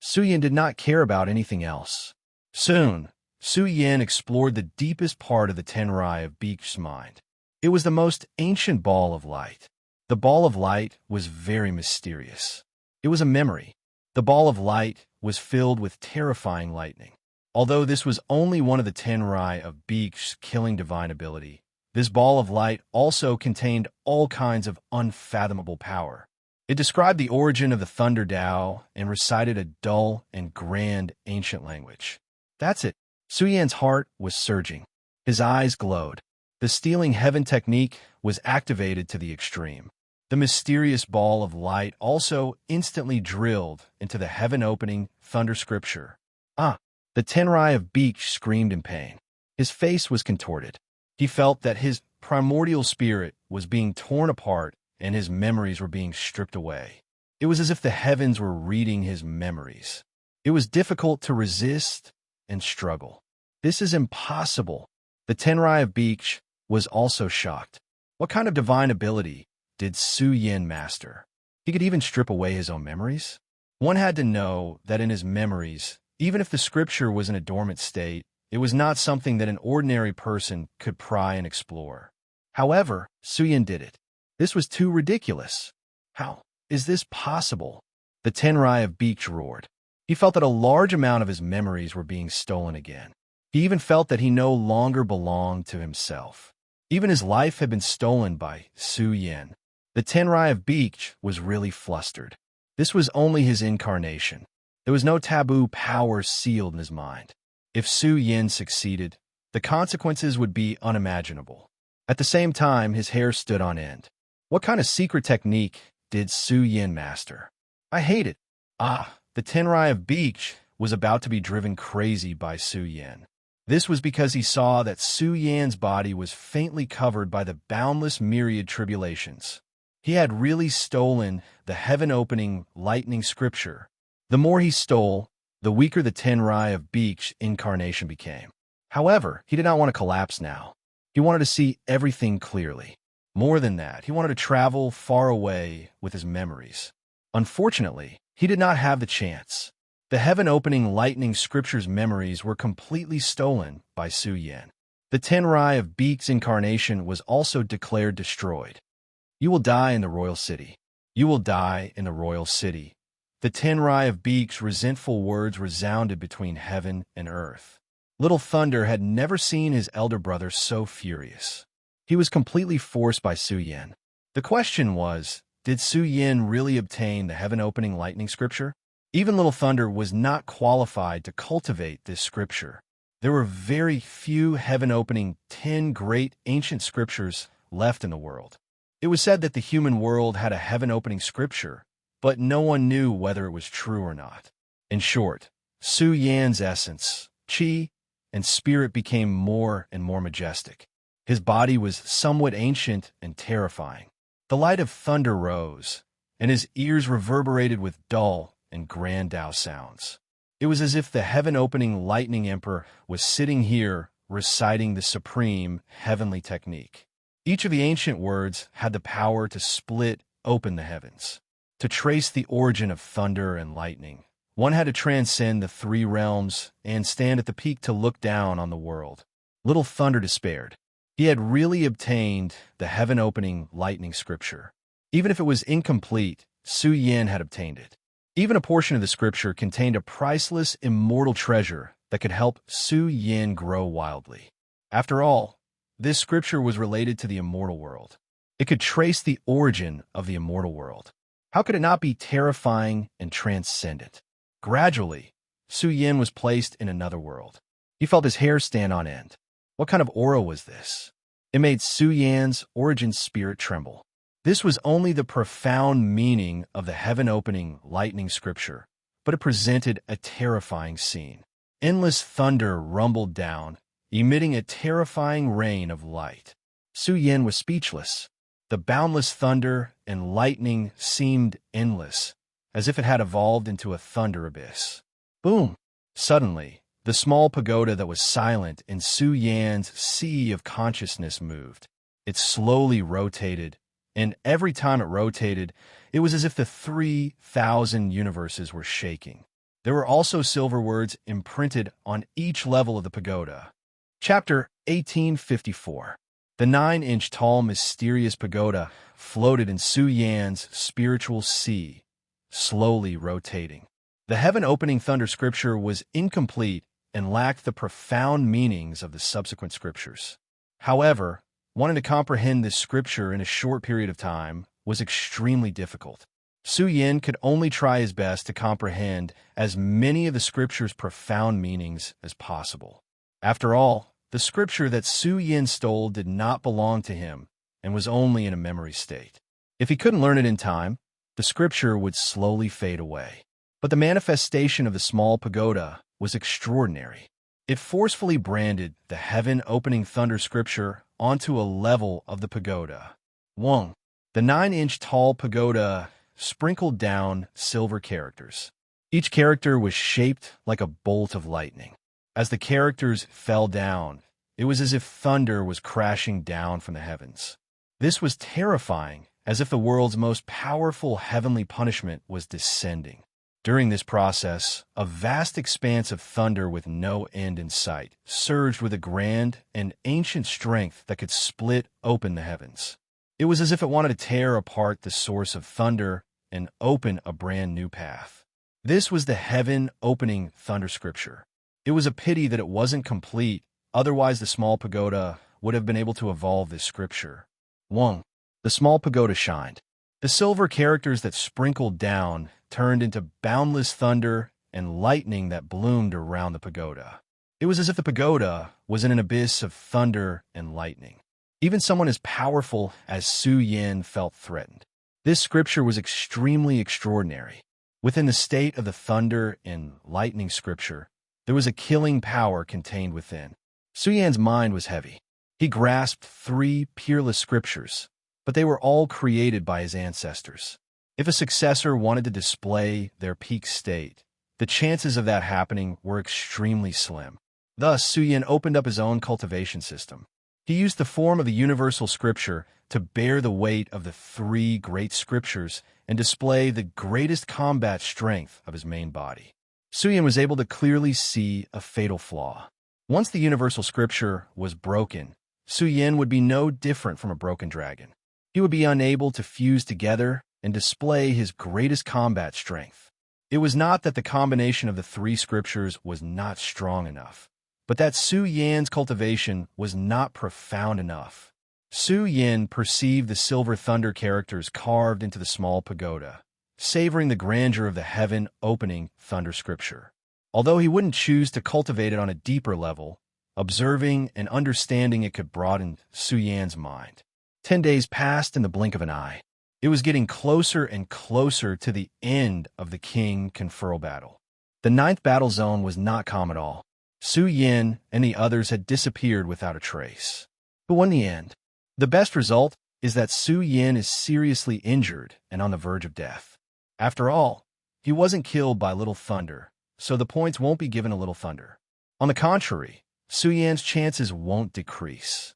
A: Suyin did not care about anything else. Soon, Suyin explored the deepest part of the tenrai of Beak's mind. It was the most ancient ball of light. The ball of light was very mysterious. It was a memory. The ball of light was filled with terrifying lightning. Although this was only one of the tenrai of Beak's killing divine ability, this ball of light also contained all kinds of unfathomable power. It described the origin of the Thunder Tao and recited a dull and grand ancient language. That's it. Suyin's heart was surging. His eyes glowed. The stealing heaven technique was activated to the extreme. The mysterious ball of light also instantly drilled into the heaven-opening thunder scripture. The tenrai of Beak screamed in pain. His face was contorted. He felt that his primordial spirit was being torn apart and his memories were being stripped away. It was as if the heavens were reading his memories. It was difficult to resist and struggle. This is impossible. The tenrai of Beak was also shocked. What kind of divine ability did Suyin master? He could even strip away his own memories? One had to know that in his memories, even if the scripture was in a dormant state, it was not something that an ordinary person could pry and explore. However, Suyin did it. This was too ridiculous. How is this possible? The tenrai of Beak roared. He felt that a large amount of his memories were being stolen again. He even felt that he no longer belonged to himself. Even his life had been stolen by Suyin. The tenrai of Beak was really flustered. This was only his incarnation. There was no taboo power sealed in his mind. If Suyin succeeded, the consequences would be unimaginable. At the same time, his hair stood on end. What kind of secret technique did Suyin master? I hate it. The tenrai of Beak was about to be driven crazy by Suyin. This was because he saw that Suyin's body was faintly covered by the boundless myriad tribulations. He had really stolen the heaven-opening lightning scripture. The more he stole, the weaker the tenrai of Beak's incarnation became. However, he did not want to collapse now. He wanted to see everything clearly. More than that, he wanted to travel far away with his memories. Unfortunately, he did not have the chance. The heaven-opening lightning scripture's memories were completely stolen by Su Yin. The Tenrai of Beak's incarnation was also declared destroyed. You will die in the royal city. You will die in the royal city. The Tenrai of Beak's resentful words resounded between heaven and earth. Little Thunder had never seen his elder brother so furious. He was completely forced by Su Yin. The question was, did Su Yin really obtain the heaven-opening lightning scripture? Even Little Thunder was not qualified to cultivate this scripture. There were very few heaven-opening 10 great ancient scriptures left in the world. It was said that the human world had a heaven-opening scripture, but no one knew whether it was true or not. In short, Su Yan's essence, qi, and spirit became more and more majestic. His body was somewhat ancient and terrifying. The light of thunder rose, and his ears reverberated with dull and grand Tao sounds. It was as if the heaven-opening lightning emperor was sitting here reciting the supreme heavenly technique. Each of the ancient words had the power to split open the heavens. To trace the origin of thunder and lightning, one had to transcend the 3 realms and stand at the peak to look down on the world. Little Thunder despaired. He had really obtained the heaven-opening lightning scripture. Even if it was incomplete, Su Yin had obtained it. Even a portion of the scripture contained a priceless, immortal treasure that could help Su Yin grow wildly. After all, this scripture was related to the immortal world. It could trace the origin of the immortal world. How could it not be terrifying and transcendent? Gradually, Su Yin was placed in another world. He felt his hair stand on end. What kind of aura was this? It made Su Yan's origin spirit tremble. This was only the profound meaning of the heaven-opening lightning scripture, but it presented a terrifying scene. Endless thunder rumbled down, emitting a terrifying rain of light. Su Yin was speechless. The boundless thunder and lightning seemed endless, as if it had evolved into a thunder abyss. Boom! Suddenly, the small pagoda that was silent in Su Yan's sea of consciousness moved. It slowly rotated, and every time it rotated, it was as if the 3,000 universes were shaking. There were also silver words imprinted on each level of the pagoda. Chapter 1854. The 9-inch tall mysterious pagoda floated in Su Yan's spiritual sea, slowly rotating. The heaven-opening thunder scripture was incomplete and lacked the profound meanings of the subsequent scriptures. However, wanting to comprehend this scripture in a short period of time was extremely difficult. Su Yin could only try his best to comprehend as many of the scripture's profound meanings as possible. After all, the scripture that Su Yin stole did not belong to him and was only in a memory state. If he couldn't learn it in time, the scripture would slowly fade away. But the manifestation of the small pagoda was extraordinary. It forcefully branded the heaven-opening thunder scripture onto a level of the pagoda. Wong. The 9-inch tall pagoda sprinkled down silver characters. Each character was shaped like a bolt of lightning. As the characters fell down, it was as if thunder was crashing down from the heavens. This was terrifying, as if the world's most powerful heavenly punishment was descending. During this process, a vast expanse of thunder with no end in sight surged with a grand and ancient strength that could split open the heavens. It was as if it wanted to tear apart the source of thunder and open a brand new path. This was the heaven-opening thunder scripture. It was a pity that it wasn't complete, otherwise the small pagoda would have been able to evolve this scripture. Wong. The small pagoda shined. The silver characters that sprinkled down turned into boundless thunder and lightning that bloomed around the pagoda. It was as if the pagoda was in an abyss of thunder and lightning. Even someone as powerful as Su Yin felt threatened. This scripture was extremely extraordinary. Within the state of the thunder and lightning scripture, there was a killing power contained within. Su Yan's mind was heavy. He grasped 3 peerless scriptures, but they were all created by his ancestors. If a successor wanted to display their peak state, the chances of that happening were extremely slim. Thus, Su Yin opened up his own cultivation system. He used the form of the universal scripture to bear the weight of the 3 great scriptures and display the greatest combat strength of his main body. Su Yin was able to clearly see a fatal flaw. Once the universal scripture was broken, Su Yin would be no different from a broken dragon. He would be unable to fuse together and display his greatest combat strength. It was not that the combination of the three scriptures was not strong enough, but that Su Yin's cultivation was not profound enough. Su Yin perceived the silver thunder characters carved into the small pagoda, savoring the grandeur of the heaven-opening thunder scripture. Although he wouldn't choose to cultivate it on a deeper level, observing and understanding it could broaden Su Yan's mind. 10 days passed in the blink of an eye. It was getting closer and closer to the end of the King Conferral battle. The 9th battle zone was not calm at all. Su Yin and the others had disappeared without a trace. But in the end, the best result is that Su Yin is seriously injured and on the verge of death. After all, he wasn't killed by Little Thunder, so the points won't be given to Little Thunder. On the contrary, Su Yan's chances won't decrease.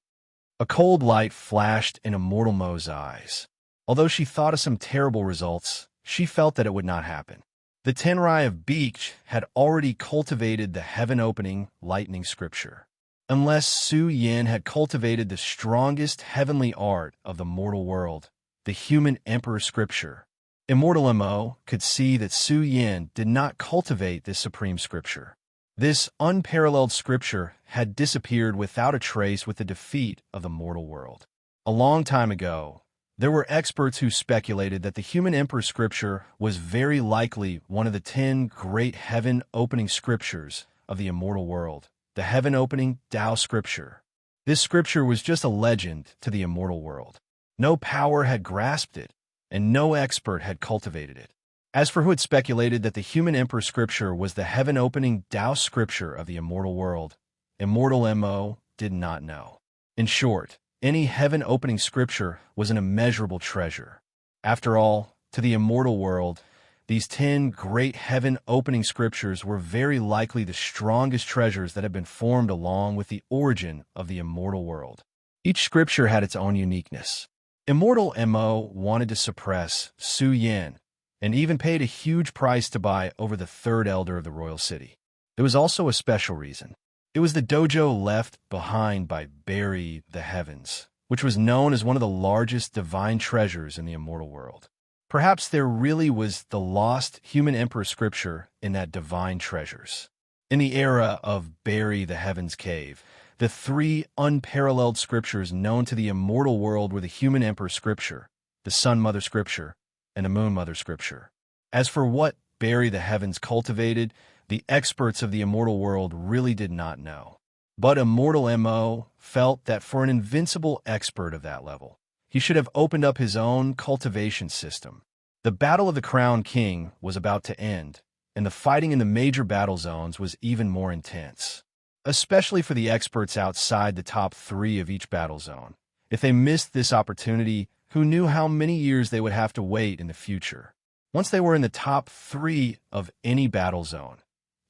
A: A cold light flashed in Immortal Mo's eyes. Although she thought of some terrible results, she felt that it would not happen. The Tenrai of Beach had already cultivated the heaven-opening lightning scripture. Unless Su Yin had cultivated the strongest heavenly art of the mortal world, the human emperor scripture, Immortal Mo could see that Su Yin did not cultivate this supreme scripture. This unparalleled scripture had disappeared without a trace with the defeat of the mortal world. A long time ago, there were experts who speculated that the human emperor scripture was very likely one of the 10 great heaven-opening scriptures of the immortal world, the heaven-opening Tao scripture. This scripture was just a legend to the immortal world. No power had grasped it, and no expert had cultivated it. As for who had speculated that the human emperor scripture was the heaven-opening Tao scripture of the immortal world, Immortal Mo did not know. In short, any heaven-opening scripture was an immeasurable treasure. After all, to the immortal world, these 10 great heaven-opening scriptures were very likely the strongest treasures that had been formed along with the origin of the immortal world. Each scripture had its own uniqueness. Immortal Mo wanted to suppress Su Yin, and even paid a huge price to buy over the 3rd elder of the royal city. There was also a special reason. It was the dojo left behind by Bury the Heavens, which was known as one of the largest divine treasures in the immortal world. Perhaps there really was the lost human emperor scripture in that divine treasures. In the era of Bury the Heavens cave, the 3 unparalleled scriptures known to the immortal world were the human emperor scripture, the Sun Mother scripture, and the Moon Mother scripture. As for what Bury the Heavens cultivated, the experts of the immortal world really did not know. But Immortal Mo felt that for an invincible expert of that level, he should have opened up his own cultivation system. The Battle of the Crown King was about to end, and the fighting in the major battle zones was even more intense, especially for the experts outside the top 3 of each battle zone. If they missed this opportunity, who knew how many years they would have to wait in the future? Once they were in the top 3 of any battle zone,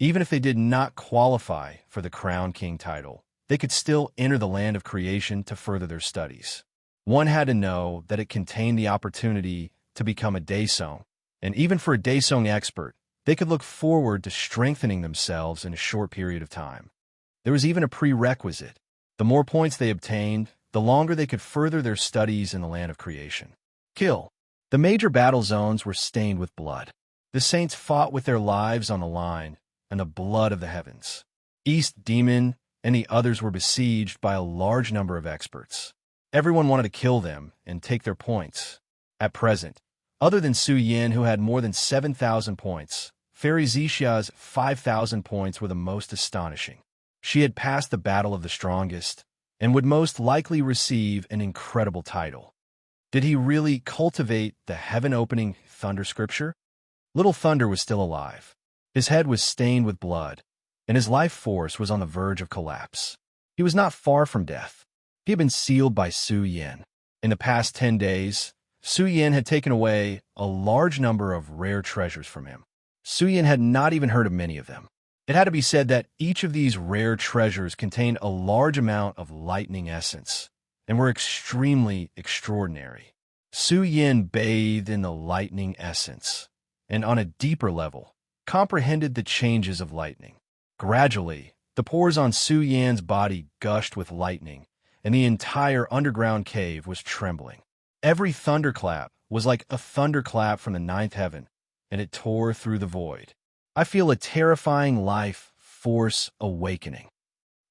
A: even if they did not qualify for the Crown King title, they could still enter the land of creation to further their studies. One had to know that it contained the opportunity to become a Daesong, and even for a Daesong expert, they could look forward to strengthening themselves in a short period of time. There was even a prerequisite. The more points they obtained, the longer they could further their studies in the land of creation. Kill. The major battle zones were stained with blood. The saints fought with their lives on the line and the blood of the heavens. East Demon and the others were besieged by a large number of experts. Everyone wanted to kill them and take their points. At present, other than Su Yin, who had more than 7,000 points, Fairy Zishia's 5,000 points were the most astonishing. She had passed the battle of the strongest and would most likely receive an incredible title. Did he really cultivate the heaven-opening thunder scripture? Little Thunder was still alive. His head was stained with blood, and his life force was on the verge of collapse. He was not far from death. He had been sealed by Su Yin. In the past 10 days, Su Yin had taken away a large number of rare treasures from him. Su Yin had not even heard of many of them. It had to be said that each of these rare treasures contained a large amount of lightning essence and were extremely extraordinary. Su Yin bathed in the lightning essence, and on a deeper level, comprehended the changes of lightning. Gradually, the pores on Su Yan's body gushed with lightning, and the entire underground cave was trembling. Every thunderclap was like a thunderclap from the ninth heaven, and it tore through the void. I feel a terrifying life force awakening.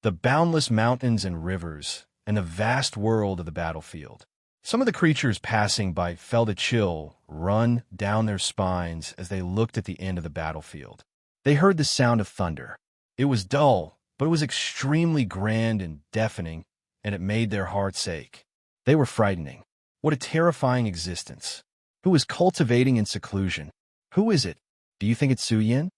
A: The boundless mountains and rivers, and the vast world of the battlefield. Some of the creatures passing by felt a chill run down their spines as they looked at the end of the battlefield. They heard the sound of thunder. It was dull, but it was extremely grand and deafening, and it made their hearts ache. They were frightening. What a terrifying existence. Who is cultivating in seclusion? Who is it? Do you think it's Su Yan?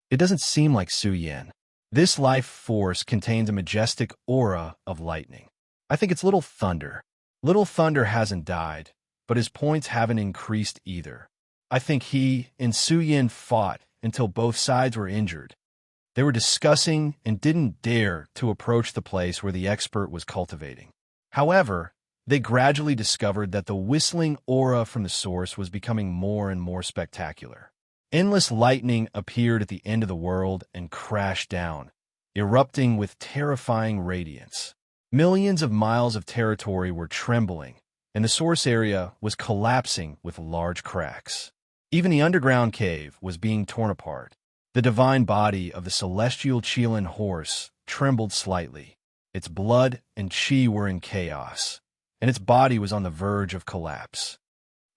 A: It doesn't seem like Su Yan. This life force contains a majestic aura of lightning. I think it's Little Thunder. Little Thunder hasn't died, but his points haven't increased either. I think he and Su Yan fought until both sides were injured. They were discussing and didn't dare to approach the place where the expert was cultivating. However, they gradually discovered that the whistling aura from the source was becoming more and more spectacular. Endless lightning appeared at the end of the world and crashed down, erupting with terrifying radiance. Millions of miles of territory were trembling, and the source area was collapsing with large cracks. Even the underground cave was being torn apart. The divine body of the celestial Chilan horse trembled slightly. Its blood and chi were in chaos, and its body was on the verge of collapse.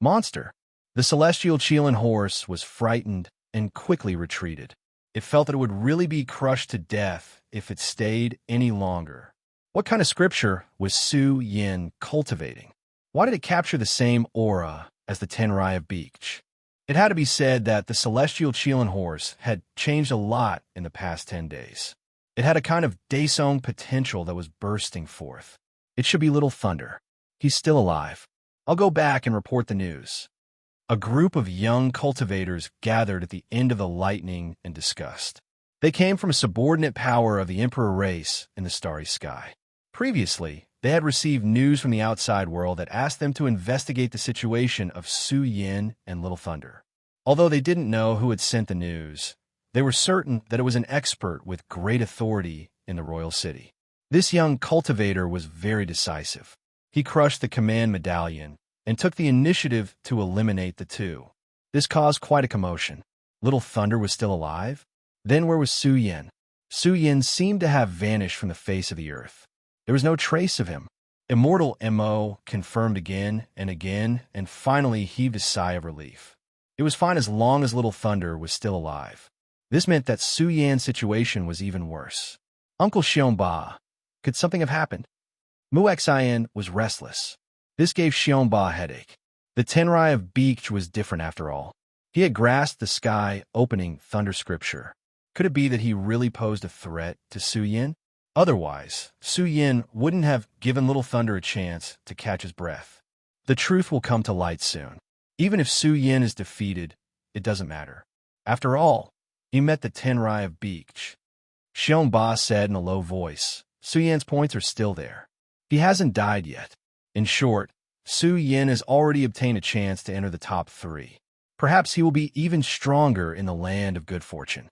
A: Monster! The celestial Chilan horse was frightened and quickly retreated. It felt that it would really be crushed to death if it stayed any longer. What kind of scripture was Su Yan cultivating? Why did it capture the same aura as the Tenrai of Beach? It had to be said that the celestial Chilan horse had changed a lot in the past 10 days. It had a kind of Daesong potential that was bursting forth. It should be Little Thunder. He's still alive. I'll go back and report the news. A group of young cultivators gathered at the end of the lightning and discussed. They came from a subordinate power of the Emperor race in the starry sky. Previously, they had received news from the outside world that asked them to investigate the situation of Su Yan and Little Thunder. Although they didn't know who had sent the news, they were certain that it was an expert with great authority in the royal city. This young cultivator was very decisive. He crushed the command medallion and took the initiative to eliminate the two. This caused quite a commotion. Little Thunder was still alive? Then where was Su Yan? Su Yan seemed to have vanished from the face of the earth. There was no trace of him. Immortal Mo confirmed again, and finally heaved a sigh of relief. It was fine as long as Little Thunder was still alive. This meant that Su Yan's situation was even worse. Uncle Xiongba, could something have happened? Muxian was restless. This gave Xiongba a headache. The Tenrai of Beach was different after all. He had grasped the sky-opening thunder scripture. Could it be that he really posed a threat to Su Yan? Otherwise, Su Yan wouldn't have given Little Thunder a chance to catch his breath. The truth will come to light soon. Even if Su Yan is defeated, it doesn't matter. After all, he met the Tenrai of Beach. Xiongba said in a low voice, Su Yan's points are still there. He hasn't died yet. In short, Su Yan has already obtained a chance to enter the top 3. Perhaps he will be even stronger in the land of good fortune.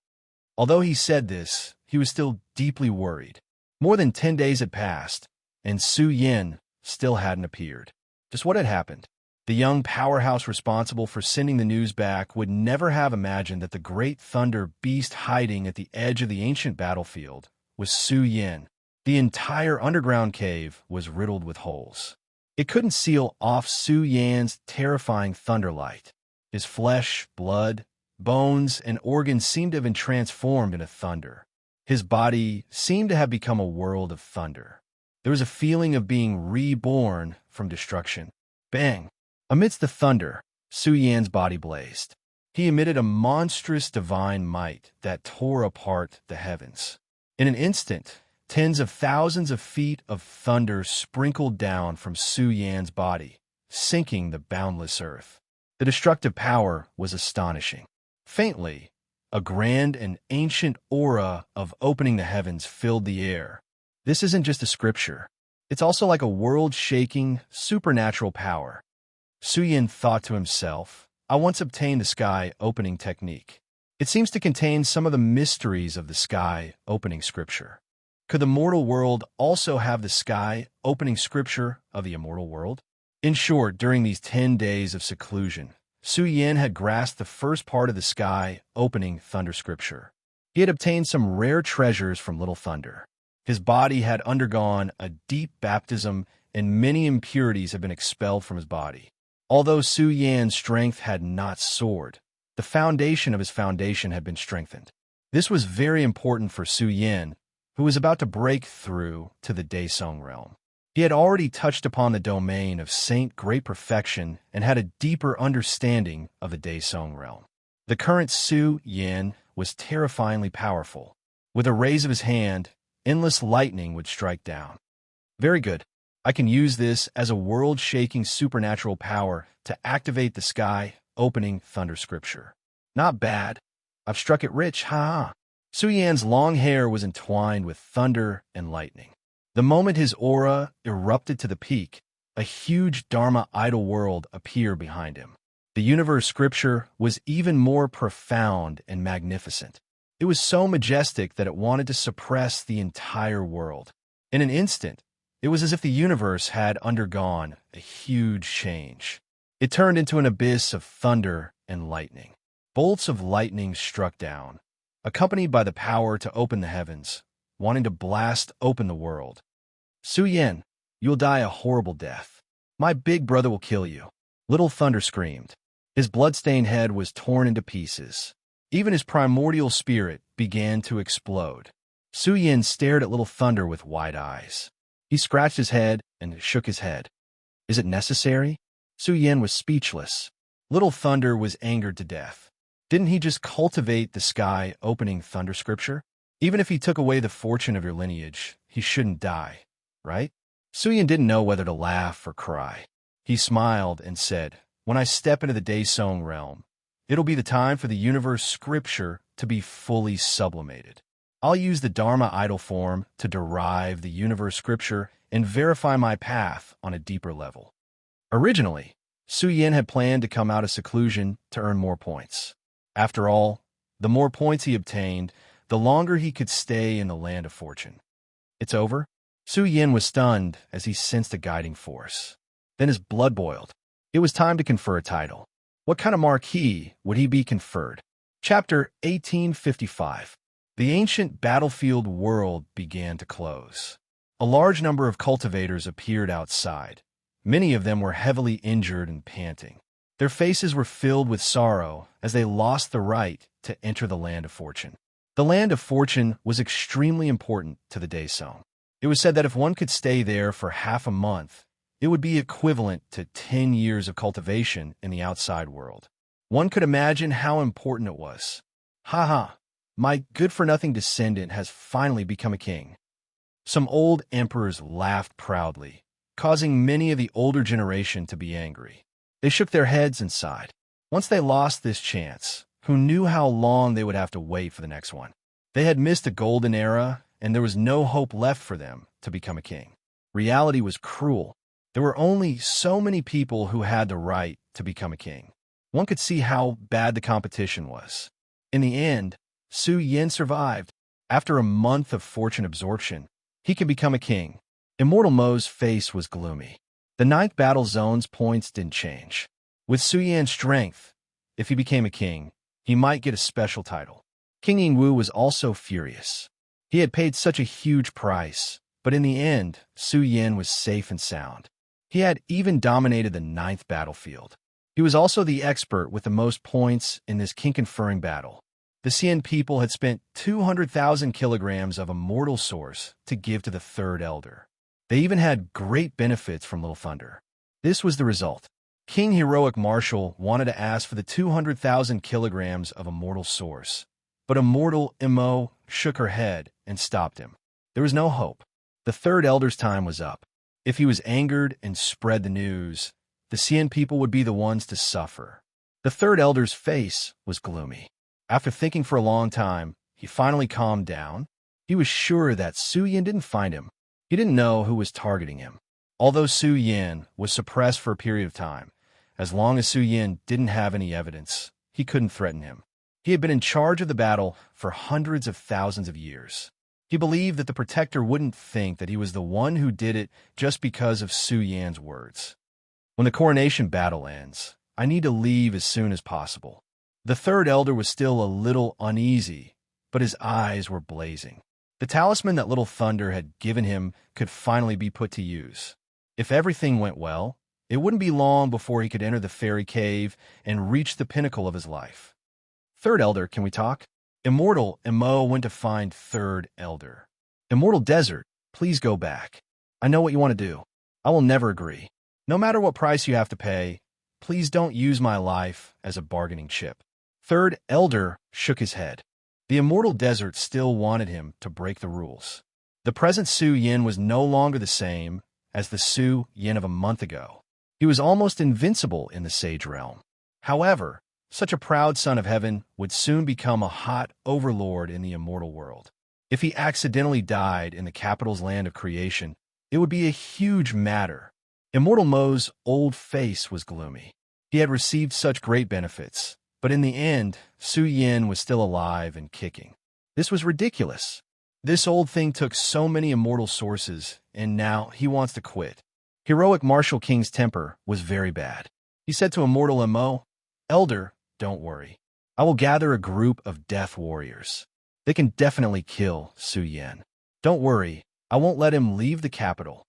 A: Although he said this, he was still deeply worried. More than 10 days had passed, and Su Yan still hadn't appeared. Just what had happened? The young powerhouse responsible for sending the news back would never have imagined that the great thunder beast hiding at the edge of the ancient battlefield was Su Yan. The entire underground cave was riddled with holes. It couldn't seal off Su Yan's terrifying thunderlight. His flesh, blood, bones, and organs seemed to have been transformed into thunder. His body seemed to have become a world of thunder. There was a feeling of being reborn from destruction. Bang! Amidst the thunder, Su Yan's body blazed. He emitted a monstrous divine might that tore apart the heavens. In an instant, tens of thousands of feet of thunder sprinkled down from Su Yan's body, sinking the boundless earth. The destructive power was astonishing. Faintly, a grand and ancient aura of opening the heavens filled the air. This isn't just a scripture. It's also like a world-shaking, supernatural power. Su Yan thought to himself, I once obtained the sky-opening technique. It seems to contain some of the mysteries of the sky opening scripture. Could the mortal world also have the sky opening scripture of the immortal world? In short, during these 10 days of seclusion, Su Yin had grasped the first part of the sky opening thunder scripture. He had obtained some rare treasures from Little Thunder. His body had undergone a deep baptism, and many impurities had been expelled from his body. Although Su Yan's strength had not soared, the foundation of his foundation had been strengthened. This was very important for Su Yin, who was about to break through to the Daesung realm. He had already touched upon the domain of Saint Great Perfection and had a deeper understanding of the Daesung realm. The current Su Yin was terrifyingly powerful. With a raise of his hand, endless lightning would strike down. Very good. I can use this as a world-shaking supernatural power to activate the sky opening thunder scripture. Not bad. I've struck it rich, ha! Su Yan's long hair was entwined with thunder and lightning. The moment his aura erupted to the peak, a huge Dharma idol world appeared behind him. The universe scripture was even more profound and magnificent. It was so majestic that it wanted to suppress the entire world. In an instant, it was as if the universe had undergone a huge change. It turned into an abyss of thunder and lightning. Bolts of lightning struck down, accompanied by the power to open the heavens, wanting to blast open the world. Su Yin, you'll die a horrible death. My big brother will kill you. Little Thunder screamed. His blood-stained head was torn into pieces. Even his primordial spirit began to explode. Su Yin stared at Little Thunder with wide eyes. He scratched his head and shook his head. Is it necessary? Su Yin was speechless. Little Thunder was angered to death. Didn't he just cultivate the sky opening thunder scripture? Even if he took away the fortune of your lineage, he shouldn't die, right? Su Yin didn't know whether to laugh or cry. He smiled and said, when I step into the Daesung realm, it'll be the time for the universe scripture to be fully sublimated. I'll use the Dharma idol form to derive the universe scripture and verify my path on a deeper level. Originally, Su Yin had planned to come out of seclusion to earn more points. After all, the more points he obtained, the longer he could stay in the land of fortune. It's over? Su Yin was stunned as he sensed a guiding force. Then his blood boiled. It was time to confer a title. What kind of marquee would he be conferred? Chapter 1855. The ancient battlefield world began to close. A large number of cultivators appeared outside. Many of them were heavily injured and panting. Their faces were filled with sorrow as they lost the right to enter the land of fortune. The land of fortune was extremely important to the Daesung. It was said that if one could stay there for half a month, it would be equivalent to 10 years of cultivation in the outside world. One could imagine how important it was. Ha ha, my good-for-nothing descendant has finally become a king. Some old emperors laughed proudly, causing many of the older generation to be angry. They shook their heads and sighed. Once they lost this chance, who knew how long they would have to wait for the next one? They had missed a golden era, and there was no hope left for them to become a king. Reality was cruel. There were only so many people who had the right to become a king. One could see how bad the competition was. In the end, Su Yin survived. After a month of fortune absorption, he could become a king. Immortal Mo's face was gloomy. The 9th battle zone's points didn't change. With Su Yan's strength, if he became a king, he might get a special title. King Yingwu was also furious. He had paid such a huge price, but in the end, Su Yin was safe and sound. He had even dominated the 9th battlefield. He was also the expert with the most points in this king-conferring battle. The Xian people had spent 200,000 kilograms of immortal source to give to the 3rd elder. They even had great benefits from Little Thunder. This was the result. King Heroic Marshal wanted to ask for the 200,000 kilograms of immortal source, but Immortal Mo shook her head and stopped him. There was no hope. The 3rd elder's time was up. If he was angered and spread the news, the Xian people would be the ones to suffer. The 3rd elder's face was gloomy. After thinking for a long time, he finally calmed down. He was sure that Su Yin didn't find him. He didn't know who was targeting him. Although Su Yin was suppressed for a period of time, as long as Su Yin didn't have any evidence, he couldn't threaten him. He had been in charge of the battle for hundreds of thousands of years. He believed that the Protector wouldn't think that he was the one who did it just because of Su Yan's words. When the coronation battle ends, I need to leave as soon as possible. The third elder was still a little uneasy, but his eyes were blazing. The talisman that Little Thunder had given him could finally be put to use. If everything went well, it wouldn't be long before he could enter the fairy cave and reach the pinnacle of his life. Third elder, can we talk? Immortal Mo went to find Third Elder. Immortal Desert, please go back. I know what you want to do. I will never agree. No matter what price you have to pay, please don't use my life as a bargaining chip. Third Elder shook his head. The Immortal Desert still wanted him to break the rules. The present Su Yin was no longer the same as the Su Yin of a month ago. He was almost invincible in the Sage Realm. However, such a proud son of heaven would soon become a hot overlord in the immortal world. If he accidentally died in the capital's land of creation, it would be a huge matter. Immortal Mo's old face was gloomy. He had received such great benefits, but in the end, Su Yin was still alive and kicking. This was ridiculous. This old thing took so many immortal sources, and now he wants to quit. Heroic Martial King's temper was very bad. He said to Immortal Mo, "Elder, don't worry. I will gather a group of death warriors. They can definitely kill Su Yin. Don't worry, I won't let him leave the capital."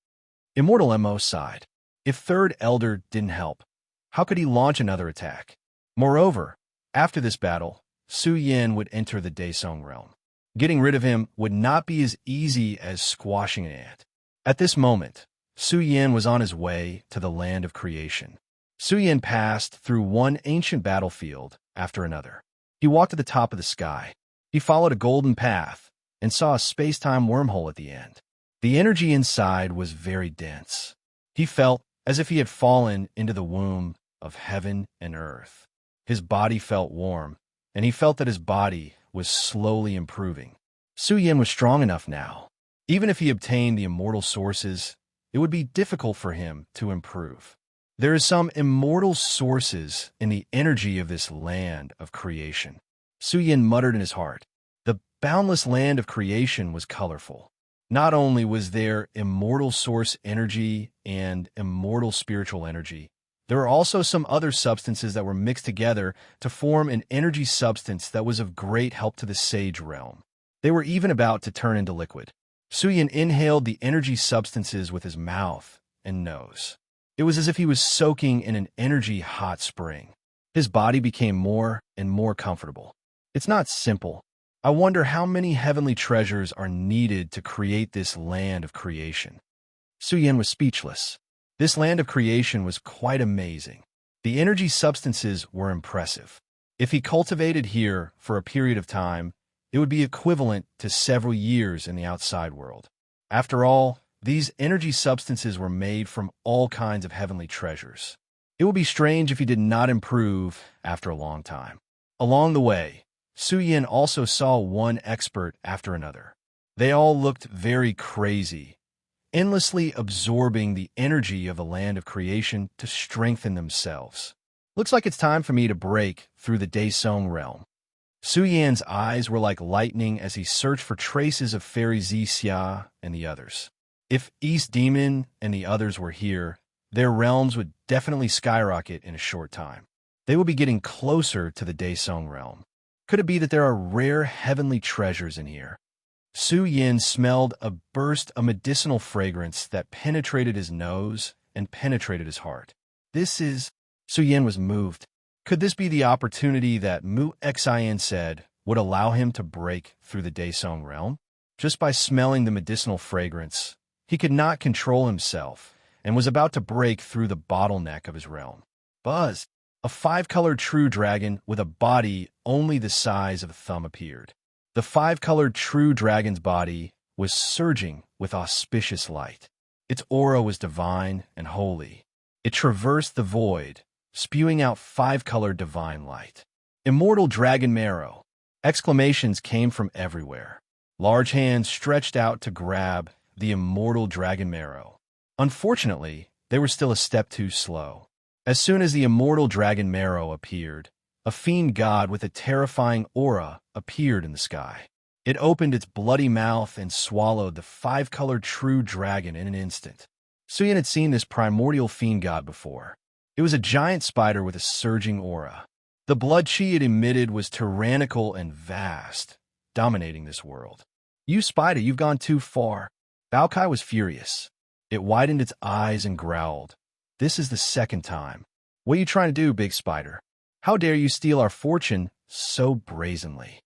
A: Immortal Mo sighed. If Third Elder didn't help, how could he launch another attack? Moreover, after this battle, Su Yin would enter the Daesong realm. Getting rid of him would not be as easy as squashing an ant. At this moment, Su Yin was on his way to the land of creation. Su Yin passed through one ancient battlefield after another. He walked to the top of the sky. He followed a golden path and saw a space-time wormhole at the end. The energy inside was very dense. He felt as if he had fallen into the womb of heaven and earth. His body felt warm, and he felt that his body was slowly improving. Su Yin was strong enough now. Even if he obtained the immortal sources, it would be difficult for him to improve. There is some immortal sources in the energy of this land of creation. Su Yin muttered in his heart. The boundless land of creation was colorful. Not only was there immortal source energy and immortal spiritual energy, there were also some other substances that were mixed together to form an energy substance that was of great help to the Sage realm. They were even about to turn into liquid. Su Yin inhaled the energy substances with his mouth and nose. It was as if he was soaking in an energy hot spring. His body became more and more comfortable. It's not simple. I wonder how many heavenly treasures are needed to create this land of creation. Su Yin was speechless. This land of creation was quite amazing. The energy substances were impressive. If he cultivated here for a period of time, it would be equivalent to several years in the outside world. After all, these energy substances were made from all kinds of heavenly treasures. It would be strange if he did not improve after a long time. Along the way, Su Yin also saw one expert after another. They all looked very crazy, endlessly absorbing the energy of the land of creation to strengthen themselves. Looks like it's time for me to break through the Daesong realm. Su Yan's eyes were like lightning as he searched for traces of Fairy Xia and the others. If East Demon and the others were here, their realms would definitely skyrocket in a short time. They would be getting closer to the Daesong realm. Could it be that there are rare heavenly treasures in here? Su Yin smelled a burst of medicinal fragrance that penetrated his nose and penetrated his heart. Su Yin was moved. Could this be the opportunity that Mu Xin said would allow him to break through the Daesong realm? Just by smelling the medicinal fragrance, he could not control himself and was about to break through the bottleneck of his realm. Buzz! A five-colored true dragon with a body only the size of a thumb appeared. The five-colored true dragon's body was surging with auspicious light. Its aura was divine and holy. It traversed the void, spewing out five-colored divine light. Immortal dragon marrow! Exclamations came from everywhere. Large hands stretched out to grab the immortal dragon marrow. Unfortunately, they were still a step too slow. As soon as the immortal dragon marrow appeared, A fiend god with a terrifying aura appeared in the sky. It opened its bloody mouth and swallowed the five-colored true dragon in an instant. Suyin had seen this primordial fiend god before. It was a giant spider with a surging aura. The blood chi it emitted was tyrannical and vast, dominating this world. "You spider, you've gone too far." Baokai was furious. It widened its eyes and growled. "This is the second time. What are you trying to do, big spider? How dare you steal our fortune so brazenly?"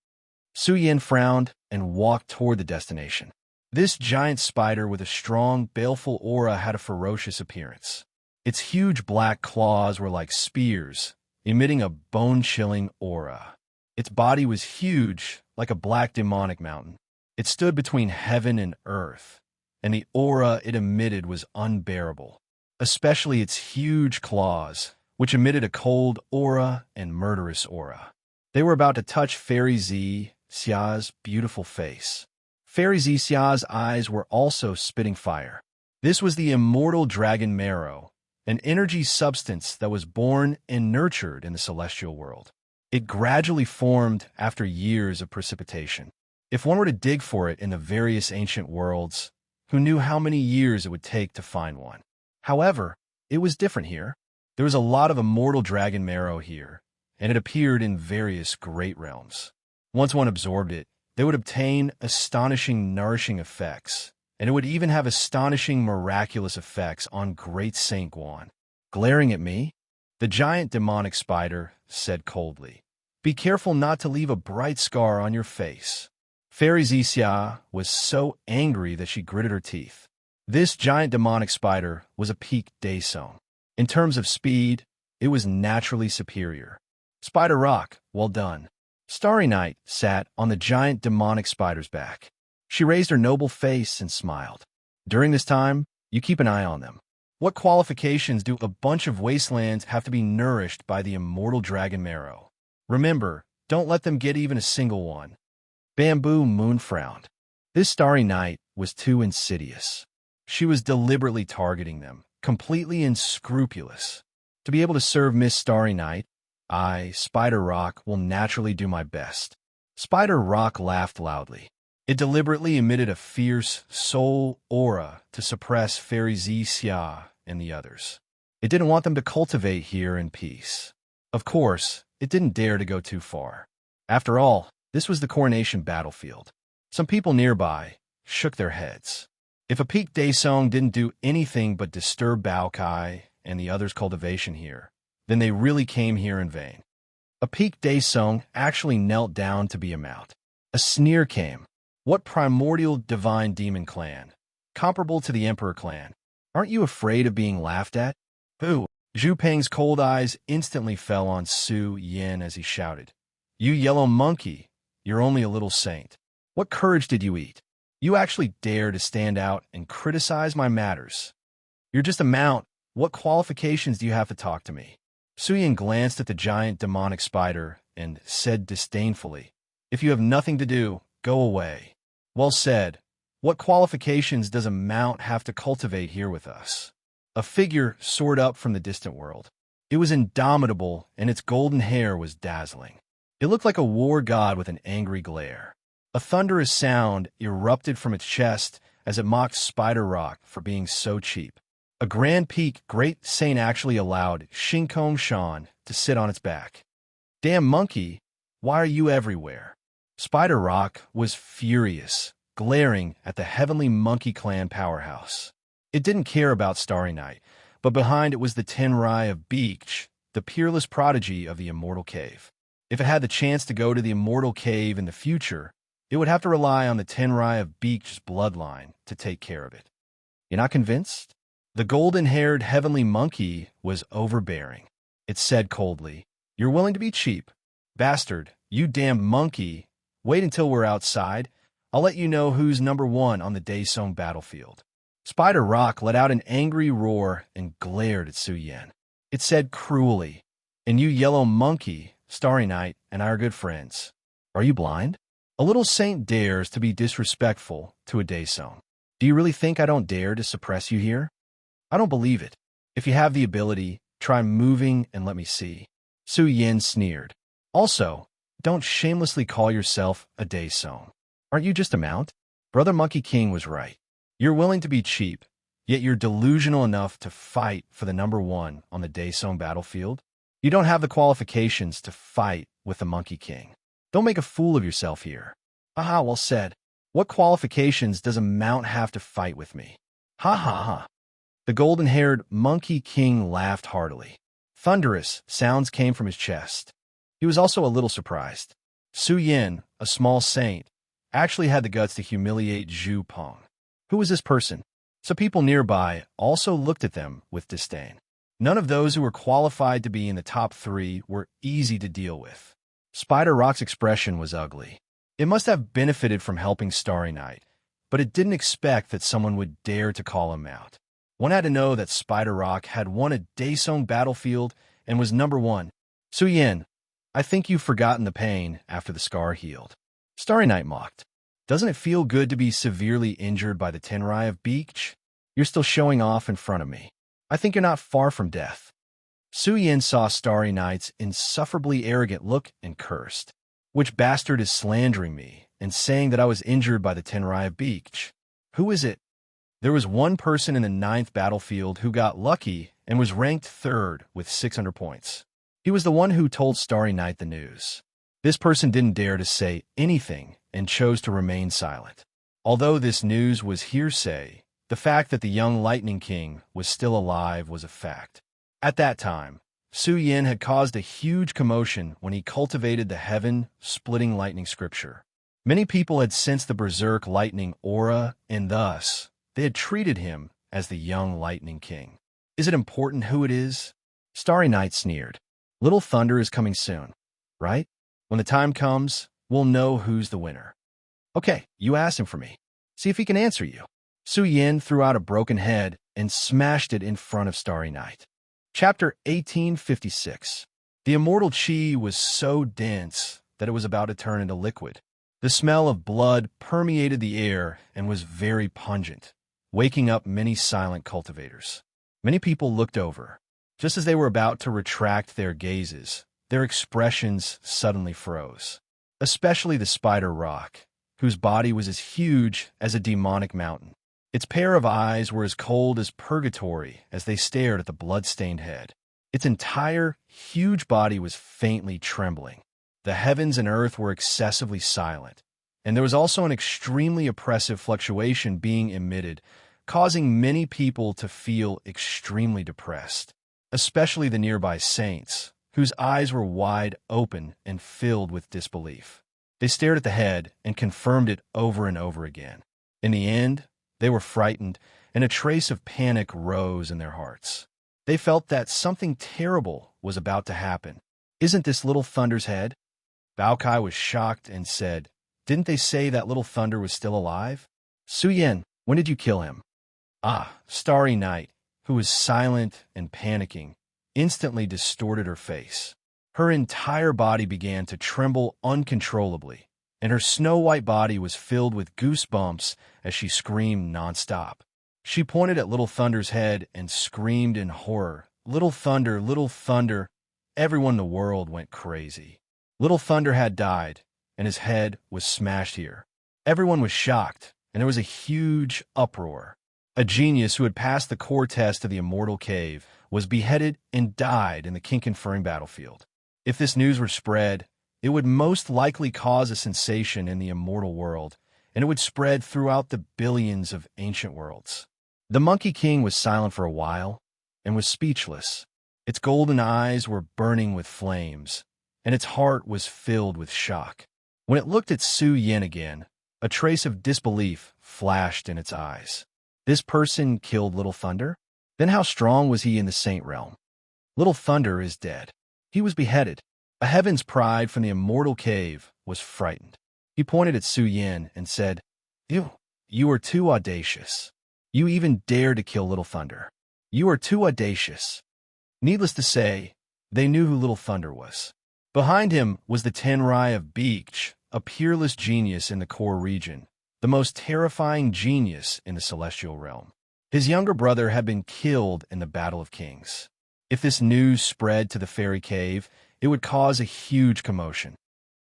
A: Su Yin frowned and walked toward the destination. This giant spider with a strong, baleful aura had a ferocious appearance. Its huge black claws were like spears, emitting a bone-chilling aura. Its body was huge, like a black demonic mountain. It stood between heaven and earth, and the aura it emitted was unbearable, especially its huge claws, which emitted a cold aura and murderous aura. They were about to touch Fairy Z Xia's beautiful face. Fairy Z Xia's eyes were also spitting fire. This was the immortal dragon marrow, an energy substance that was born and nurtured in the celestial world. It gradually formed after years of precipitation. If one were to dig for it in the various ancient worlds, who knew how many years it would take to find one? However, it was different here. There was a lot of immortal dragon marrow here, and it appeared in various great realms. Once one absorbed it, they would obtain astonishing nourishing effects, and it would even have astonishing miraculous effects on Great Saint Guan. Glaring at me, the giant demonic spider said coldly, "Be careful not to leave a bright scar on your face." Fairy Xixia was so angry that she gritted her teeth. This giant demonic spider was a peak Daesong. In terms of speed, it was naturally superior. "Spider Rock, well done." Starry Night sat on the giant demonic spider's back. She raised her noble face and smiled. "During this time, you keep an eye on them. What qualifications do a bunch of wastelands have to be nourished by the immortal dragon marrow? Remember, don't let them get even a single one." Bamboo Moon frowned. This Starry Night was too insidious. She was deliberately targeting them, completely unscrupulous. To be able to serve Miss Starry Night, I, Spider Rock, will naturally do my best. Spider Rock laughed loudly. It deliberately emitted a fierce soul aura to suppress Fairy Z Xia and the others. It didn't want them to cultivate here in peace. Of course, it didn't dare to go too far. After all, this was the coronation battlefield. Some people nearby shook their heads. If a peak Daesong didn't do anything but disturb Baokai and the others' cultivation here, then they really came here in vain. A peak Daesong actually knelt down to be a mount. A sneer came. "What primordial divine demon clan? Comparable to the Emperor clan. Aren't you afraid of being laughed at?" "Boo!" Zhu Peng's cold eyes instantly fell on Su Yin as he shouted, "You yellow monkey, you're only a little saint. What courage did you eat? You actually dare to stand out and criticize my matters. You're just a mount. What qualifications do you have to talk to me?" Su Yin glanced at the giant demonic spider and said disdainfully, "If you have nothing to do, go away." "Well said. What qualifications does a mount have to cultivate here with us?" A figure soared up from the distant world. It was indomitable, and its golden hair was dazzling. It looked like a war god with an angry glare. A thunderous sound erupted from its chest as it mocked Spider Rock for being so cheap. A grand peak Great Saint actually allowed Shinkong Shan to sit on its back. "Damn monkey, why are you everywhere?" Spider Rock was furious, glaring at the heavenly monkey clan powerhouse. It didn't care about Starry Night, but behind it was the Tenrai of Beach, the peerless prodigy of the Immortal Cave. If it had the chance to go to the Immortal Cave in the future, it would have to rely on the Tenrai of Beach's bloodline to take care of it. You're not convinced? The golden-haired heavenly monkey was overbearing. It said coldly, "You're willing to be cheap? Bastard, you damn monkey. Wait until we're outside. I'll let you know who's number one on the Daesong battlefield." Spider Rock let out an angry roar and glared at Su Yin. It said cruelly, "And you yellow monkey, Starry Night and I are good friends. Are you blind? A little saint dares to be disrespectful to a Daesong. Do you really think I don't dare to suppress you here? I don't believe it. If you have the ability, try moving and let me see." Su Yin sneered. Also, don't shamelessly call yourself a Daysong. Aren't you just a mount? Brother Monkey King was right. You're willing to be cheap, yet you're delusional enough to fight for the number one on the Daysong battlefield. You don't have the qualifications to fight with the Monkey King. Don't make a fool of yourself here. Aha, well said. What qualifications does a mount have to fight with me? Ha ha ha. The golden-haired Monkey King laughed heartily. Thunderous sounds came from his chest. He was also a little surprised. Su Yin, a small saint, actually had the guts to humiliate Zhu Peng. Who was this person? So people nearby also looked at them with disdain. None of those who were qualified to be in the top 3 were easy to deal with. Spider Rock's expression was ugly. It must have benefited from helping Starry Night, but it didn't expect that someone would dare to call him out. One had to know that Spider Rock had won a Daysong battlefield and was number 1. Su Yin, I think you've forgotten the pain after the scar healed. Starry Night mocked. Doesn't it feel good to be severely injured by the Tenrai of Beach? You're still showing off in front of me. I think you're not far from death. Su Yin saw Starry Night's insufferably arrogant look and cursed. Which bastard is slandering me and saying that I was injured by the Tenrai of Beach? Who is it? There was one person in the 9th battlefield who got lucky and was ranked 3rd with 600 points. He was the one who told Starry Night the news. This person didn't dare to say anything and chose to remain silent. Although this news was hearsay, the fact that the young Lightning King was still alive was a fact. At that time, Su Yin had caused a huge commotion when he cultivated the heaven-splitting lightning scripture. Many people had sensed the berserk lightning aura, and thus, they had treated him as the young Lightning King. Is it important who it is? Starry Night sneered. Little Thunder is coming soon, right? When the time comes, we'll know who's the winner. Okay, you asked him for me. See if he can answer you. Su Yin threw out a broken head and smashed it in front of Starry Night. Chapter 1856. The immortal chi was so dense that it was about to turn into liquid. The smell of blood permeated the air and was very pungent, waking up many silent cultivators. Many people looked over. Just as they were about to retract their gazes, their expressions suddenly froze. Especially the Spider Rock, whose body was as huge as a demonic mountain. Its pair of eyes were as cold as purgatory as they stared at the blood-stained head. Its entire, huge body was faintly trembling. The heavens and earth were excessively silent, and there was also an extremely oppressive fluctuation being emitted, causing many people to feel extremely depressed, especially the nearby saints, whose eyes were wide open and filled with disbelief. They stared at the head and confirmed it over and over again. In the end, they were frightened, and a trace of panic rose in their hearts. They felt that something terrible was about to happen. Isn't this Little Thunder's head? Bao Kai was shocked and said, Didn't they say that Little Thunder was still alive? Su Yin, when did you kill him? Starry Night, who was silent and panicking, instantly distorted her face. Her entire body began to tremble uncontrollably, and her snow-white body was filled with goosebumps as she screamed nonstop. She pointed at Little Thunder's head and screamed in horror, Little Thunder, Little Thunder. Everyone in the world went crazy. Little Thunder had died, and his head was smashed here. Everyone was shocked, and there was a huge uproar. A genius who had passed the core test of the Immortal Cave was beheaded and died in the king-conferring battlefield. If this news were spread, it would most likely cause a sensation in the immortal world, and it would spread throughout the billions of ancient worlds. The Monkey King was silent for a while, and was speechless. Its golden eyes were burning with flames, and its heart was filled with shock. When it looked at Su Yin again, a trace of disbelief flashed in its eyes. This person killed Little Thunder? Then how strong was he in the Saint Realm? Little Thunder is dead. He was beheaded. A heaven's pride from the immortal cave was frightened. He pointed at Su Yin and said, You are too audacious. You even dare to kill Little Thunder. You are too audacious. Needless to say, they knew who Little Thunder was. Behind him was the Tenrai of Beach, a peerless genius in the core region, the most terrifying genius in the celestial realm. His younger brother had been killed in the Battle of Kings. If this news spread to the fairy cave, it would cause a huge commotion.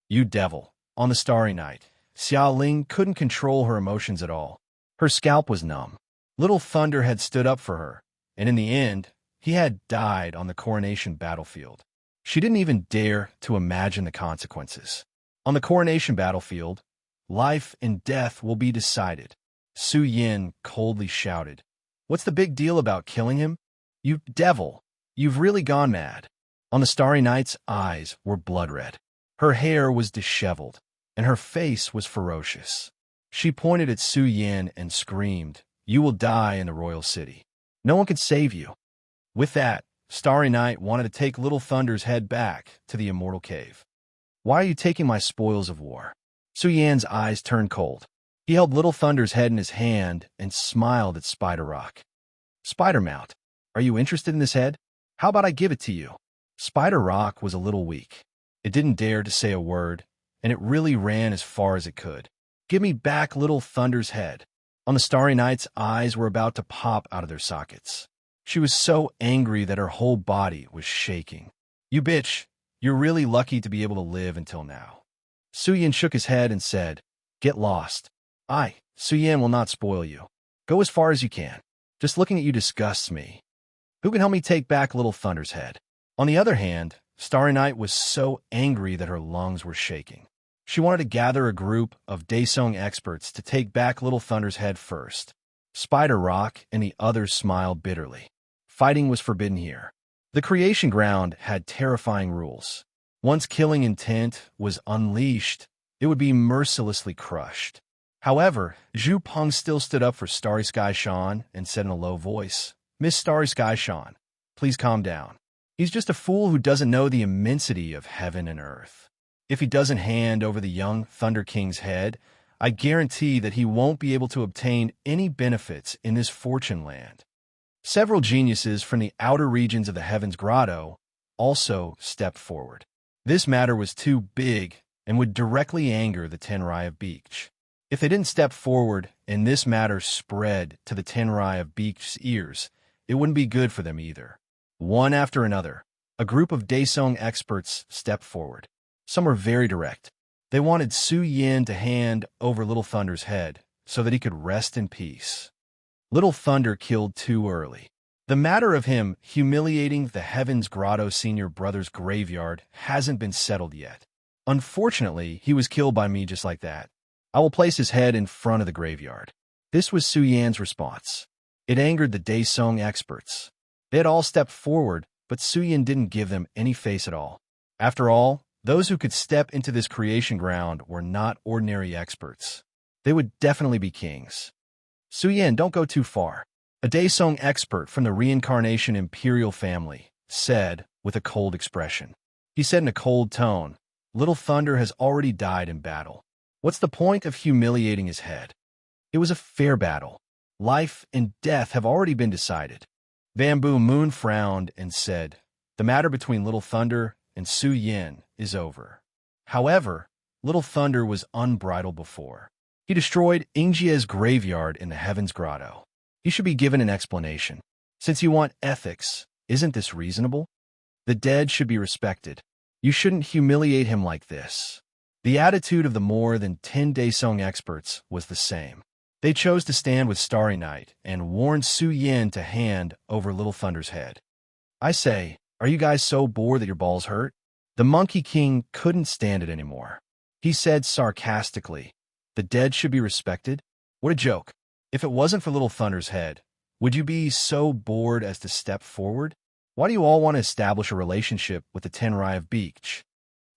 A: You devil. On the starry night, Xia Ling couldn't control her emotions at all. Her scalp was numb. Little Thunder had stood up for her, and in the end, he had died on the coronation battlefield. She didn't even dare to imagine the consequences. On the coronation battlefield, life and death will be decided. Su Yin coldly shouted. What's the big deal about killing him? You devil! You've really gone mad. On the starry night's eyes were blood-red. Her hair was disheveled, and her face was ferocious. She pointed at Su Yin and screamed, You will die in the royal city. No one can save you. With that, Starry Night wanted to take Little Thunder's head back to the immortal cave. Why are you taking my spoils of war? Su Yan's eyes turned cold. He held Little Thunder's head in his hand and smiled at Spider Rock. Spider Mount, are you interested in this head? How about I give it to you? Spider Rock was a little weak. It didn't dare to say a word, and it really ran as far as it could. Give me back Little Thunder's head. On the Starry Night's eyes were about to pop out of their sockets. She was so angry that her whole body was shaking. You bitch, you're really lucky to be able to live until now. Su Yin shook his head and said, Get lost. Su Yin will not spoil you. Go as far as you can. Just looking at you disgusts me. Who can help me take back Little Thunder's head? On the other hand, Starry Night was so angry that her lungs were shaking. She wanted to gather a group of Daesung experts to take back Little Thunder's head first. Spider Rock and the others smiled bitterly. Fighting was forbidden here. The creation ground had terrifying rules. Once killing intent was unleashed, it would be mercilessly crushed. However, Zhu Peng still stood up for Starry Sky Shan and said in a low voice, Miss Starry Sky Shan, please calm down. He's just a fool who doesn't know the immensity of heaven and earth. If he doesn't hand over the young Thunder King's head, I guarantee that he won't be able to obtain any benefits in this fortune land. Several geniuses from the outer regions of the Heaven's Grotto also stepped forward. This matter was too big and would directly anger the Tenrai of Beach. If they didn't step forward and this matter spread to the Tenrai of Beach's ears, it wouldn't be good for them either. One after another, a group of Daesung experts stepped forward. Some were very direct. They wanted Su Yin to hand over Little Thunder's head so that he could rest in peace. Little Thunder killed too early. The matter of him humiliating the Heaven's Grotto senior brother's graveyard hasn't been settled yet. Unfortunately, he was killed by me just like that. I will place his head in front of the graveyard. This was Su Yan's response. It angered the Daesung experts. They had all stepped forward, but Su Yan didn't give them any face at all. After all, those who could step into this creation ground were not ordinary experts. They would definitely be kings. Su Yan, don't go too far. A Daesung expert from the reincarnation imperial family said with a cold expression. He said in a cold tone, Little Thunder has already died in battle. What's the point of humiliating his head? It was a fair battle. Life and death have already been decided. Bamboo Moon frowned and said, The matter between Little Thunder and Su Yin is over. However, Little Thunder was unbridled before. He destroyed Ingjie's graveyard in the Heaven's Grotto. He should be given an explanation. Since you want ethics, isn't this reasonable? The dead should be respected. You shouldn't humiliate him like this. The attitude of the more than 10 Daesung experts was the same. They chose to stand with Starry Night and warned Su Yin to hand over Little Thunder's head. I say, are you guys so bored that your balls hurt? The Monkey King couldn't stand it anymore. He said sarcastically, The dead should be respected? What a joke. If it wasn't for Little Thunder's head, would you be so bored as to step forward? Why do you all want to establish a relationship with the Tenrai of Beach?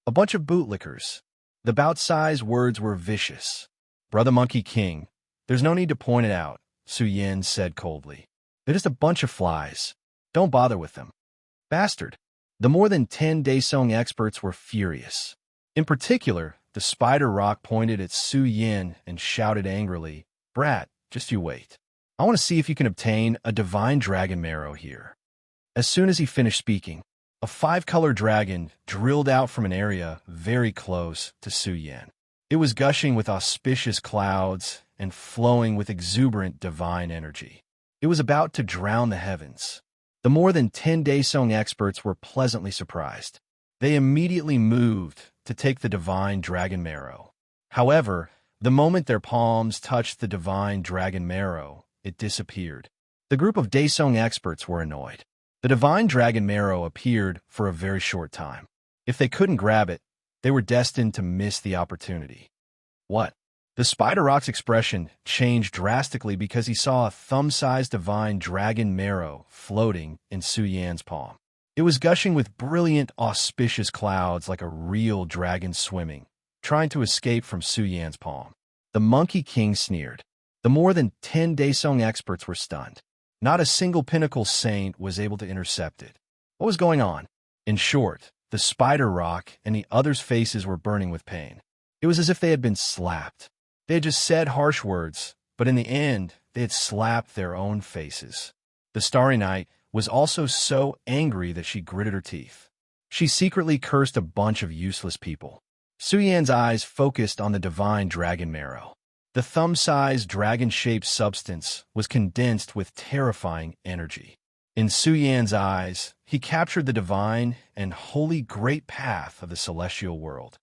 A: A bunch of bootlickers. The bout-sized words were vicious. Brother Monkey King, there's no need to point it out, Su Yin said coldly. They're just a bunch of flies. Don't bother with them. Bastard. The more than 10 Daesung experts were furious. In particular, the Spider Rock pointed at Su Yin and shouted angrily, Brat, just you wait. I want to see if you can obtain a divine dragon marrow here. As soon as he finished speaking, a 5-color dragon drilled out from an area very close to Su Yin. It was gushing with auspicious clouds and flowing with exuberant divine energy. It was about to drown the heavens. The more than 10 Daesung experts were pleasantly surprised. They immediately moved to take the divine dragon marrow. However, the moment their palms touched the divine dragon marrow, it disappeared. The group of Daesung experts were annoyed. The divine dragon marrow appeared for a very short time. If they couldn't grab it, they were destined to miss the opportunity. What? The Spider Rock's expression changed drastically because he saw a thumb-sized divine dragon marrow floating in Su Yan's palm. It was gushing with brilliant, auspicious clouds like a real dragon swimming, trying to escape from Su Yan's palm. The Monkey King sneered. The more than 10 Daesung experts were stunned. Not a single pinnacle saint was able to intercept it. What was going on? In short, the Spider Rock and the others' faces were burning with pain. It was as if they had been slapped. They had just said harsh words, but in the end, they had slapped their own faces. The Starry Night was also so angry that she gritted her teeth. She secretly cursed a bunch of useless people. Su Yan's eyes focused on the divine dragon marrow. The thumb-sized dragon-shaped substance was condensed with terrifying energy. In Su Yan's eyes, he captured the divine and holy great path of the celestial world.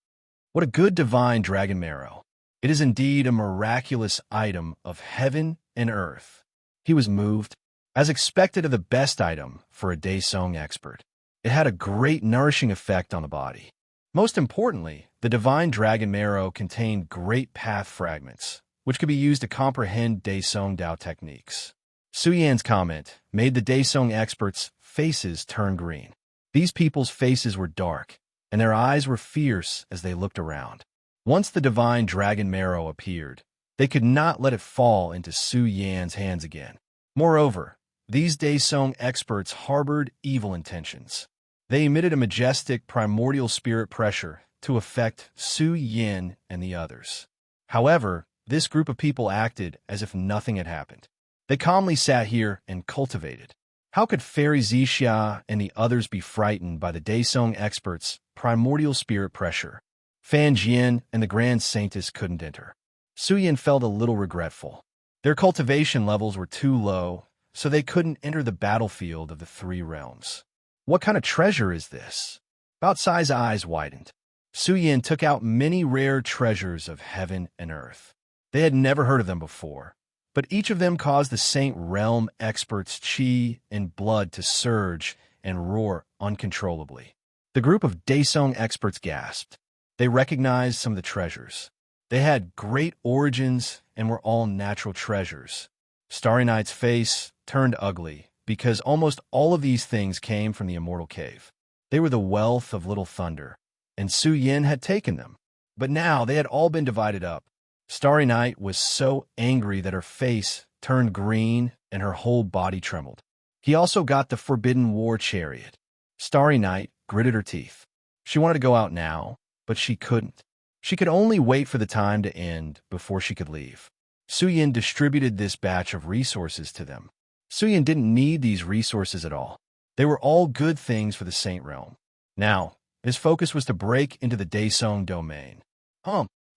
A: What a good divine dragon marrow! It is indeed a miraculous item of heaven and earth. He was moved, as expected of the best item for a Daesung expert. It had a great nourishing effect on the body. Most importantly, the divine dragon marrow contained great path fragments, which could be used to comprehend Daesung Dao techniques. Su Yan's comment made the Daesung experts' faces turn green. These people's faces were dark, and their eyes were fierce as they looked around. Once the divine dragon marrow appeared, they could not let it fall into Su Yan's hands again. Moreover, these Daesung experts harbored evil intentions. They emitted a majestic primordial spirit pressure to affect Su Yan and the others. However, this group of people acted as if nothing had happened. They calmly sat here and cultivated. How could Fairy Zixia and the others be frightened by the Daesung experts' primordial spirit pressure? Fan Jian and the Grand Saintess couldn't enter. Su Yan felt a little regretful. Their cultivation levels were too low, so they couldn't enter the battlefield of the three realms. What kind of treasure is this? Bao Cai's eyes widened. Su Yan took out many rare treasures of heaven and earth. They had never heard of them before, but each of them caused the Saint Realm experts' chi and blood to surge and roar uncontrollably. The group of Daesung experts gasped. They recognized some of the treasures. They had great origins and were all natural treasures. Starry Night's face turned ugly because almost all of these things came from the Immortal Cave. They were the wealth of Little Thunder, and Su Yan had taken them. But now they had all been divided up. Starry Night was so angry that her face turned green and her whole body trembled. He also got the Forbidden War Chariot. Starry Night gritted her teeth. She wanted to go out now, but she couldn't. She could only wait for the time to end before she could leave. Su Yan distributed this batch of resources to them. Su Yan didn't need these resources at all. They were all good things for the Saint Realm. Now, his focus was to break into the Daesung domain.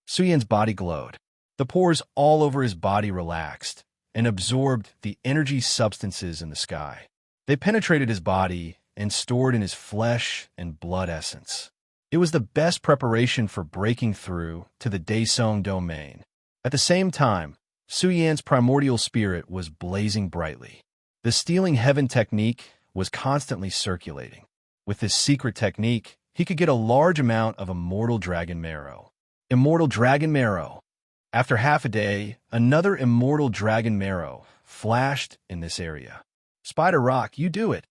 A: Su Yan's body glowed. The pores all over his body relaxed and absorbed the energy substances in the sky. They penetrated his body and stored in his flesh and blood essence. It was the best preparation for breaking through to the Daesung domain. At the same time, Su Yan's primordial spirit was blazing brightly. The Stealing Heaven technique was constantly circulating. With this secret technique, he could get a large amount of immortal dragon marrow. Immortal dragon marrow. After half a day, another immortal dragon marrow flashed in this area. Spider Rock, you do it.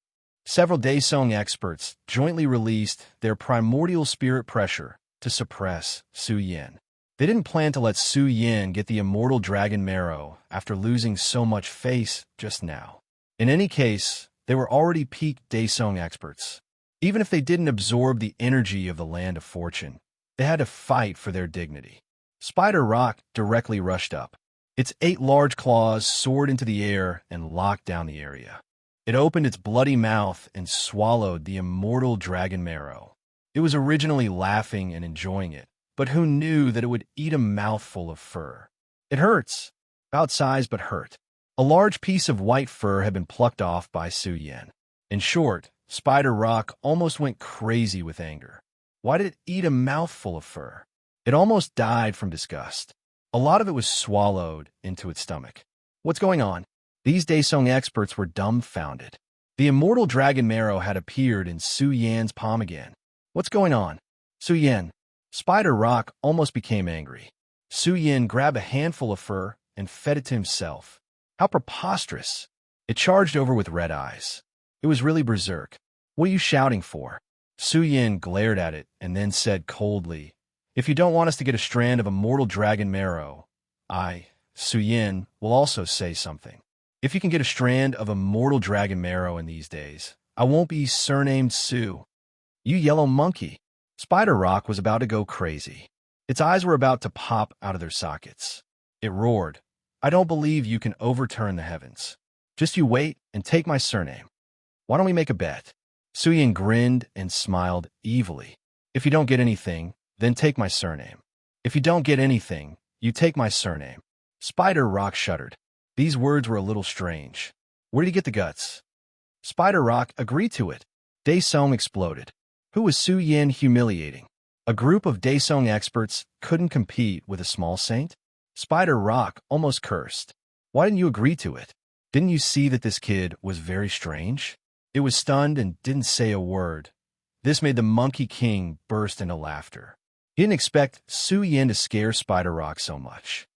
A: Several Daesung experts jointly released their primordial spirit pressure to suppress Su Yan. They didn't plan to let Su Yan get the immortal dragon marrow after losing so much face just now. In any case, they were already peak Daesung experts. Even if they didn't absorb the energy of the Land of Fortune, they had to fight for their dignity. Spider Rock directly rushed up. Its 8 large claws soared into the air and locked down the area. It opened its bloody mouth and swallowed the immortal dragon marrow. It was originally laughing and enjoying it, but who knew that it would eat a mouthful of fur? It hurts. About size, but hurt. A large piece of white fur had been plucked off by Su Yan. In short, Spider Rock almost went crazy with anger. Why did it eat a mouthful of fur? It almost died from disgust. A lot of it was swallowed into its stomach. What's going on? These Daesung experts were dumbfounded. The immortal dragon marrow had appeared in Su Yan's palm again. What's going on? Su Yan. Spider Rock almost became angry. Su Yan grabbed a handful of fur and fed it to himself. How preposterous! It charged over with red eyes. It was really berserk. What are you shouting for? Su Yan glared at it and then said coldly, "If you don't want us to get a strand of immortal dragon marrow, Su Yan, will also say something. If you can get a strand of immortal dragon marrow in these days, I won't be surnamed Su. You yellow monkey." Spider Rock was about to go crazy. Its eyes were about to pop out of their sockets. It roared, "I don't believe you can overturn the heavens. Just you wait and take my surname. Why don't we make a bet?" Su Yan grinned and smiled evilly. "If you don't get anything, then take my surname. If you don't get anything, you take my surname." Spider Rock shuddered. These words were a little strange. Where did he get the guts? Spider Rock agreed to it. Daesung exploded. Who was Su Yan humiliating? A group of Daesung experts couldn't compete with a small saint? Spider Rock almost cursed. Why didn't you agree to it? Didn't you see that this kid was very strange? It was stunned and didn't say a word. This made the Monkey King burst into laughter. He didn't expect Su Yan to scare Spider Rock so much.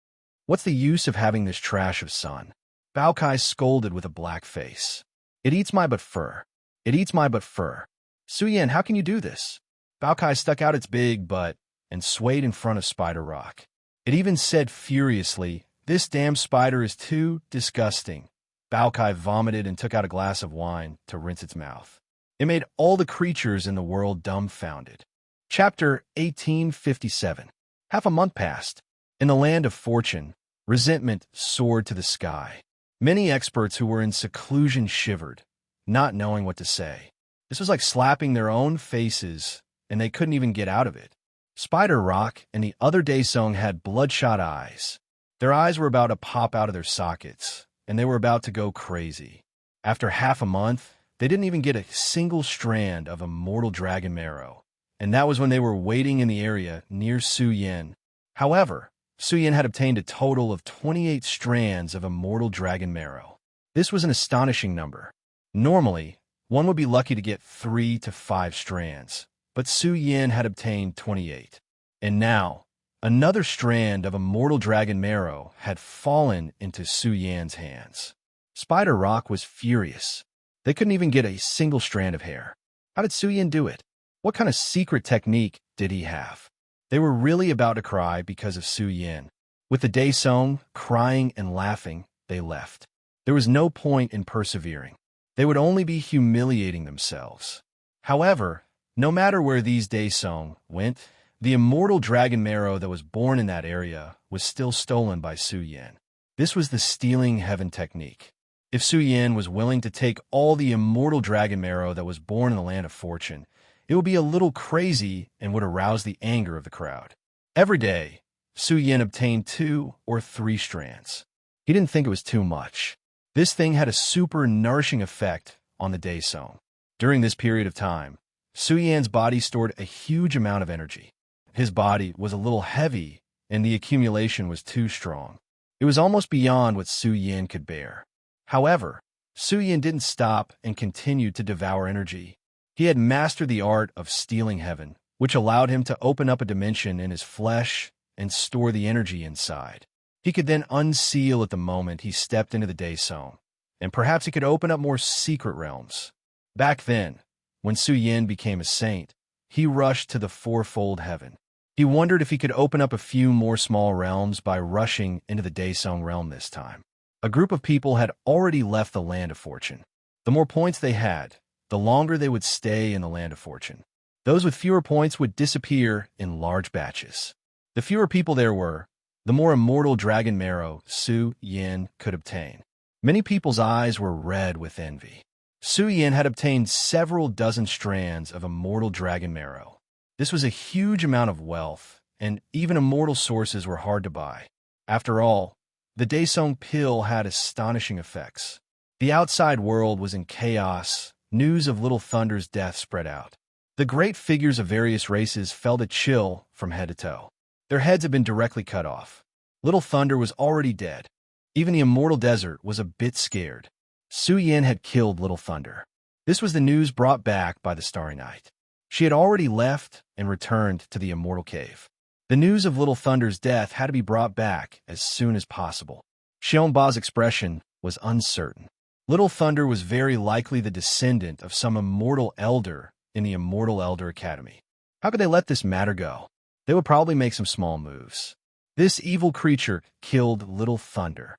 A: What's the use of having this trash of sun? Bao Kai scolded with a black face. It eats my but fur. It eats my but fur. Su Yan, how can you do this? Bao Kai stuck out its big butt and swayed in front of Spider Rock. It even said furiously, "This damn spider is too disgusting." Bao Kai vomited and took out a glass of wine to rinse its mouth. It made all the creatures in the world dumbfounded. Chapter 1857. Half a month passed. In the land of fortune, resentment soared to the sky. Many experts who were in seclusion shivered, not knowing what to say. This was like slapping their own faces, and they couldn't even get out of it. Spider Rock and the other Daesung had bloodshot eyes. Their eyes were about to pop out of their sockets, and they were about to go crazy. After half a month, they didn't even get a single strand of immortal dragon marrow, and that was when they were waiting in the area near Su Yan. However, Su Yan had obtained a total of 28 strands of immortal dragon marrow. This was an astonishing number. Normally, one would be lucky to get 3 to 5 strands, but Su Yan had obtained 28. And now, another strand of immortal dragon marrow had fallen into Su Yan's hands. Spider Rock was furious. They couldn't even get a single strand of hair. How did Su Yan do it? What kind of secret technique did he have? They were really about to cry because of Su Yan. With the Daesung crying and laughing, they left. There was no point in persevering. They would only be humiliating themselves. However, no matter where these Daesung went, the immortal dragon marrow that was born in that area was still stolen by Su Yan. This was the stealing heaven technique. If Su Yan was willing to take all the immortal dragon marrow that was born in the land of fortune, it would be a little crazy and would arouse the anger of the crowd. Every day, Su Yan obtained 2 or 3 strands. He didn't think it was too much. This thing had a super nourishing effect on the Daesung. During this period of time, Su Yan's body stored a huge amount of energy. His body was a little heavy, and the accumulation was too strong. It was almost beyond what Su Yan could bear. However, Su Yan didn't stop and continued to devour energy. He had mastered the art of stealing heaven, which allowed him to open up a dimension in his flesh and store the energy inside. He could then unseal at the moment he stepped into the Daesung, and perhaps he could open up more secret realms. Back then, when Su Yan became a saint, he rushed to the fourfold heaven. He wondered if he could open up a few more small realms by rushing into the Daesung realm this time. A group of people had already left the land of fortune. The more points they had, the longer they would stay in the land of fortune. Those with fewer points would disappear in large batches. The fewer people there were, the more immortal dragon marrow Su Yan could obtain. Many people's eyes were red with envy. Su Yan had obtained several dozen strands of immortal dragon marrow. This was a huge amount of wealth, and even immortal sources were hard to buy. After all, the Daesung pill had astonishing effects. The outside world was in chaos, news of Little Thunder's death spread out. The great figures of various races felt a chill from head to toe. Their heads had been directly cut off. Little Thunder was already dead. Even the immortal desert was a bit scared. Su Yin had killed Little Thunder. This was the news brought back by the Starry Night. She had already left and returned to the immortal cave. The news of Little Thunder's death had to be brought back as soon as possible. Xiongba's expression was uncertain. Little Thunder was very likely the descendant of some immortal elder in the Immortal Elder Academy. How could they let this matter go? They would probably make some small moves. This evil creature killed Little Thunder.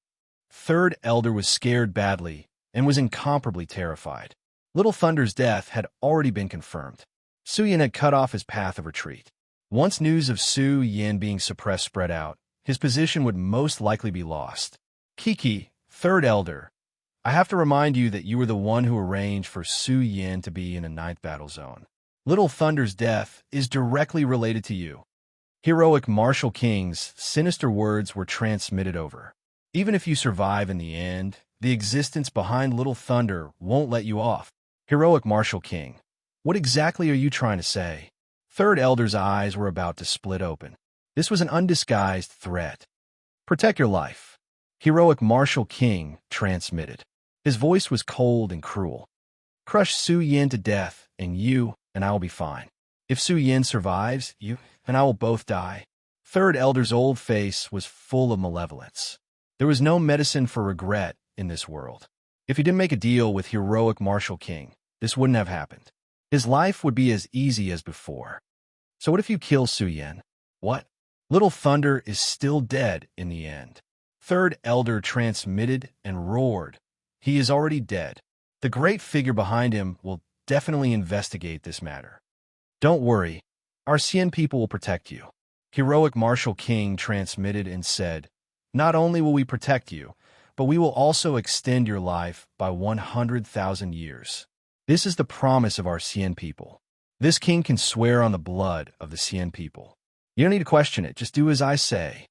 A: Third Elder was scared badly and was incomparably terrified. Little Thunder's death had already been confirmed. Su Yin had cut off his path of retreat. Once news of Su Yin being suppressed spread out, his position would most likely be lost. Kiki, Third Elder, I have to remind you that you were the one who arranged for Su Yin to be in a 9th battle zone. Little Thunder's death is directly related to you. Heroic Martial King's sinister words were transmitted over. Even if you survive in the end, the existence behind Little Thunder won't let you off. Heroic Martial King, what exactly are you trying to say? Third Elder's eyes were about to split open. This was an undisguised threat. Protect your life. Heroic Martial King transmitted. His voice was cold and cruel. Crush Su Yin to death, and you and I will be fine. If Su Yin survives, you and I will both die. Third Elder's old face was full of malevolence. There was no medicine for regret in this world. If he didn't make a deal with Heroic Martial King, this wouldn't have happened. His life would be as easy as before. So what if you kill Su Yin? What? Little Thunder is still dead in the end. Third Elder transmitted and roared. He is already dead. The great figure behind him will definitely investigate this matter. Don't worry, our Xian people will protect you. Heroic Martial King transmitted and said, not only will we protect you, but we will also extend your life by 100,000 years. This is the promise of our Xian people. This king can swear on the blood of the Xian people. You don't need to question it, just do as I say.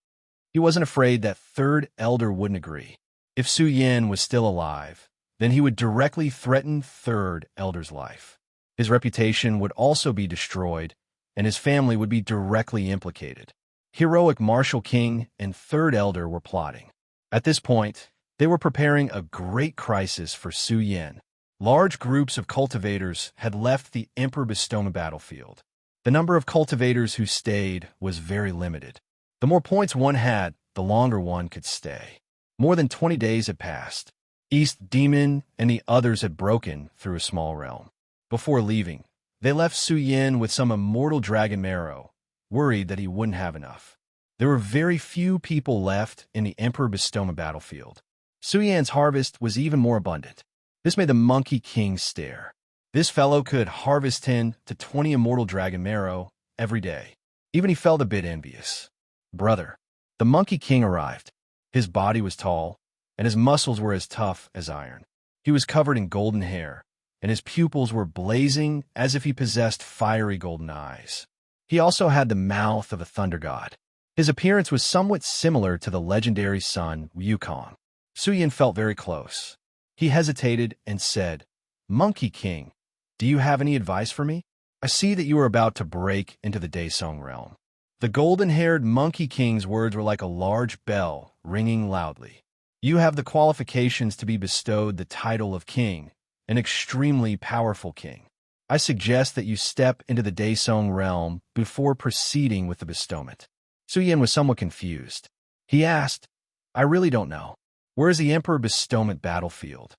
A: He wasn't afraid that Third Elder wouldn't agree. If Su Yin was still alive, then he would directly threaten Third Elder's life. His reputation would also be destroyed, and his family would be directly implicated. Heroic Martial King and Third Elder were plotting. At this point, they were preparing a great crisis for Su Yin. Large groups of cultivators had left the Emperor Bestowment battlefield. The number of cultivators who stayed was very limited. The more points one had, the longer one could stay. More than 20 days had passed. East Demon and the others had broken through a small realm. Before leaving, they left Su Yin with some immortal dragon marrow, worried that he wouldn't have enough. There were very few people left in the Emperor Bestowment battlefield. Su Yin's harvest was even more abundant. This made the Monkey King stare. This fellow could harvest 10 to 20 immortal dragon marrow every day. Even he felt a bit envious. Brother, the Monkey King arrived. His body was tall, and his muscles were as tough as iron. He was covered in golden hair, and his pupils were blazing as if he possessed fiery golden eyes. He also had the mouth of a thunder god. His appearance was somewhat similar to the legendary son Wukong. Su Yin felt very close. He hesitated and said, Monkey King, do you have any advice for me? I see that you are about to break into the Daesong realm. The golden-haired Monkey King's words were like a large bell ringing loudly. You have the qualifications to be bestowed the title of king, an extremely powerful king. I suggest that you step into the Daesong realm before proceeding with the bestowment. Su Yin was somewhat confused. He asked, I really don't know. Where is the Emperor Bestowment battlefield?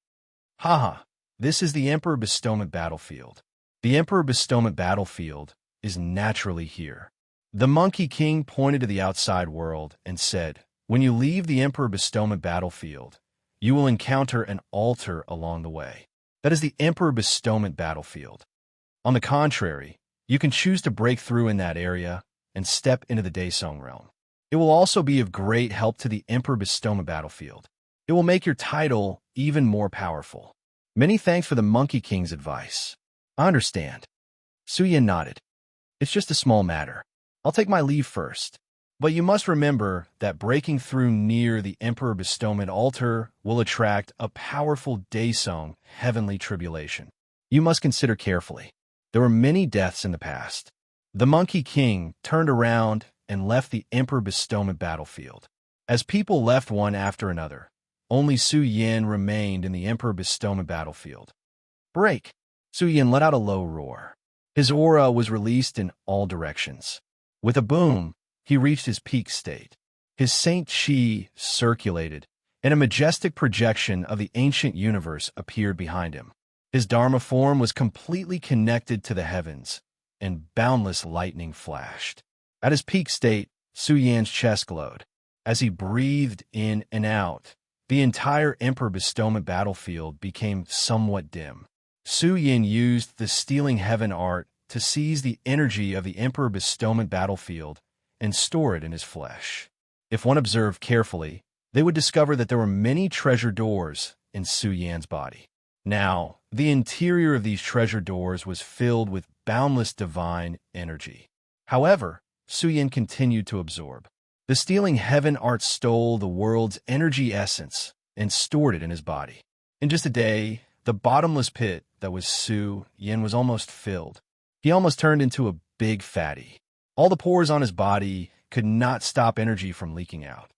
A: Haha, this is the Emperor Bestowment battlefield. The Emperor Bestowment battlefield is naturally here. The Monkey King pointed to the outside world and said, when you leave the Emperor Bestowment battlefield, you will encounter an altar along the way. That is the Emperor Bestowment battlefield. On the contrary, you can choose to break through in that area and step into the Daesong realm. It will also be of great help to the Emperor Bestowment battlefield. It will make your title even more powerful. Many thanks for the Monkey King's advice. I understand. Su Yin nodded. It's just a small matter. I'll take my leave first. But you must remember that breaking through near the Emperor Bestowment altar will attract a powerful Daesong heavenly tribulation. you must consider carefully. There were many deaths in the past. The Monkey King turned around and left the Emperor Bestowment battlefield. As people left one after another, only Su Yin remained in the Emperor Bestowment battlefield. Break! Su Yin let out a low roar. His aura was released in all directions. With a boom, he reached his peak state. His Saint Chi circulated, and a majestic projection of the ancient universe appeared behind him. His Dharma form was completely connected to the heavens, and boundless lightning flashed. At his peak state, Su Yan's chest glowed. As he breathed in and out, the entire Emperor Bestowment battlefield became somewhat dim. Su Yin used the Stealing Heaven art to seize the energy of the Emperor Bestowment battlefield and store it in his flesh. If one observed carefully, they would discover that there were many treasure doors in Su Yan's body. Now, the interior of these treasure doors was filled with boundless divine energy. However, Su Yin continued to absorb. The Stealing Heaven art stole the world's energy essence and stored it in his body. In just a day, the bottomless pit that was Su Yin was almost filled. He almost turned into a big fatty. All the pores on his body could not stop energy from leaking out.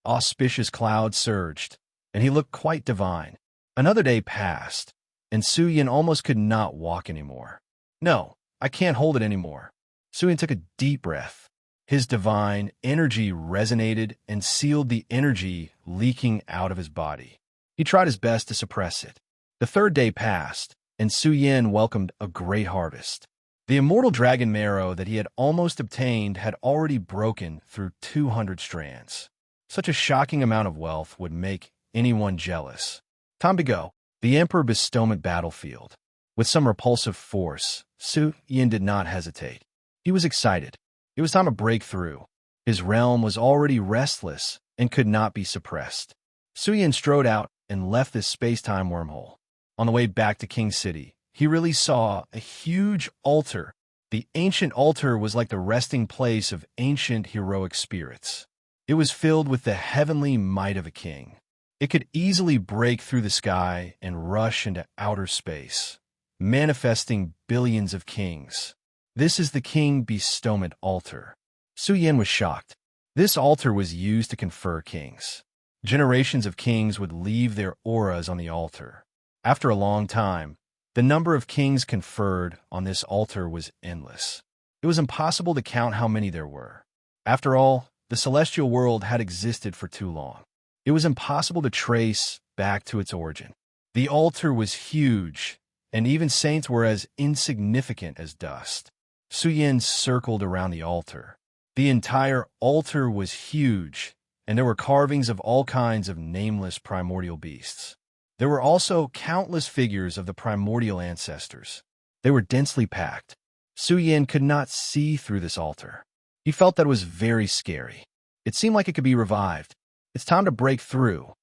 A: Auspicious clouds surged, and he looked quite divine. Another day passed, and Su Yin almost could not walk anymore. No, I can't hold it anymore. Su Yin took a deep breath. His divine energy resonated and sealed the energy leaking out of his body. He tried his best to suppress it. The third day passed, and Su Yin welcomed a great harvest. The immortal dragon marrow that he had almost obtained had already broken through 200 strands. Such a shocking amount of wealth would make anyone jealous. Time to go. The Emperor Bestowment battlefield. With some repulsive force, Su Yin did not hesitate. He was excited. It was time to break through. His realm was already restless and could not be suppressed. Su Yin strode out and left this space-time wormhole. On the way back to King City, he really saw a huge altar. The ancient altar was like the resting place of ancient heroic spirits. It was filled with the heavenly might of a king. It could easily break through the sky and rush into outer space, manifesting billions of kings. This is the King Bestowment altar. Su Yin was shocked. This altar was used to confer kings. Generations of kings would leave their auras on the altar. After a long time, the number of kings conferred on this altar was endless. It was impossible to count how many there were. After all, the celestial world had existed for too long. It was impossible to trace back to its origin. The altar was huge, and even saints were as insignificant as dust. Su Yin circled around the altar. The entire altar was huge, and there were carvings of all kinds of nameless primordial beasts. There were also countless figures of the primordial ancestors. They were densely packed. Su Yin could not see through this altar. He felt that it was very scary. It seemed like it could be revived. It's time to break through.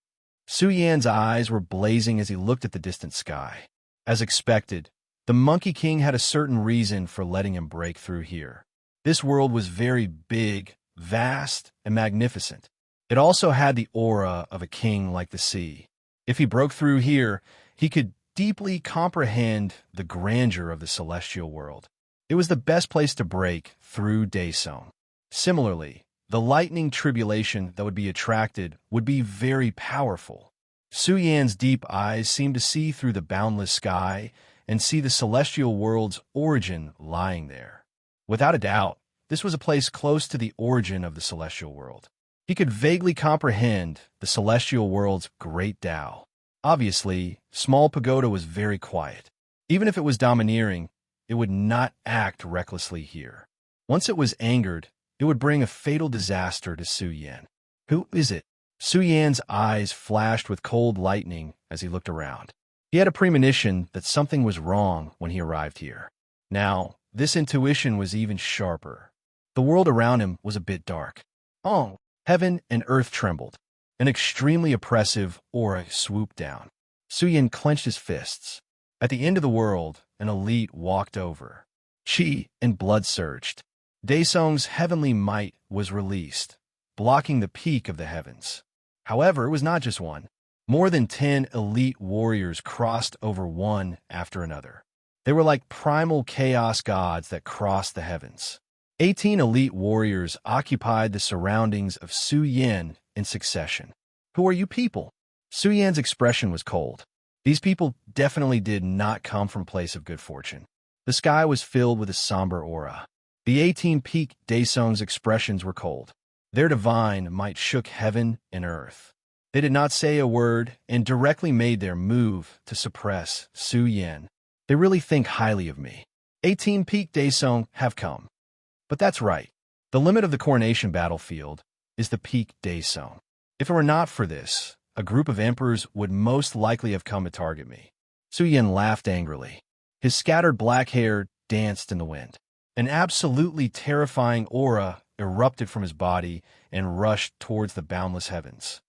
A: Su Yan's eyes were blazing as he looked at the distant sky. As expected, the Monkey King had a certain reason for letting him break through here. This world was very big, vast, and magnificent. It also had the aura of a king like the sea. If he broke through here, he could deeply comprehend the grandeur of the celestial world. It was the best place to break through Daesong. Similarly, the lightning tribulation that would be attracted would be very powerful. Su Yan's deep eyes seemed to see through the boundless sky and see the celestial world's origin lying there. Without a doubt, this was a place close to the origin of the celestial world. He could vaguely comprehend the celestial world's great Tao. Obviously, Small Pagoda was very quiet. Even if it was domineering, it would not act recklessly here. Once it was angered, it would bring a fatal disaster to Su Yan. Who is it? Su Yan's eyes flashed with cold lightning as he looked around. He had a premonition that something was wrong when he arrived here. Now, this intuition was even sharper. The world around him was a bit dark. Oh, heaven and earth trembled. An extremely oppressive aura swooped down. Su Yan clenched his fists. At the end of the world, an elite walked over. Qi and blood surged. Daesong's heavenly might was released, blocking the peak of the heavens. However, it was not just one. More than 10 elite warriors crossed over one after another. They were like primal chaos gods that crossed the heavens. 18 elite warriors occupied the surroundings of Su Yin in succession. Who are you people? Su Yan's expression was cold. These people definitely did not come from a place of good fortune. The sky was filled with a somber aura. The 18-peak Daesong's expressions were cold. Their divine might shook heaven and earth. They did not say a word and directly made their move to suppress Su Yin. They really think highly of me. 18-peak Daesong have come. But that's right. The limit of the coronation battlefield is the peak Daesong. If it were not for this, a group of emperors would most likely have come to target me. Su Yin laughed angrily. His scattered black hair danced in the wind. An absolutely terrifying aura erupted from his body and rushed towards the boundless heavens.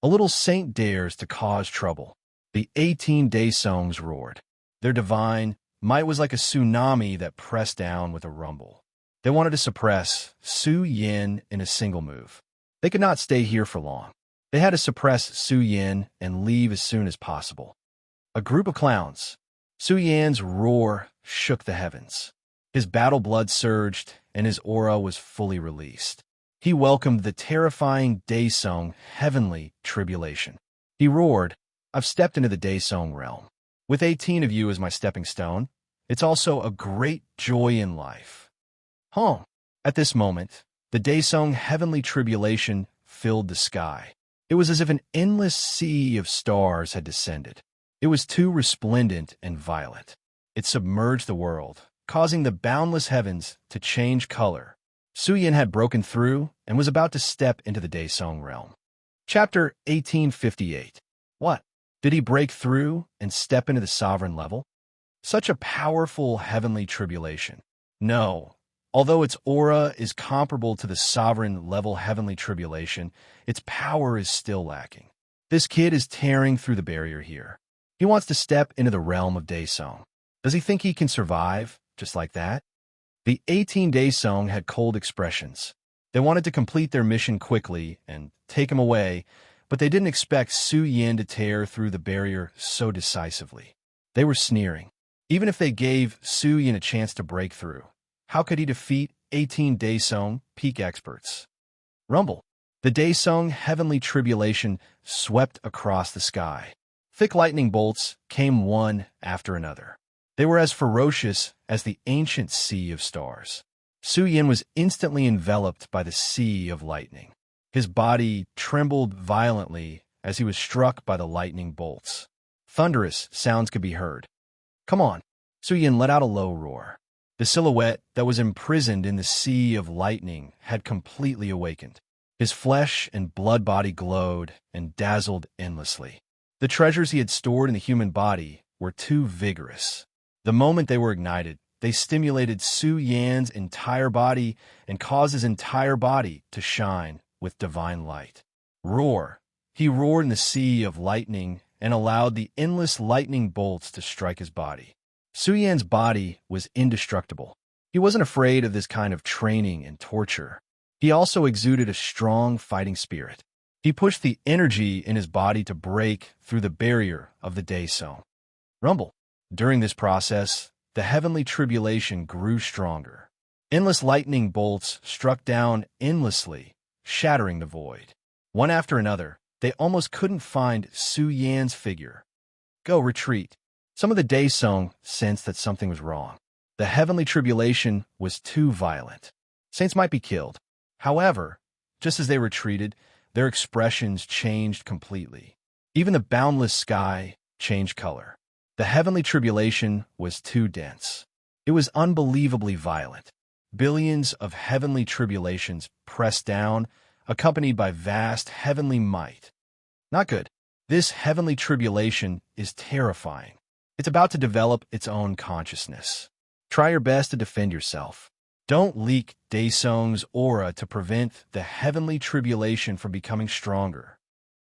A: A little saint dares to cause trouble. The 18 Daesongs roared. Their divine might was like a tsunami that pressed down with a rumble. They wanted to suppress Su Yin in a single move. They could not stay here for long. They had to suppress Su Yin and leave as soon as possible. A group of clowns. Su Yan's roar shook the heavens. His battle blood surged, and his aura was fully released. He welcomed the terrifying Daesong heavenly tribulation. He roared, "I've stepped into the Daesong realm. With 18 of you as my stepping stone, it's also a great joy in life." At this moment, the Daesong heavenly tribulation filled the sky. It was as if an endless sea of stars had descended. It was too resplendent and violent. It submerged the world, causing the boundless heavens to change color. Su Yin had broken through and was about to step into the Daesong realm. Chapter 1858. What? Did he break through and step into the sovereign level? Such a powerful heavenly tribulation. No. Although its aura is comparable to the sovereign-level heavenly tribulation, its power is still lacking. This kid is tearing through the barrier here. He wants to step into the realm of Daesong. Does he think he can survive just like that? The 18 Daesong had cold expressions. They wanted to complete their mission quickly and take him away, but they didn't expect Su Yin to tear through the barrier so decisively. They were sneering. Even if they gave Su Yin a chance to break through, how could he defeat 18 Daesong peak experts? Rumble. The Daesong heavenly tribulation swept across the sky. Thick lightning bolts came one after another. They were as ferocious as the ancient sea of stars. Su Yin was instantly enveloped by the sea of lightning. His body trembled violently as he was struck by the lightning bolts. Thunderous sounds could be heard. "Come on." Su Yin let out a low roar. The silhouette that was imprisoned in the sea of lightning had completely awakened. His flesh and blood body glowed and dazzled endlessly. The treasures he had stored in the human body were too vigorous. The moment they were ignited, they stimulated Su Yan's entire body and caused his entire body to shine with divine light. Roar! He roared in the sea of lightning and allowed the endless lightning bolts to strike his body. Su Yan's body was indestructible. He wasn't afraid of this kind of training and torture. He also exuded a strong fighting spirit. He pushed the energy in his body to break through the barrier of the Daesong. Rumble. During this process, the heavenly tribulation grew stronger. Endless lightning bolts struck down endlessly, shattering the void. One after another, they almost couldn't find Su Yan's figure. Go retreat. Some of the Daesong sensed that something was wrong. The heavenly tribulation was too violent. Saints might be killed. However, just as they retreated, their expressions changed completely. Even the boundless sky changed color. The heavenly tribulation was too dense. It was unbelievably violent. Billions of heavenly tribulations pressed down, accompanied by vast heavenly might. Not good. This heavenly tribulation is terrifying. It's about to develop its own consciousness. Try your best to defend yourself. Don't leak Daesong's aura to prevent the heavenly tribulation from becoming stronger.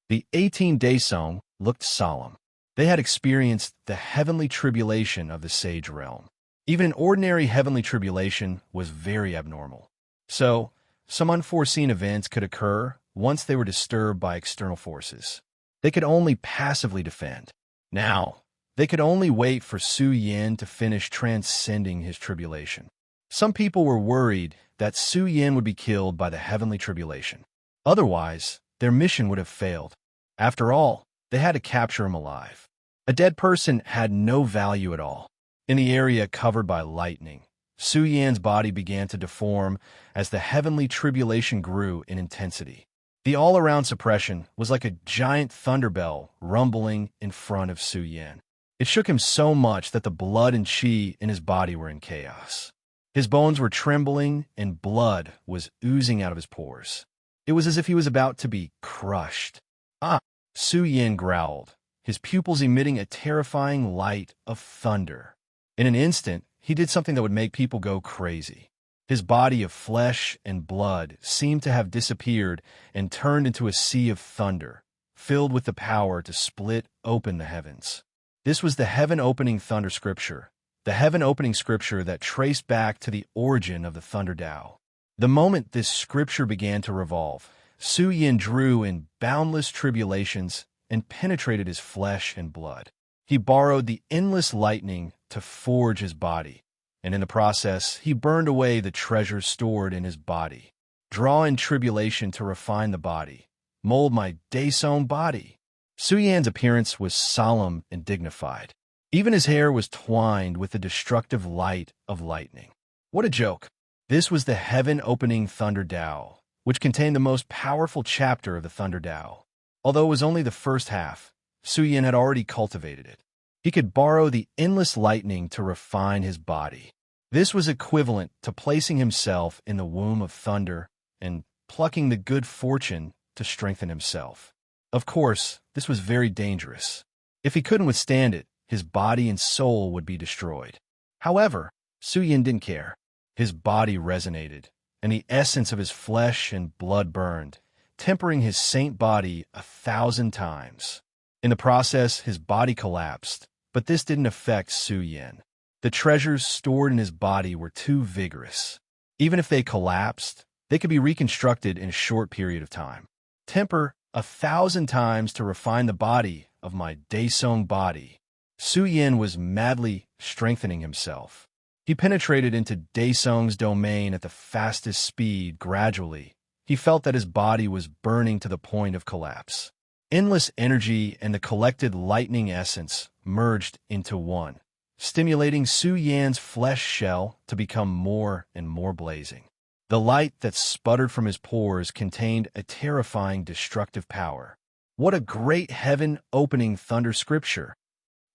A: The 18 Daesong looked solemn. They had experienced the heavenly tribulation of the Sage Realm. Even an ordinary heavenly tribulation was very abnormal. So, some unforeseen events could occur once they were disturbed by external forces. They could only passively defend. Now, They could only wait for Su Yin to finish transcending his tribulation. Some people were worried that Su Yin would be killed by the heavenly tribulation. Otherwise, their mission would have failed. After all, they had to capture him alive. A dead person had no value at all. In the area covered by lightning, Su Yan's body began to deform as the heavenly tribulation grew in intensity. The all-around suppression was like a giant thunder bell rumbling in front of Su Yan. It shook him so much that the blood and qi in his body were in chaos. His bones were trembling and blood was oozing out of his pores. It was as if he was about to be crushed. Ah! Su Yan growled, his pupils emitting a terrifying light of thunder. In an instant, he did something that would make people go crazy. His body of flesh and blood seemed to have disappeared and turned into a sea of thunder, filled with the power to split open the heavens. This was the heaven-opening thunder scripture, the heaven-opening scripture that traced back to the origin of the Thunder Tao. The moment this scripture began to revolve, Su Yin drew in boundless tribulations and penetrated his flesh and blood. He borrowed the endless lightning to forge his body, and in the process, he burned away the treasures stored in his body. Draw in tribulation to refine the body. Mold my Daesong body. Su Yan's appearance was solemn and dignified. Even his hair was twined with the destructive light of lightning. What a joke! This was the heaven-opening Thunder Tao, which contained the most powerful chapter of the Thunder Tao. Although it was only the first half, Su Yin had already cultivated it. He could borrow the endless lightning to refine his body. This was equivalent to placing himself in the womb of thunder and plucking the good fortune to strengthen himself. Of course, this was very dangerous. If he couldn't withstand it, his body and soul would be destroyed. However, Su Yin didn't care. His body resonated, and the essence of his flesh and blood burned, tempering his saint body 1,000 times. In the process, his body collapsed, but this didn't affect Su Yin. The treasures stored in his body were too vigorous. Even if they collapsed, they could be reconstructed in a short period of time. Temper 1,000 times to refine the body of my Daesong body. Su Yin was madly strengthening himself. He penetrated into Daesong's domain at the fastest speed gradually. He felt that his body was burning to the point of collapse. Endless energy and the collected lightning essence merged into one, stimulating Su Yan's flesh shell to become more and more blazing. The light that sputtered from his pores contained a terrifying destructive power. What a great heaven-opening thunder scripture!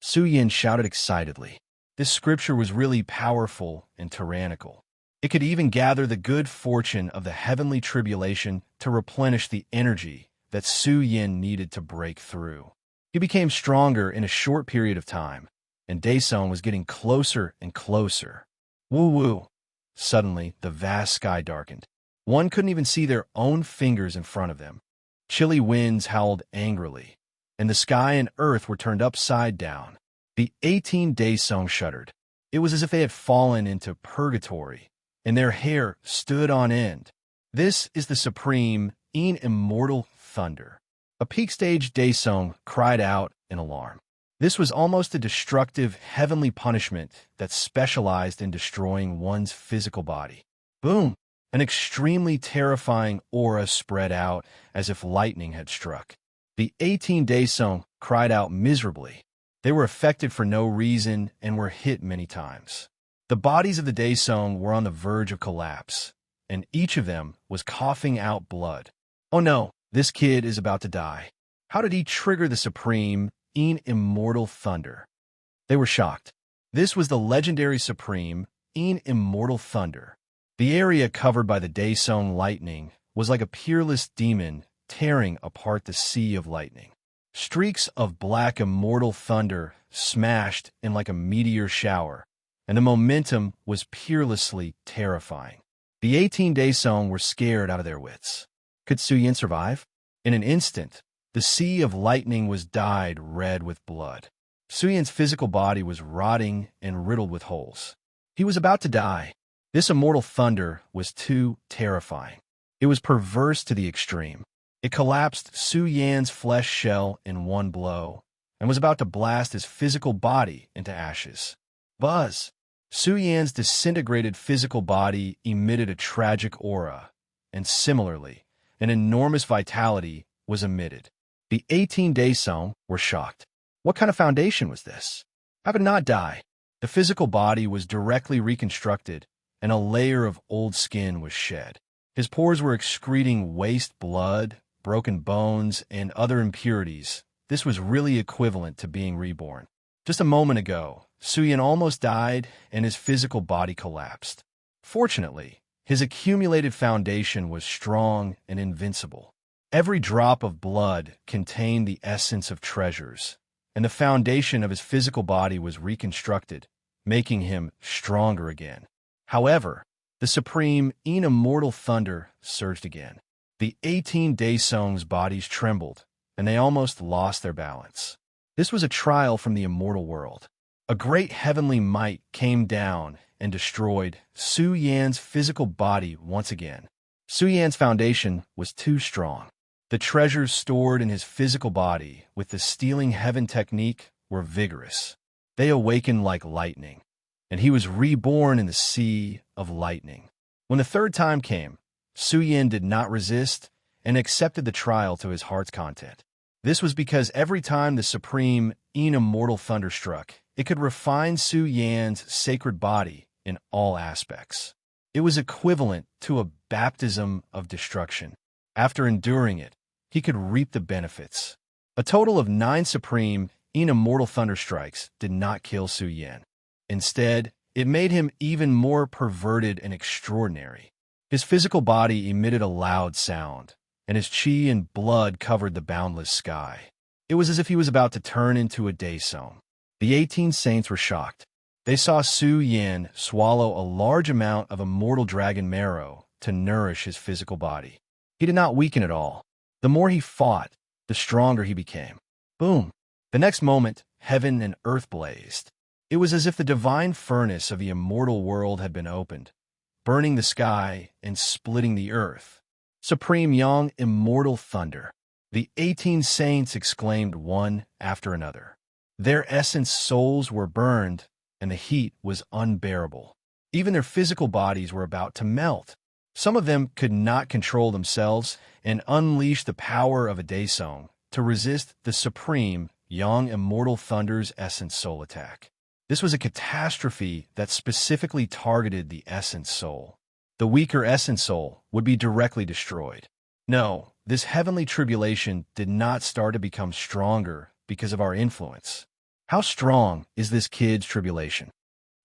A: Su Yin shouted excitedly. This scripture was really powerful and tyrannical. It could even gather the good fortune of the heavenly tribulation to replenish the energy that Su Yin needed to break through. He became stronger in a short period of time, and Daesong was getting closer and closer. Woo-woo! Suddenly, the vast sky darkened. One couldn't even see their own fingers in front of them. Chilly winds howled angrily, and the sky and earth were turned upside down. The 18 Daesong shuddered. It was as if they had fallen into purgatory, and their hair stood on end. This is the supreme, immortal thunder. A peak-stage Daesong cried out in alarm. This was almost a destructive heavenly punishment that specialized in destroying one's physical body. Boom! An extremely terrifying aura spread out as if lightning had struck. The 18 Daesong cried out miserably. They were affected for no reason and were hit many times. The bodies of the Daesong were on the verge of collapse, and each of them was coughing out blood. Oh no, this kid is about to die. How did he trigger the supreme, immortal thunder? They were shocked. This was the legendary supreme, immortal thunder. The area covered by the Daesong lightning was like a peerless demon tearing apart the sea of lightning. Streaks of black immortal thunder smashed in like a meteor shower, and the momentum was peerlessly terrifying. The 18 Daesong were scared out of their wits. Could Su Yin survive? In an instant, the sea of lightning was dyed red with blood. Su Yin's physical body was rotting and riddled with holes. He was about to die. This immortal thunder was too terrifying. It was perverse to the extreme. It collapsed Su Yan's flesh shell in one blow, and was about to blast his physical body into ashes. Buzz! Su Yan's disintegrated physical body emitted a tragic aura, and similarly, an enormous vitality was emitted. The 18-day Song were shocked. What kind of foundation was this? How could not die? The physical body was directly reconstructed, and a layer of old skin was shed. His pores were excreting waste blood, broken bones, and other impurities. This was really equivalent to being reborn. Just a moment ago, Su Yan almost died, and his physical body collapsed. Fortunately, his accumulated foundation was strong and invincible. Every drop of blood contained the essence of treasures, and the foundation of his physical body was reconstructed, making him stronger again. However, the supreme, immortal thunder surged again. The 18-day Song's bodies trembled, and they almost lost their balance. This was a trial from the immortal world. A great heavenly might came down and destroyed Su Yan's physical body once again. Su Yan's foundation was too strong. The treasures stored in his physical body with the stealing heaven technique were vigorous. They awakened like lightning, and he was reborn in the sea of lightning. When the third time came, Su Yan did not resist and accepted the trial to his heart's content. This was because every time the supreme, immortal thunder struck, it could refine Su Yan's sacred body in all aspects. It was equivalent to a baptism of destruction. After enduring it, he could reap the benefits. A total of 9 supreme, immortal thunder strikes did not kill Su Yan. Instead, it made him even more perverted and extraordinary. His physical body emitted a loud sound, and his chi and blood covered the boundless sky. It was as if he was about to turn into a day Song. The 18 saints were shocked. They saw Su Yan swallow a large amount of immortal dragon marrow to nourish his physical body. He did not weaken at all. The more he fought, the stronger he became. Boom! The next moment, heaven and earth blazed. It was as if the divine furnace of the immortal world had been opened, burning the sky and splitting the earth. Supreme Yang immortal thunder. The 18 saints exclaimed one after another. Their essence souls were burned, and the heat was unbearable. Even their physical bodies were about to melt. Some of them could not control themselves and unleash the power of a day Song to resist the supreme Yang immortal thunder's essence soul attack. This was a catastrophe that specifically targeted the essence soul. The weaker essence soul would be directly destroyed. No, this heavenly tribulation did not start to become stronger because of our influence. How strong is this kid's tribulation?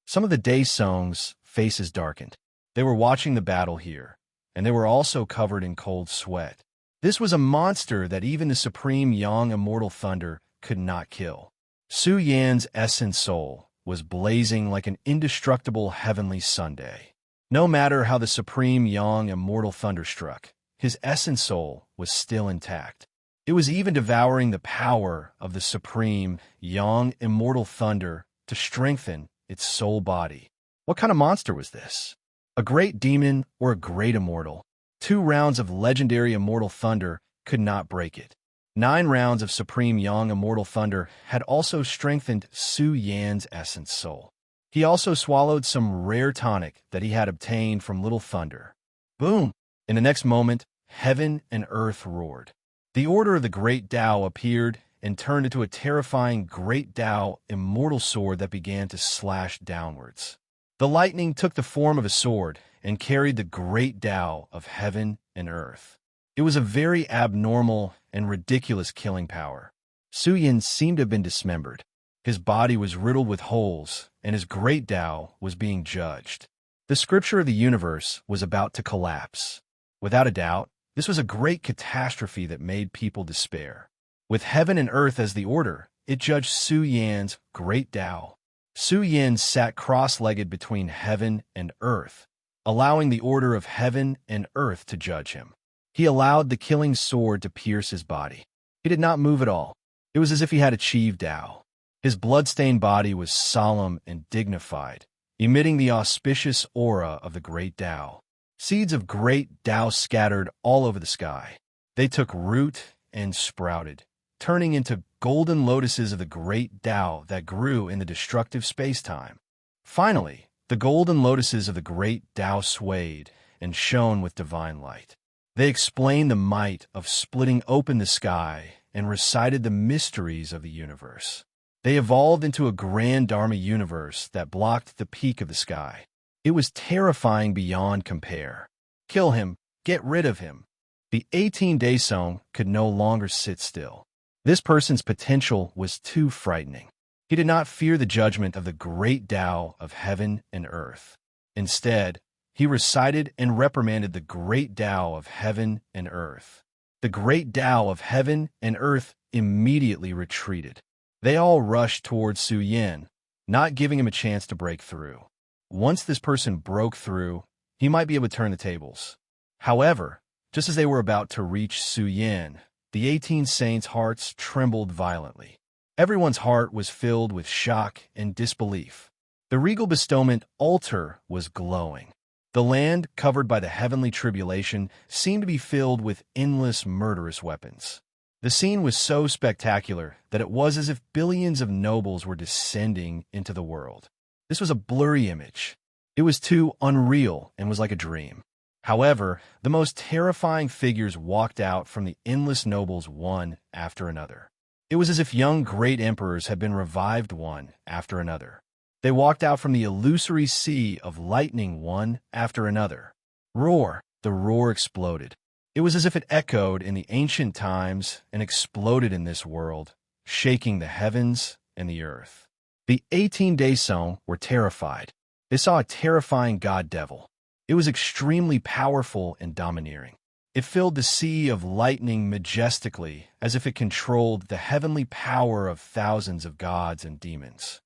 A: Some of the day Song's faces darkened. They were watching the battle here, and they were also covered in cold sweat. This was a monster that even the supreme Yang immortal thunder could not kill. Su Yan's essence soul was blazing like an indestructible heavenly Sunday. No matter how the supreme Yang immortal thunder struck, his essence soul was still intact. It was even devouring the power of the supreme Yang immortal thunder to strengthen its soul body. What kind of monster was this? A great demon or a great immortal? 2 rounds of legendary immortal thunder could not break it. 9 rounds of supreme Yang immortal thunder had also strengthened Su Yan's essence soul. He also swallowed some rare tonic that he had obtained from Little Thunder. Boom! In the next moment, heaven and earth roared. The order of the Great Tao appeared and turned into a terrifying Great Tao immortal sword that began to slash downwards. The lightning took the form of a sword and carried the Great Tao of heaven and earth. It was a very abnormal and ridiculous killing power. Su Yan seemed to have been dismembered. His body was riddled with holes, and his Great Tao was being judged. The scripture of the universe was about to collapse. Without a doubt, this was a great catastrophe that made people despair. With heaven and earth as the order, it judged Su Yan's Great Tao. Su Yan sat cross-legged between heaven and earth, allowing the order of heaven and earth to judge him. He allowed the killing sword to pierce his body. He did not move at all. It was as if he had achieved Tao. His blood-stained body was solemn and dignified, emitting the auspicious aura of the Great Tao. Seeds of Great Tao scattered all over the sky. They took root and sprouted, turning into golden lotuses of the great Tao that grew in the destructive space-time. Finally, the golden lotuses of the great Tao swayed and shone with divine light. They explained the might of splitting open the sky and recited the mysteries of the universe. They evolved into a grand Dharma universe that blocked the peak of the sky. It was terrifying beyond compare. Kill him, get rid of him. The 18-day song could no longer sit still. This person's potential was too frightening. He did not fear the judgment of the great Tao of heaven and earth. Instead, he recited and reprimanded the great Tao of heaven and earth. The great Tao of heaven and earth immediately retreated. They all rushed towards Su Yan, not giving him a chance to break through. Once this person broke through, he might be able to turn the tables. However, just as they were about to reach Su Yan, the 18 saints' hearts trembled violently. Everyone's heart was filled with shock and disbelief. The regal bestowment altar was glowing. The land, covered by the heavenly tribulation, seemed to be filled with endless murderous weapons. The scene was so spectacular that it was as if billions of nobles were descending into the world. This was a blurry image. It was too unreal and was like a dream. However, the most terrifying figures walked out from the endless nobles one after another. It was as if young great emperors had been revived one after another. They walked out from the illusory sea of lightning one after another. Roar! The roar exploded. It was as if it echoed in the ancient times and exploded in this world, shaking the heavens and the earth. The 18-day song were terrified. They saw a terrifying god-devil. It was extremely powerful and domineering. It filled the sea of lightning majestically, as if it controlled the heavenly power of thousands of gods and demons.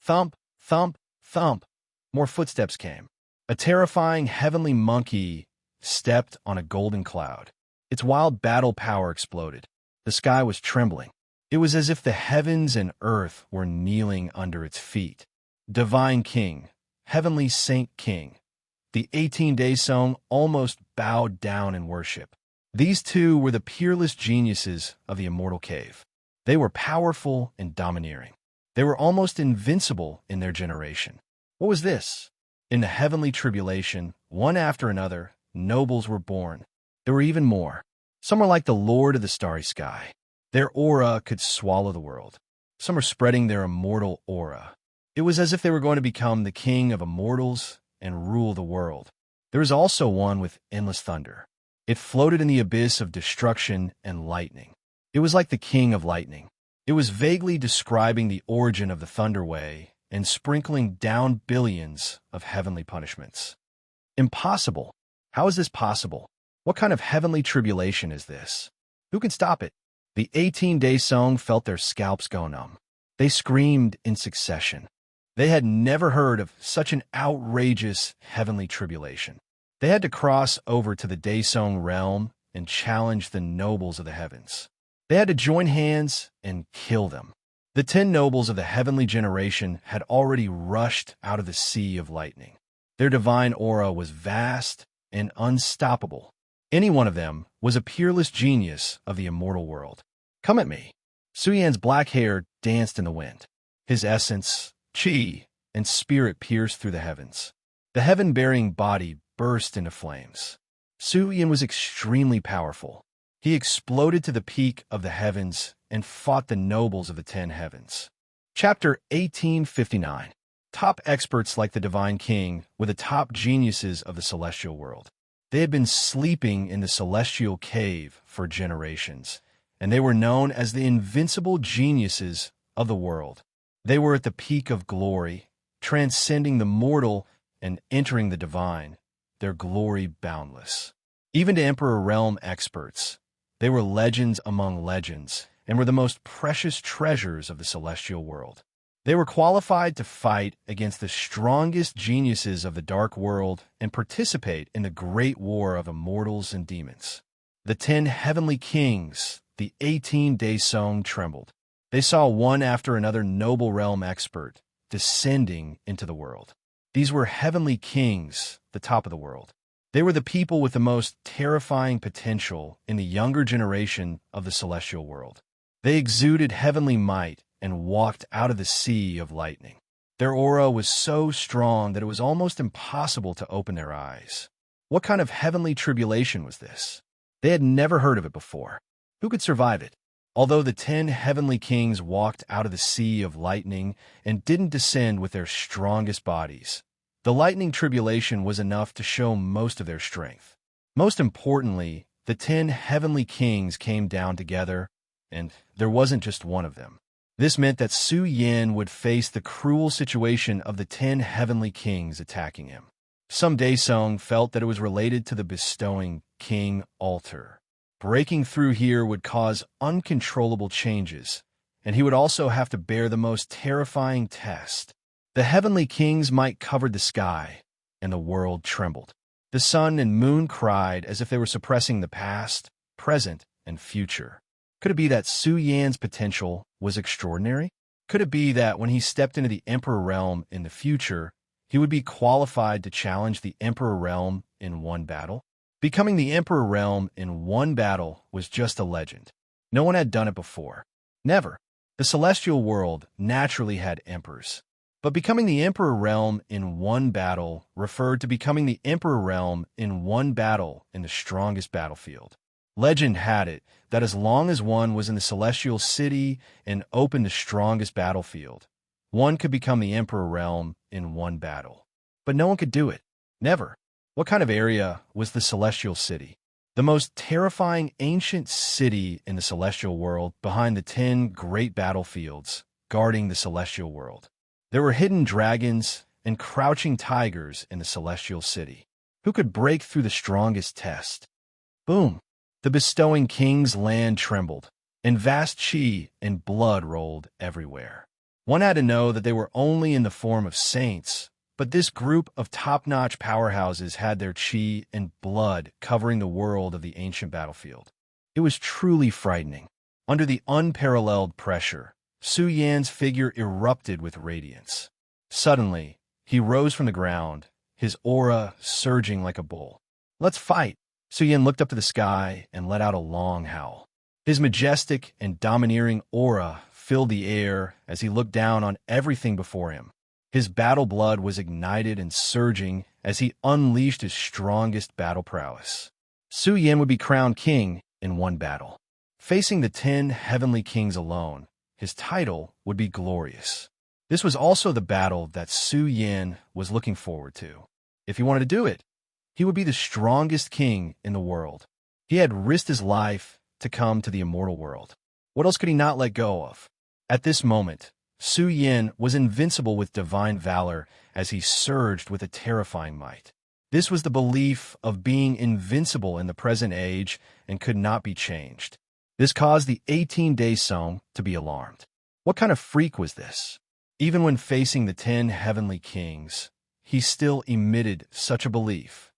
A: Thump, thump, thump. More footsteps came. A terrifying heavenly monkey stepped on a golden cloud. Its wild battle power exploded. The sky was trembling. It was as if the heavens and earth were kneeling under its feet. Divine King, Heavenly Saint King. The 18-day song almost bowed down in worship. These two were the peerless geniuses of the immortal cave. They were powerful and domineering. They were almost invincible in their generation. What was this? In the heavenly tribulation, one after another, nobles were born. There were even more. Some were like the Lord of the starry sky. Their aura could swallow the world. Some were spreading their immortal aura. It was as if they were going to become the king of immortals and rule the world. There was also one with endless thunder. It floated in the abyss of destruction and lightning. It was like the king of lightning. It was vaguely describing the origin of the thunderway and sprinkling down billions of heavenly punishments. Impossible. How is this possible? What kind of heavenly tribulation is this? Who can stop it? The 18-day song felt their scalps go numb. They screamed in succession. They had never heard of such an outrageous heavenly tribulation. They had to cross over to the Daesong realm and challenge the nobles of the heavens. They had to join hands and kill them. The 10 nobles of the heavenly generation had already rushed out of the sea of lightning. Their divine aura was vast and unstoppable. Any one of them was a peerless genius of the immortal world. Come at me. Su Yan's black hair danced in the wind. His essence, chi, and spirit pierced through the heavens. The heaven-bearing body burst into flames. Su Yan was extremely powerful. He exploded to the peak of the heavens and fought the nobles of the 10 heavens. Chapter 1859. Top experts like the Divine King were the top geniuses of the celestial world. They had been sleeping in the celestial cave for generations, and they were known as the invincible geniuses of the world. They were at the peak of glory, transcending the mortal and entering the divine, their glory boundless. Even to Emperor Realm experts, they were legends among legends and were the most precious treasures of the celestial world. They were qualified to fight against the strongest geniuses of the dark world and participate in the great war of immortals and demons. The 10 heavenly kings, the 18-day song trembled. They saw one after another noble realm expert descending into the world. These were heavenly kings, the top of the world. They were the people with the most terrifying potential in the younger generation of the celestial world. They exuded heavenly might and walked out of the sea of lightning. Their aura was so strong that it was almost impossible to open their eyes. What kind of heavenly tribulation was this? They had never heard of it before. Who could survive it? Although the 10 heavenly kings walked out of the sea of lightning and didn't descend with their strongest bodies, the lightning tribulation was enough to show most of their strength. Most importantly, the 10 heavenly kings came down together, and there wasn't just one of them. This meant that Su Yin would face the cruel situation of the 10 heavenly kings attacking him. Some Daesung felt that it was related to the bestowing king altar. Breaking through here would cause uncontrollable changes, and he would also have to bear the most terrifying test. The heavenly kings' might covered the sky, and the world trembled. The sun and moon cried as if they were suppressing the past, present, and future. Could it be that Su Yan's potential was extraordinary? Could it be that when he stepped into the Emperor realm in the future, he would be qualified to challenge the Emperor realm in one battle? Becoming the Emperor realm in one battle was just a legend. No one had done it before. Never. The celestial world naturally had emperors. But becoming the Emperor realm in one battle referred to becoming the Emperor realm in one battle in the strongest battlefield. Legend had it that as long as one was in the celestial city and opened the strongest battlefield, one could become the Emperor realm in one battle. But no one could do it. Never. What kind of area was the celestial city? The most terrifying ancient city in the celestial world behind the 10 great battlefields guarding the celestial world. There were hidden dragons and crouching tigers in the celestial city. Who could break through the strongest test? Boom! The bestowing king's land trembled, and vast chi and blood rolled everywhere. One had to know that they were only in the form of saints, but this group of top-notch powerhouses had their chi and blood covering the world of the ancient battlefield. It was truly frightening. Under the unparalleled pressure, Su Yan's figure erupted with radiance. Suddenly, he rose from the ground, his aura surging like a bull. "Let's fight!" Su Yan looked up to the sky and let out a long howl. His majestic and domineering aura filled the air as he looked down on everything before him. His battle blood was ignited and surging as he unleashed his strongest battle prowess. Su Yan would be crowned king in one battle. Facing the 10 heavenly kings alone, his title would be glorious. This was also the battle that Su Yan was looking forward to. If he wanted to do it, he would be the strongest king in the world. He had risked his life to come to the immortal world. What else could he not let go of? At this moment, Su Yan was invincible with divine valor as he surged with a terrifying might. This was the belief of being invincible in the present age and could not be changed. This caused the 18 Daesung to be alarmed. What kind of freak was this? Even when facing the 10 heavenly kings, he still emitted such a belief.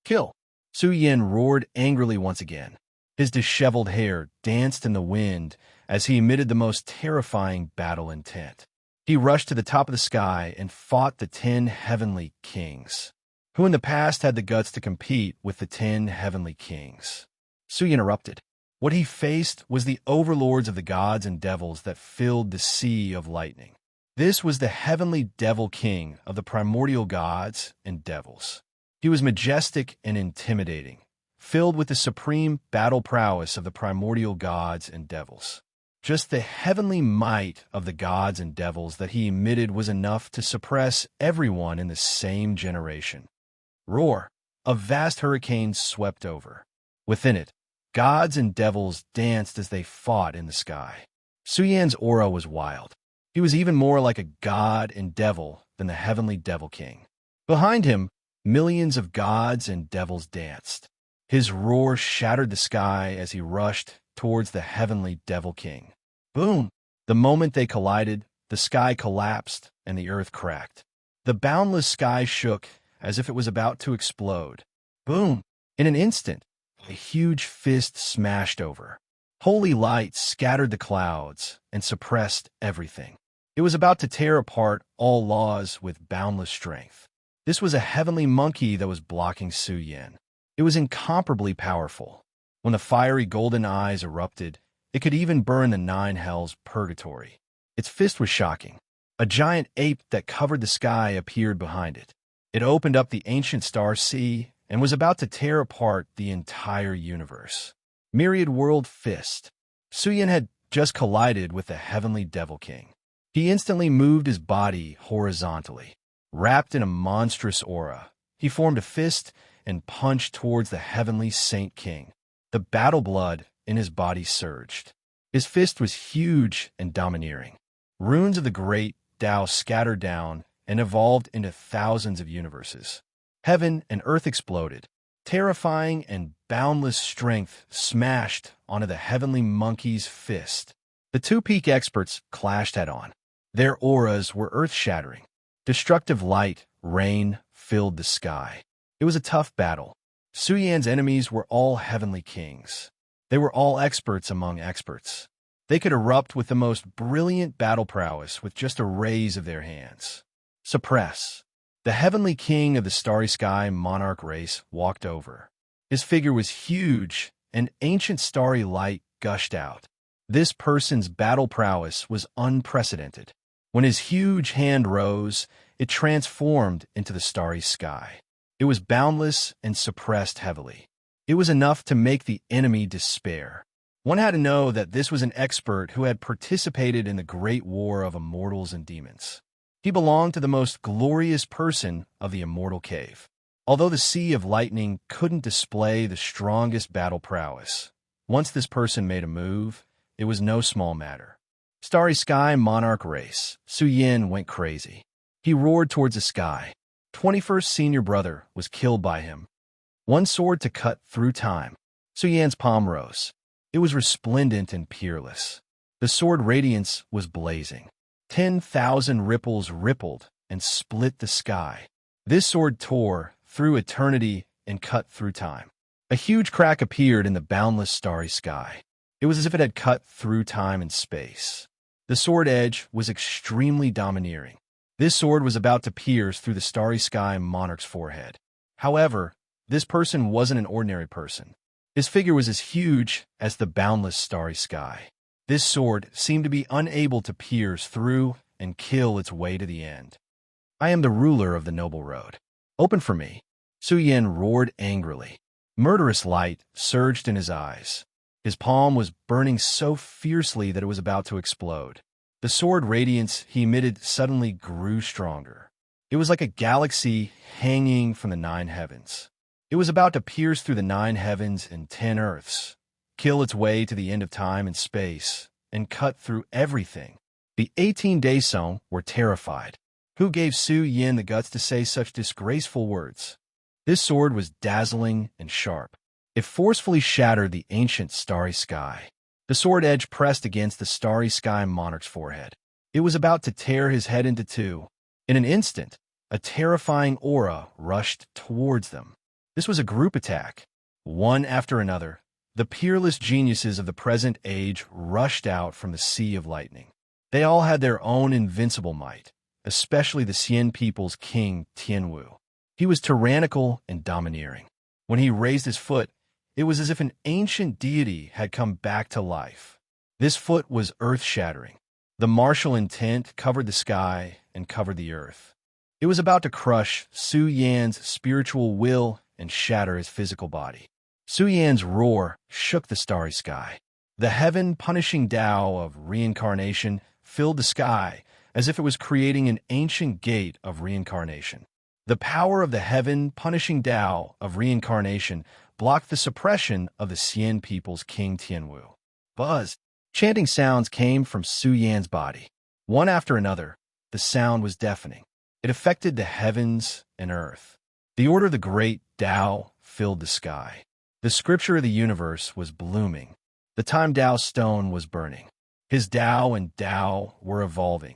A: "Kill!" Su Yan roared angrily once again. His disheveled hair danced in the wind as he emitted the most terrifying battle intent. He rushed to the top of the sky and fought the 10 heavenly kings, who in the past had the guts to compete with the 10 heavenly kings. Su interrupted. What he faced was the overlords of the gods and devils that filled the sea of lightning. This was the heavenly devil king of the primordial gods and devils. He was majestic and intimidating, filled with the supreme battle prowess of the primordial gods and devils. Just the heavenly might of the gods and devils that he emitted was enough to suppress everyone in the same generation. Roar! A vast hurricane swept over. Within it, gods and devils danced as they fought in the sky. Su Yan's aura was wild. He was even more like a god and devil than the heavenly devil king. Behind him, millions of gods and devils danced. His roar shattered the sky as he rushed towards the heavenly devil king. Boom! The moment they collided, the sky collapsed and the earth cracked. The boundless sky shook as if it was about to explode. Boom! In an instant, a huge fist smashed over. Holy light scattered the clouds and suppressed everything. It was about to tear apart all laws with boundless strength. This was a heavenly monkey that was blocking Su Yan. It was incomparably powerful. When the fiery golden eyes erupted, It could even burn the nine hells purgatory. Its fist was shocking. A giant ape that covered the sky appeared behind it. It opened up the ancient star sea and was about to tear apart the entire universe. Myriad World Fist. Suyin had just collided with the heavenly Devil King. He instantly moved his body horizontally. Wrapped in a monstrous aura, he formed a fist and punched towards the heavenly Saint King. The battle blood in his body surged. His fist was huge and domineering. Runes of the great Tao scattered down and evolved into thousands of universes. Heaven and earth exploded. Terrifying and boundless strength smashed onto the heavenly monkey's fist. The two peak experts clashed head-on. Their auras were earth-shattering. Destructive light, rain, filled the sky. It was a tough battle. Suyan's enemies were all heavenly kings. They were all experts among experts. They could erupt with the most brilliant battle prowess with just a raise of their hands. Suppress. The heavenly king of the starry sky monarch race walked over. His figure was huge, and ancient starry light gushed out. This person's battle prowess was unprecedented. When his huge hand rose, it transformed into the starry sky. It was boundless and suppressed heavily. It was enough to make the enemy despair. One had to know that this was an expert who had participated in the great war of immortals and demons. He belonged to the most glorious person of the immortal cave. Although the sea of lightning couldn't display the strongest battle prowess, once this person made a move, it was no small matter. Starry Sky Monarch Race. Suyin went crazy. He roared towards the sky. 21st Senior Brother was killed by him. One sword to cut through time. Suyan's palm rose. It was resplendent and peerless. The sword radiance was blazing. 10,000 ripples rippled and split the sky. This sword tore through eternity and cut through time. A huge crack appeared in the boundless starry sky. It was as if it had cut through time and space. The sword edge was extremely domineering. This sword was about to pierce through the starry sky monarch's forehead. However, this person wasn't an ordinary person. His figure was as huge as the boundless starry sky. This sword seemed to be unable to pierce through and kill its way to the end. I am the ruler of the noble road. Open for me. Suyin roared angrily. Murderous light surged in his eyes. His palm was burning so fiercely that it was about to explode. The sword radiance he emitted suddenly grew stronger. It was like a galaxy hanging from the 9 heavens. It was about to pierce through the 9 heavens and 10 earths, kill its way to the end of time and space, and cut through everything. The 18-day Song were terrified. Who gave Suyin the guts to say such disgraceful words? This sword was dazzling and sharp. It forcefully shattered the ancient starry sky. The sword edge pressed against the starry sky monarch's forehead. It was about to tear his head into two. In an instant, a terrifying aura rushed towards them. This was a group attack. One after another, the peerless geniuses of the present age rushed out from the sea of lightning. They all had their own invincible might, especially the Xian people's king Tianwu. He was tyrannical and domineering. When he raised his foot, it was as if an ancient deity had come back to life. This foot was earth-shattering. The martial intent covered the sky and covered the earth. It was about to crush Suyan's spiritual will and shatter his physical body. Suyan's roar shook the starry sky. The heaven-punishing Tao of reincarnation filled the sky as if it was creating an ancient gate of reincarnation. The power of the heaven-punishing Tao of reincarnation blocked the suppression of the Xian people's king Tianwu. Buzz! Chanting sounds came from Suyan's body. One after another, the sound was deafening. It affected the heavens and earth. The order of the great Tao filled the sky. The scripture of the universe was blooming. The time Tao stone was burning. His Tao and Tao were evolving,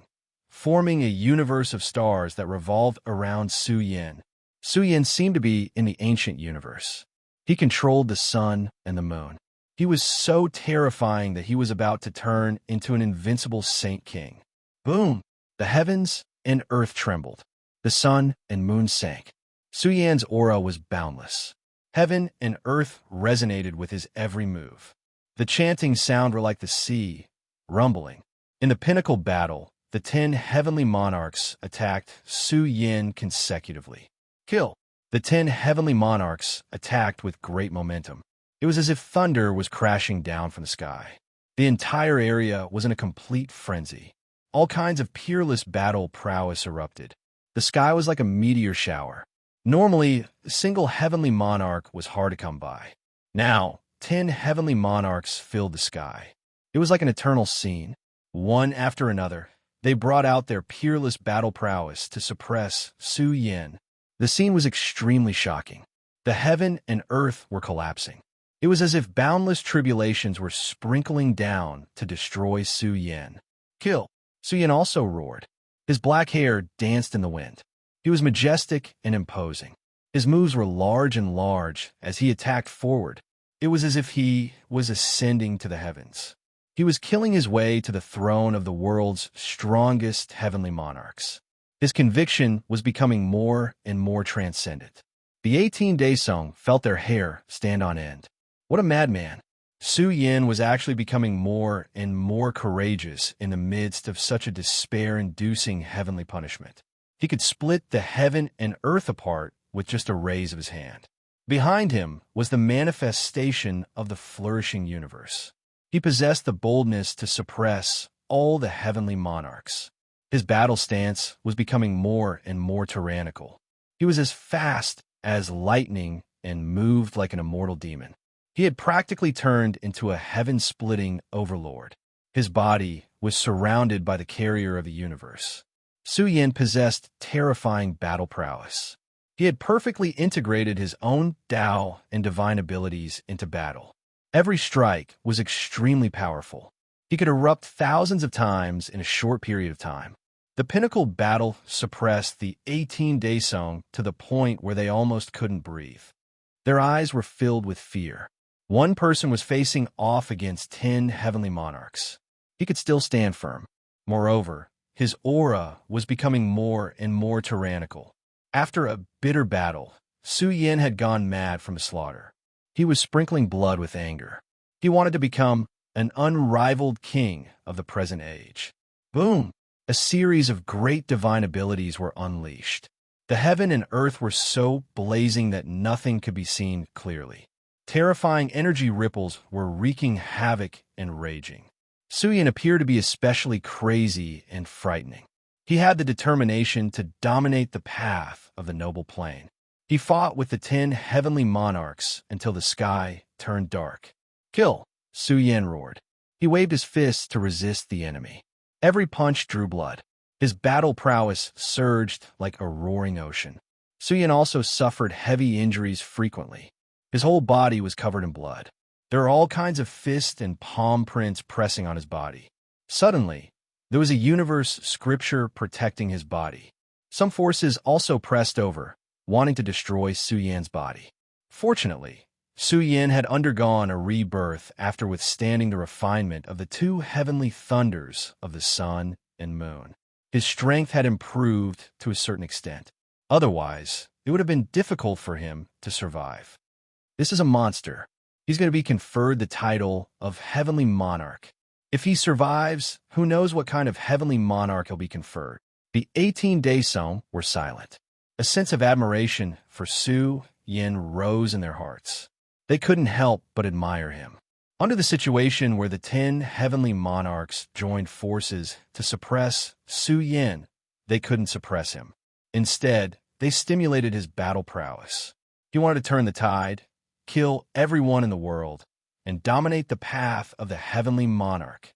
A: forming a universe of stars that revolved around Suyin. Suyin seemed to be in the ancient universe. He controlled the sun and the moon. He was so terrifying that he was about to turn into an invincible saint king. Boom! The heavens and earth trembled. The sun and moon sank. Suyan's aura was boundless. Heaven and earth resonated with his every move. The chanting sound were like the sea, rumbling. In the pinnacle battle, the 10 heavenly monarchs attacked Su Yin consecutively. Kill. The 10 heavenly monarchs attacked with great momentum. It was as if thunder was crashing down from the sky. The entire area was in a complete frenzy. All kinds of peerless battle prowess erupted. The sky was like a meteor shower. Normally, a single heavenly monarch was hard to come by. Now, 10 heavenly monarchs filled the sky. It was like an eternal scene. One after another, they brought out their peerless battle prowess to suppress Su Yin. The scene was extremely shocking. The heaven and earth were collapsing. It was as if boundless tribulations were sprinkling down to destroy Su Yin. Kill. Su Yin also roared. His black hair danced in the wind. He was majestic and imposing. His moves were large and large as he attacked forward. It was as if he was ascending to the heavens. He was killing his way to the throne of the world's strongest heavenly monarchs. His conviction was becoming more and more transcendent. The 18 Daesung felt their hair stand on end. What a madman! Su Yin was actually becoming more and more courageous in the midst of such a despair-inducing heavenly punishment. He could split the heaven and earth apart with just a raise of his hand. Behind him was the manifestation of the flourishing universe. He possessed the boldness to suppress all the heavenly monarchs. His battle stance was becoming more and more tyrannical. He was as fast as lightning and moved like an immortal demon. He had practically turned into a heaven-splitting overlord. His body was surrounded by the carrier of the universe. Su Yin possessed terrifying battle prowess. He had perfectly integrated his own Tao and divine abilities into battle. Every strike was extremely powerful. He could erupt thousands of times in a short period of time. The pinnacle battle suppressed the 18 Daesung to the point where they almost couldn't breathe. Their eyes were filled with fear. One person was facing off against 10 heavenly monarchs. He could still stand firm. Moreover, his aura was becoming more and more tyrannical. After a bitter battle, Su Yin had gone mad from the slaughter. He was sprinkling blood with anger. He wanted to become an unrivaled king of the present age. Boom! A series of great divine abilities were unleashed. The heaven and earth were so blazing that nothing could be seen clearly. Terrifying energy ripples were wreaking havoc and raging. Su Yin appeared to be especially crazy and frightening. He had the determination to dominate the path of the noble plane. He fought with the 10 heavenly monarchs until the sky turned dark. Kill! Su Yin roared. He waved his fists to resist the enemy. Every punch drew blood. His battle prowess surged like a roaring ocean. Su Yin also suffered heavy injuries frequently. His whole body was covered in blood. There were all kinds of fist and palm prints pressing on his body. Suddenly, there was a universe scripture protecting his body. Some forces also pressed over, wanting to destroy Su Yin's body. Fortunately, Su Yin had undergone a rebirth after withstanding the refinement of the 2 heavenly thunders of the sun and moon. His strength had improved to a certain extent. Otherwise, it would have been difficult for him to survive. This is a monster. He's going to be conferred the title of Heavenly Monarch. If he survives, who knows what kind of Heavenly Monarch he'll be conferred. The 18 Daesung were silent. A sense of admiration for Su Yin rose in their hearts. They couldn't help but admire him. Under the situation where the 10 heavenly monarchs joined forces to suppress Su Yin, they couldn't suppress him. Instead, they stimulated his battle prowess. He wanted to turn the tide, kill everyone in the world, and dominate the path of the heavenly monarch.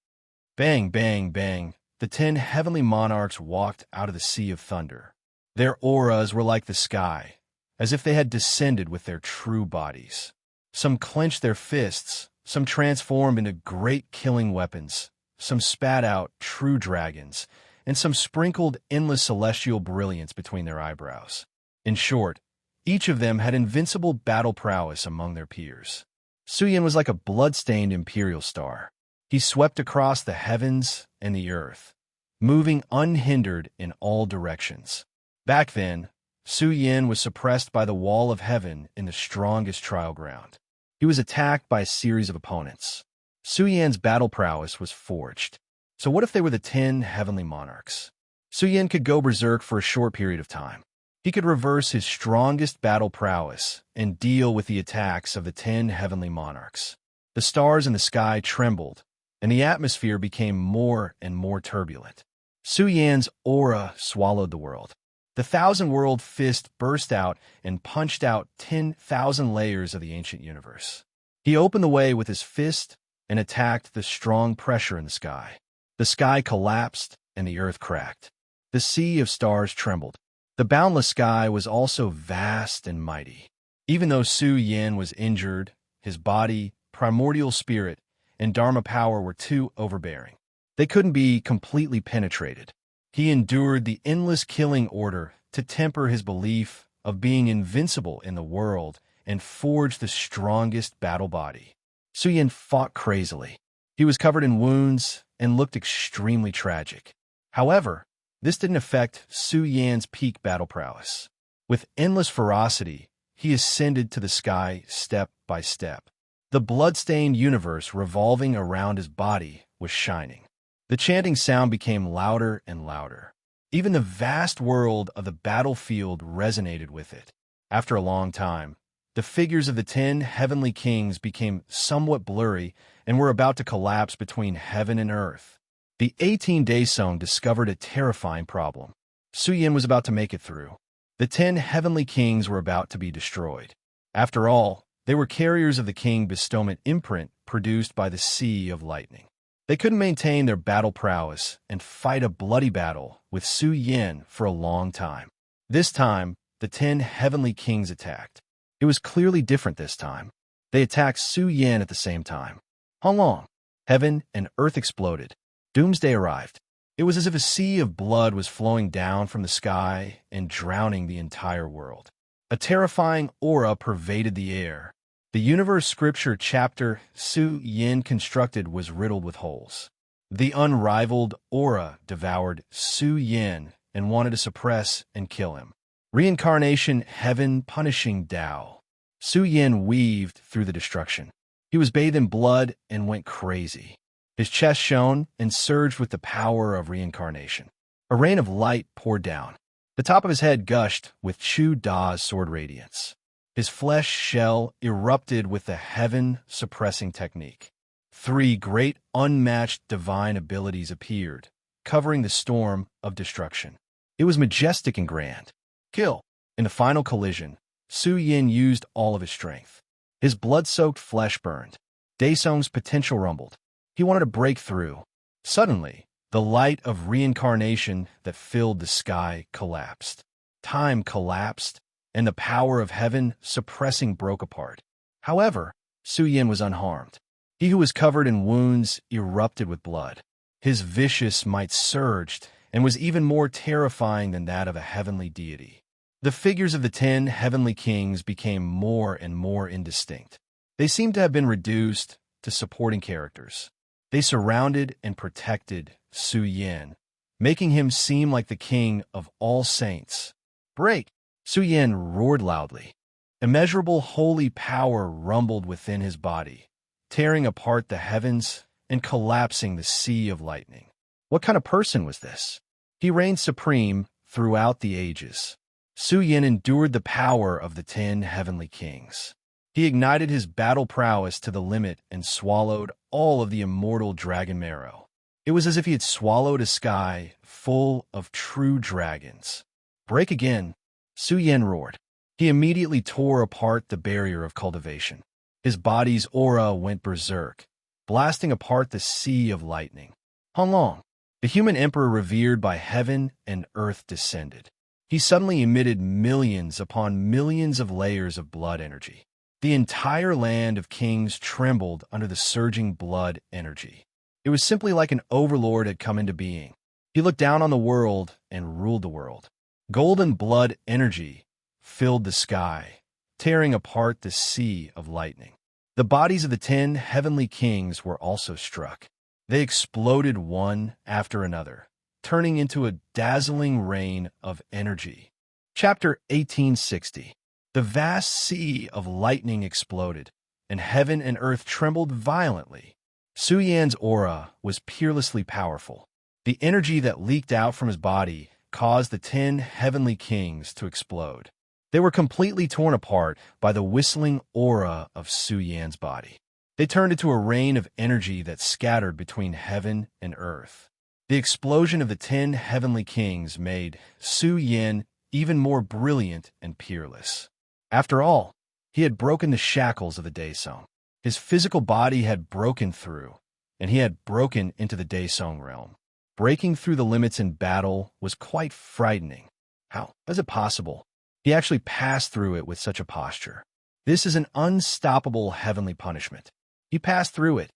A: Bang, bang, bang, the 10 heavenly monarchs walked out of the sea of thunder. Their auras were like the sky, as if they had descended with their true bodies. Some clenched their fists, some transformed into great killing weapons, some spat out true dragons, and some sprinkled endless celestial brilliance between their eyebrows. In short, each of them had invincible battle prowess among their peers. Su Yin was like a blood-stained imperial star. He swept across the heavens and the earth, moving unhindered in all directions. Back then, Su Yin was suppressed by the wall of heaven in the strongest trial ground. He was attacked by a series of opponents. Su Yan's battle prowess was forged. So what if they were the 10 heavenly monarchs? Su Yan could go berserk for a short period of time. He could reverse his strongest battle prowess and deal with the attacks of the 10 heavenly monarchs. The stars in the sky trembled, and the atmosphere became more and more turbulent. Su Yan's aura swallowed the world. The thousand-world fist burst out and punched out 10,000 layers of the ancient universe. He opened the way with his fist and attacked the strong pressure in the sky. The sky collapsed and the earth cracked. The sea of stars trembled. The boundless sky was also vast and mighty. Even though Su Yan was injured, his body, primordial spirit, and Dharma power were too overbearing. They couldn't be completely penetrated. He endured the endless killing order to temper his belief of being invincible in the world and forge the strongest battle body. Su Yan fought crazily. He was covered in wounds and looked extremely tragic. However, this didn't affect Su Yan's peak battle prowess. With endless ferocity, he ascended to the sky step by step. The blood-stained universe revolving around his body was shining. The chanting sound became louder and louder. Even the vast world of the battlefield resonated with it. After a long time, the figures of the 10 heavenly kings became somewhat blurry and were about to collapse between heaven and earth. The 18-day song discovered a terrifying problem. Su Yan was about to make it through. The 10 heavenly kings were about to be destroyed. After all, they were carriers of the king bestowment imprint produced by the Sea of Lightning. They couldn't maintain their battle prowess and fight a bloody battle with Su Yan for a long time. This time, the 10 heavenly kings attacked. It was clearly different this time. They attacked Su Yan at the same time. How long? Heaven and earth exploded. Doomsday arrived. It was as if a sea of blood was flowing down from the sky and drowning the entire world. A terrifying aura pervaded the air. The universe scripture chapter Su Yan constructed was riddled with holes. The unrivaled aura devoured Su Yan and wanted to suppress and kill him. Reincarnation, heaven, punishing Tao. Su Yan weaved through the destruction. He was bathed in blood and went crazy. His chest shone and surged with the power of reincarnation. A rain of light poured down. The top of his head gushed with Chu Da's sword radiance. His flesh shell erupted with the heaven-suppressing technique. 3 great unmatched divine abilities appeared, covering the storm of destruction. It was majestic and grand. Kill. In the final collision, Su Yan used all of his strength. His blood-soaked flesh burned. Daesung's potential rumbled. He wanted to break through. Suddenly, the light of reincarnation that filled the sky collapsed. Time collapsed, and the power of heaven suppressing broke apart. However, Su Yan was unharmed. He who was covered in wounds erupted with blood. His vicious might surged and was even more terrifying than that of a heavenly deity. The figures of the 10 heavenly kings became more and more indistinct. They seemed to have been reduced to supporting characters. They surrounded and protected Su Yan, making him seem like the king of all saints. Break! Su Yan roared loudly. Immeasurable holy power rumbled within his body, tearing apart the heavens and collapsing the Sea of Lightning. What kind of person was this? He reigned supreme throughout the ages. Su Yan endured the power of the 10 heavenly kings. He ignited his battle prowess to the limit and swallowed all of the immortal dragon marrow. It was as if he had swallowed a sky full of true dragons. Break again! Su Yan roared. He immediately tore apart the barrier of cultivation. His body's aura went berserk, blasting apart the Sea of Lightning. How long? The human emperor revered by heaven and earth descended. He suddenly emitted millions upon millions of layers of blood energy. The entire land of kings trembled under the surging blood energy. It was simply like an overlord had come into being. He looked down on the world and ruled the world. Golden blood energy filled the sky, tearing apart the Sea of Lightning. The bodies of the 10 heavenly kings were also struck. They exploded one after another, turning into a dazzling rain of energy. Chapter 1860. The vast Sea of Lightning exploded, and heaven and earth trembled violently. Su Yan's aura was peerlessly powerful. The energy that leaked out from his body caused the 10 heavenly kings to explode. They were completely torn apart by the whistling aura of Su Yan's body. They turned into a rain of energy that scattered between heaven and earth. The explosion of the 10 heavenly kings made Su Yan even more brilliant and peerless. After all, he had broken the shackles of the Daesong. His physical body had broken through, and he had broken into the Daesong realm. Breaking through the limits in battle was quite frightening. How is it possible? He actually passed through it with such a posture. This is an unstoppable heavenly punishment. He passed through it.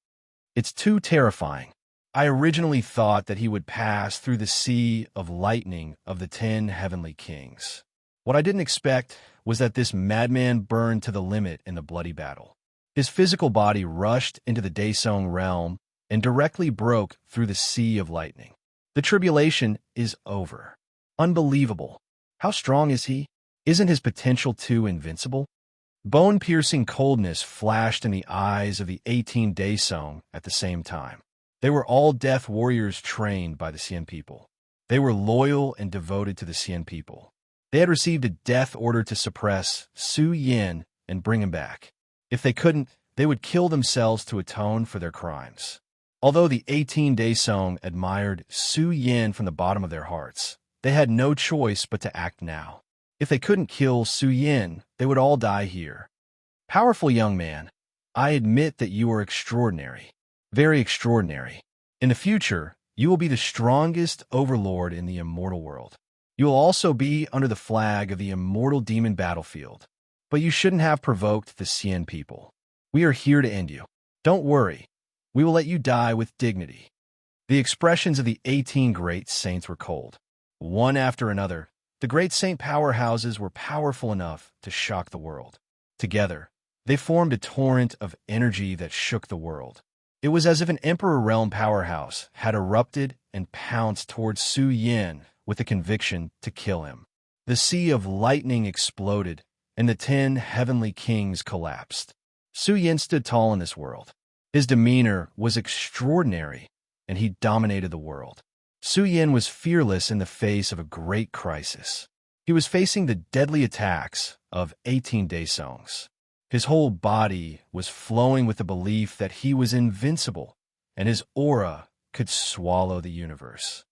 A: It's too terrifying. I originally thought that he would pass through the sea of lightning of the 10 heavenly kings. What I didn't expect was that this madman burned to the limit in the bloody battle. His physical body rushed into the Daesong realm and directly broke through the sea of lightning. The tribulation is over. Unbelievable. How strong is he? Isn't his potential too invincible? Bone-piercing coldness flashed in the eyes of the 18 Daesong at the same time. They were all death warriors trained by the Xian people. They were loyal and devoted to the Xian people. They had received a death order to suppress Su Yan and bring him back. If they couldn't, they would kill themselves to atone for their crimes. Although the 18 Daesong admired Su Yan from the bottom of their hearts, they had no choice but to act now. If they couldn't kill Su Yan, they would all die here. Powerful young man, I admit that you are extraordinary. Very extraordinary. In the future, you will be the strongest overlord in the immortal world. You will also be under the flag of the immortal demon battlefield. But you shouldn't have provoked the Xian people. We are here to end you. Don't worry. We will let you die with dignity. The expressions of the 18 great saints were cold. One after another, the great saint powerhouses were powerful enough to shock the world. Together, they formed a torrent of energy that shook the world. It was as if an Emperor Realm powerhouse had erupted and pounced towards Su Yan with the conviction to kill him. The sea of lightning exploded, and the 10 heavenly kings collapsed. Su Yan stood tall in this world. His demeanor was extraordinary, and he dominated the world. Su Yan was fearless in the face of a great crisis. He was facing the deadly attacks of 18 Daesongs. His whole body was flowing with the belief that he was invincible, and his aura could swallow the universe.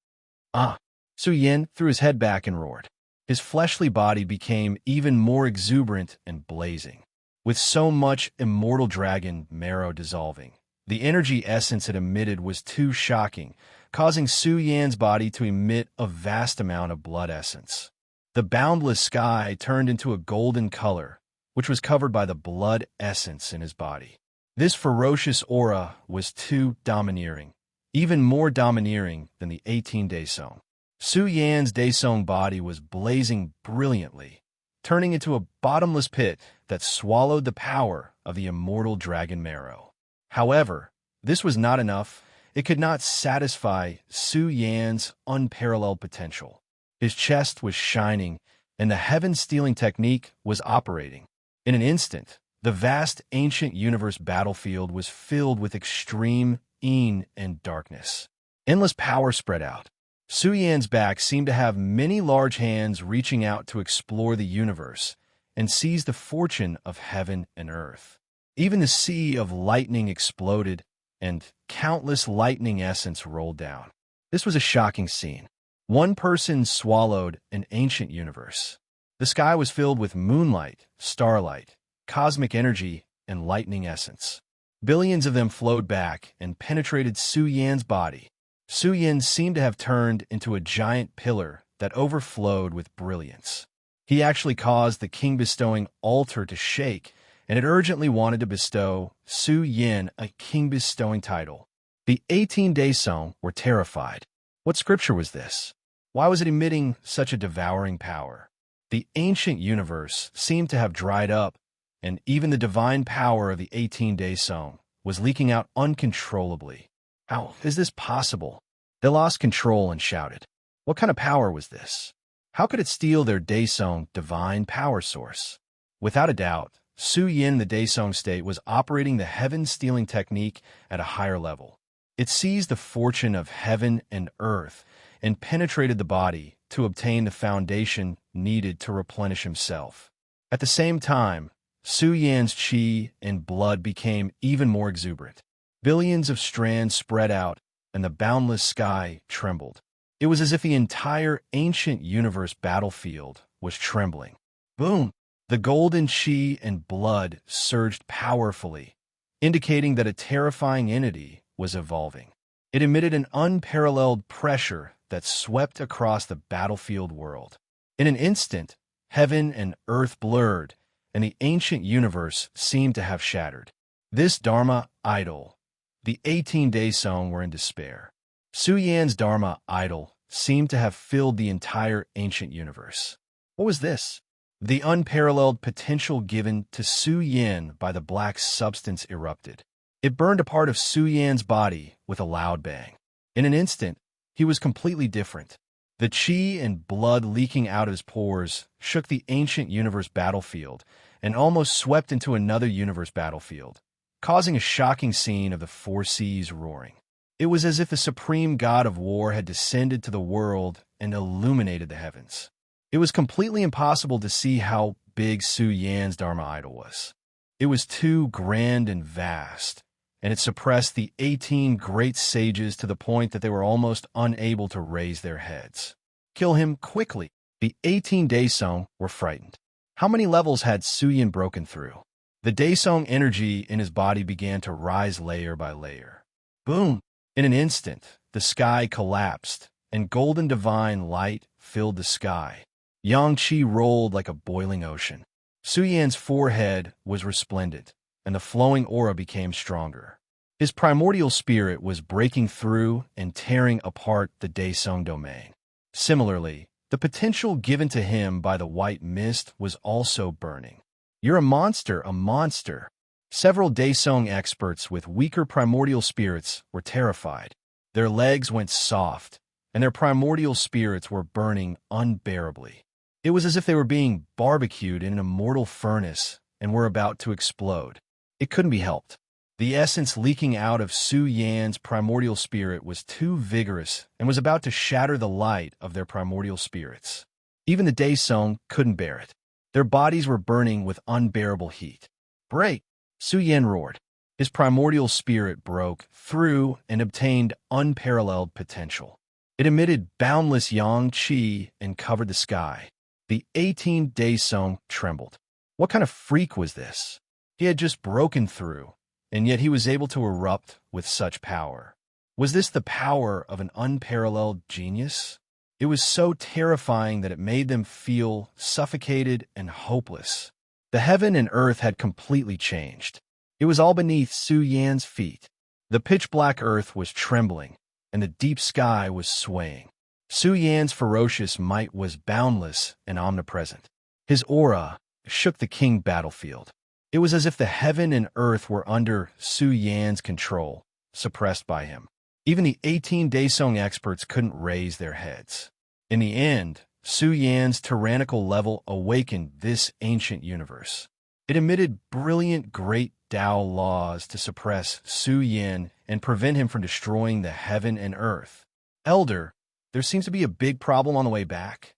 A: Su Yan threw his head back and roared. His fleshly body became even more exuberant and blazing, with so much immortal dragon marrow dissolving. The energy essence it emitted was too shocking, causing Su Yan's body to emit a vast amount of blood essence. The boundless sky turned into a golden color, which was covered by the blood essence in his body. This ferocious aura was too domineering, even more domineering than the 18 Daesong. Su Yan's Daesong body was blazing brilliantly, turning into a bottomless pit that swallowed the power of the immortal dragon marrow. However, this was not enough. It could not satisfy Su Yan's unparalleled potential. His chest was shining, and the heaven-stealing technique was operating. In an instant, the vast ancient universe battlefield was filled with extreme and darkness. Endless power spread out. Su Yan's back seemed to have many large hands reaching out to explore the universe and seize the fortune of heaven and earth. Even the sea of lightning exploded, and countless lightning essence rolled down. This was a shocking scene. One person swallowed an ancient universe. The sky was filled with moonlight, starlight, cosmic energy, and lightning essence. Billions of them flowed back and penetrated Su Yan's body. Su Yan seemed to have turned into a giant pillar that overflowed with brilliance. He actually caused the king-bestowing altar to shake, and it urgently wanted to bestow Su Yan a king-bestowing title. The 18 Daesong were terrified. What scripture was this? Why was it emitting such a devouring power? The ancient universe seemed to have dried up, and even the divine power of the 18 Daesong was leaking out uncontrollably. How is this possible? They lost control and shouted. What kind of power was this? How could it steal their Daesong divine power source? Without a doubt, Su Yin, the Daesong state, was operating the heaven-stealing technique at a higher level. It seized the fortune of heaven and earth and penetrated the body to obtain the foundation needed to replenish himself. At the same time, Su Yan's qi and blood became even more exuberant. Billions of strands spread out, and the boundless sky trembled. It was as if the entire ancient universe battlefield was trembling. Boom! The golden qi and blood surged powerfully, indicating that a terrifying entity was evolving. It emitted an unparalleled pressure that swept across the battlefield world. In an instant, heaven and earth blurred, and the ancient universe seemed to have shattered. This Dharma idol, the 18 Daesong, were in despair. Su Yan's Dharma idol seemed to have filled the entire ancient universe. What was this? The unparalleled potential given to Su Yan by the black substance erupted. It burned a part of Su Yan's body with a loud bang. In an instant, he was completely different. The qi and blood leaking out of his pores shook the ancient universe battlefield and almost swept into another universe battlefield, causing a shocking scene of the four seas roaring. It was as if the supreme god of war had descended to the world and illuminated the heavens. It was completely impossible to see how big Su Yan's Dharma idol was. It was too grand and vast, and it suppressed the 18 great sages to the point that they were almost unable to raise their heads. Kill him quickly. The 18 Daesong were frightened. How many levels had Su Yan broken through? The Daesong energy in his body began to rise layer by layer. Boom! In an instant, the sky collapsed, and golden divine light filled the sky. Yang Qi rolled like a boiling ocean. Su Yan's forehead was resplendent, and the flowing aura became stronger. His primordial spirit was breaking through and tearing apart the Daesong domain. Similarly, the potential given to him by the white mist was also burning. You're a monster, a monster. Several Daesong experts with weaker primordial spirits were terrified. Their legs went soft, and their primordial spirits were burning unbearably. It was as if they were being barbecued in an immortal furnace and were about to explode. It couldn't be helped. The essence leaking out of Su Yan's primordial spirit was too vigorous and was about to shatter the light of their primordial spirits. Even the Daesong couldn't bear it. Their bodies were burning with unbearable heat. Break! Su Yan roared. His primordial spirit broke through and obtained unparalleled potential. It emitted boundless yang qi and covered the sky. The 18 Daesong trembled. What kind of freak was this? He had just broken through, and yet he was able to erupt with such power. Was this the power of an unparalleled genius? It was so terrifying that it made them feel suffocated and hopeless. The heaven and earth had completely changed. It was all beneath Su Yan's feet. The pitch-black earth was trembling, and the deep sky was swaying. Su Yan's ferocious might was boundless and omnipresent. His aura shook the king battlefield. It was as if the heaven and earth were under Su Yan's control, suppressed by him. Even the 18 Daesong experts couldn't raise their heads. In the end, Su Yan's tyrannical level awakened this ancient universe. It emitted brilliant great Tao laws to suppress Su Yan and prevent him from destroying the heaven and earth. Elder, there seems to be a big problem on the way back.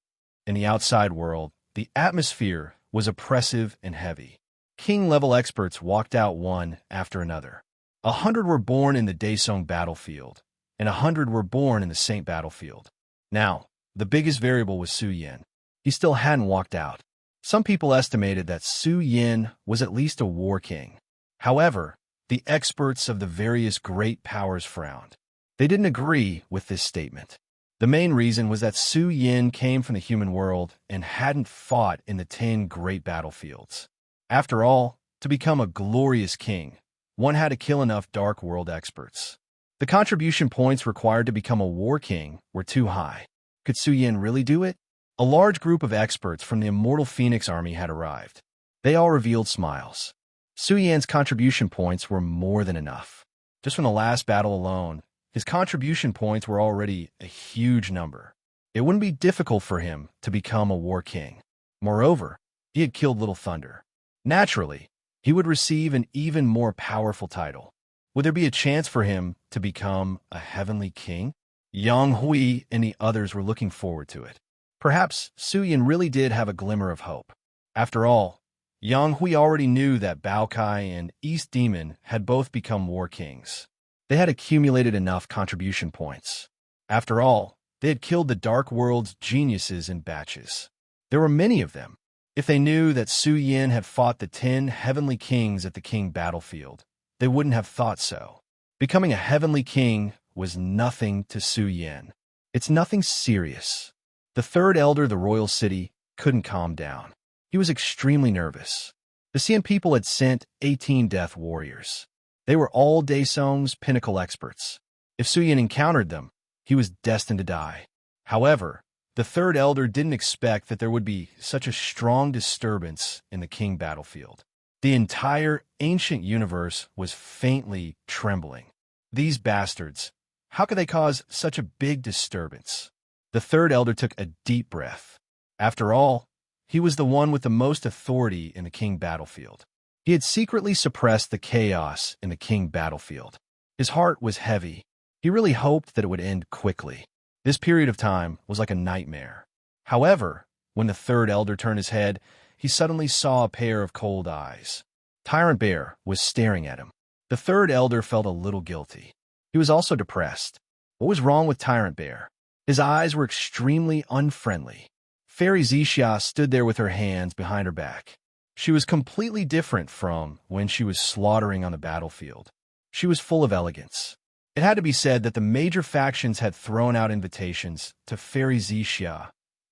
A: In the outside world, the atmosphere was oppressive and heavy. King-level experts walked out one after another. 100 were born in the Daesong battlefield, and 100 were born in the Saint battlefield. Now, the biggest variable was Su Yan. He still hadn't walked out. Some people estimated that Su Yan was at least a war king. However, the experts of the various great powers frowned. They didn't agree with this statement. The main reason was that Su Yan came from the human world and hadn't fought in the 10 great battlefields. After all, to become a glorious king, one had to kill enough Dark World experts. The contribution points required to become a war king were too high. Could Su Yan really do it? A large group of experts from the Immortal Phoenix Army had arrived. They all revealed smiles. Su Yan's contribution points were more than enough. Just from the last battle alone, his contribution points were already a huge number. It wouldn't be difficult for him to become a war king. Moreover, he had killed Little Thunder. Naturally, he would receive an even more powerful title. Would there be a chance for him to become a heavenly king? Yang Hui and the others were looking forward to it. Perhaps Su Yin really did have a glimmer of hope. After all, Yang Hui already knew that Bao Kai and East Demon had both become war kings. They had accumulated enough contribution points. After all, they had killed the Dark World's geniuses in batches. There were many of them. If they knew that Su Yin had fought the 10 heavenly kings at the king battlefield, they wouldn't have thought so. Becoming a heavenly king was nothing to Su Yin. It's nothing serious. The third elder of the royal city couldn't calm down. He was extremely nervous. The Xian people had sent 18 death warriors. They were all Daesong's pinnacle experts. If Su Yin encountered them, he was destined to die. However, the third elder didn't expect that there would be such a strong disturbance in the king battlefield. The entire ancient universe was faintly trembling. These bastards, how could they cause such a big disturbance? The third elder took a deep breath. After all, he was the one with the most authority in the king battlefield. He had secretly suppressed the chaos in the king battlefield. His heart was heavy. He really hoped that it would end quickly. This period of time was like a nightmare. However, when the third elder turned his head, he suddenly saw a pair of cold eyes. Tyrant Bear was staring at him. The third elder felt a little guilty. He was also depressed. What was wrong with Tyrant Bear? His eyes were extremely unfriendly. Fairy Zixia stood there with her hands behind her back. She was completely different from when she was slaughtering on the battlefield. She was full of elegance. It had to be said that the major factions had thrown out invitations to Fairy Zixia,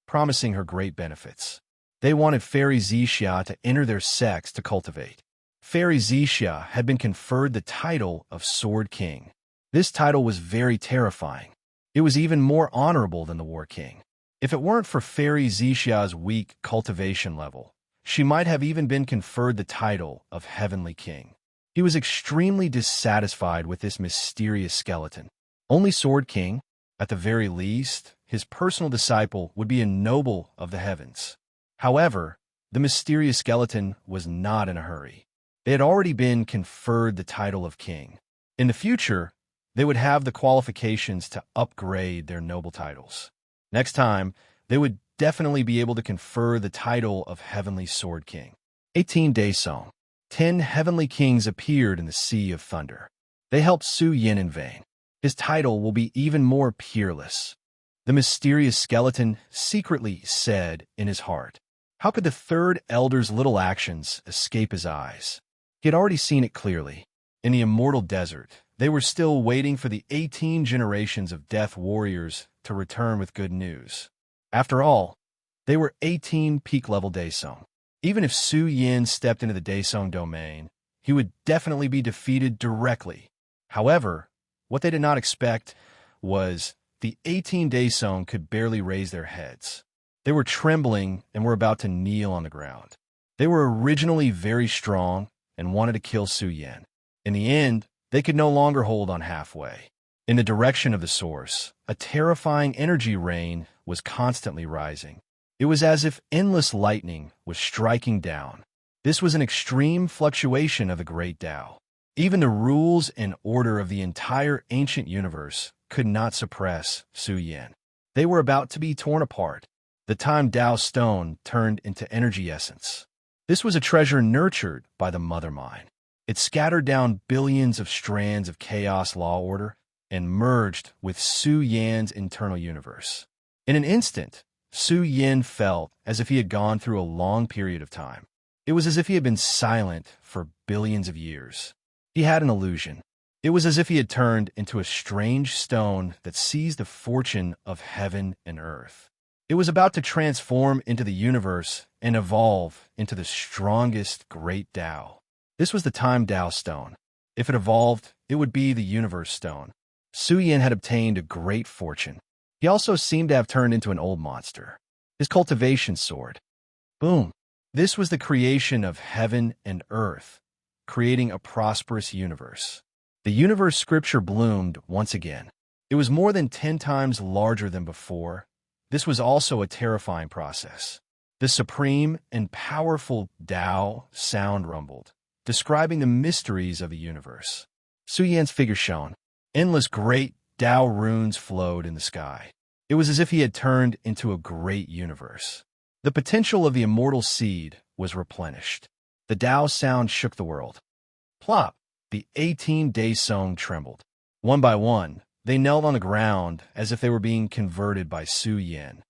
A: promising her great benefits. They wanted Fairy Zixia to enter their sects to cultivate. Fairy Zixia had been conferred the title of Sword King. This title was very terrifying. It was even more honorable than the War King. If it weren't for Fairy Zixia's weak cultivation level, she might have even been conferred the title of Heavenly King. He was extremely dissatisfied with this mysterious skeleton. Only Sword King? At the very least, his personal disciple would be a noble of the heavens. However, the mysterious skeleton was not in a hurry. They had already been conferred the title of king. In the future, they would have the qualifications to upgrade their noble titles. Next time, they would definitely be able to confer the title of Heavenly Sword King. 18 Daesong. 10 heavenly kings appeared in the Sea of Thunder. They helped Su Yin in vain. His title will be even more peerless. The mysterious skeleton secretly said in his heart. How could the third elder's little actions escape his eyes? He had already seen it clearly. In the immortal desert, they were still waiting for the 18 generations of death warriors to return with good news. After all, they were 18 peak-level Daesong. Even if Su Yin stepped into the Daesong domain, he would definitely be defeated directly. However, what they did not expect was the 18 Daesong could barely raise their heads. They were trembling and were about to kneel on the ground. They were originally very strong and wanted to kill Su Yin. In the end, they could no longer hold on halfway. In the direction of the source, a terrifying energy rain was constantly rising. It was as if endless lightning was striking down. This was an extreme fluctuation of the Great Tao. Even the rules and order of the entire ancient universe could not suppress Su Yin. They were about to be torn apart. The Time Tao Stone turned into energy essence. This was a treasure nurtured by the Mother Mind. It scattered down billions of strands of chaos law order and merged with Su Yan's internal universe. In an instant, Su Yin felt as if he had gone through a long period of time. It was as if he had been silent for billions of years. He had an illusion. It was as if he had turned into a strange stone that sees the fortune of heaven and earth. It was about to transform into the universe and evolve into the strongest great Tao. This was the Time Tao Stone. If it evolved, it would be the Universe Stone. Su Yin had obtained a great fortune. He also seemed to have turned into an old monster. His cultivation sword. Boom. This was the creation of heaven and earth, creating a prosperous universe. The universe scripture bloomed once again. It was more than 10 times larger than before. This was also a terrifying process. The supreme and powerful Tao sound rumbled, describing the mysteries of the universe. Su Yan's figure shone. Endless great Tao runes flowed in the sky. It was as if he had turned into a great universe. The potential of the immortal seed was replenished. The Tao sound shook the world. Plop! The 18-day song trembled. One by one, they knelt on the ground as if they were being converted by Su Yan.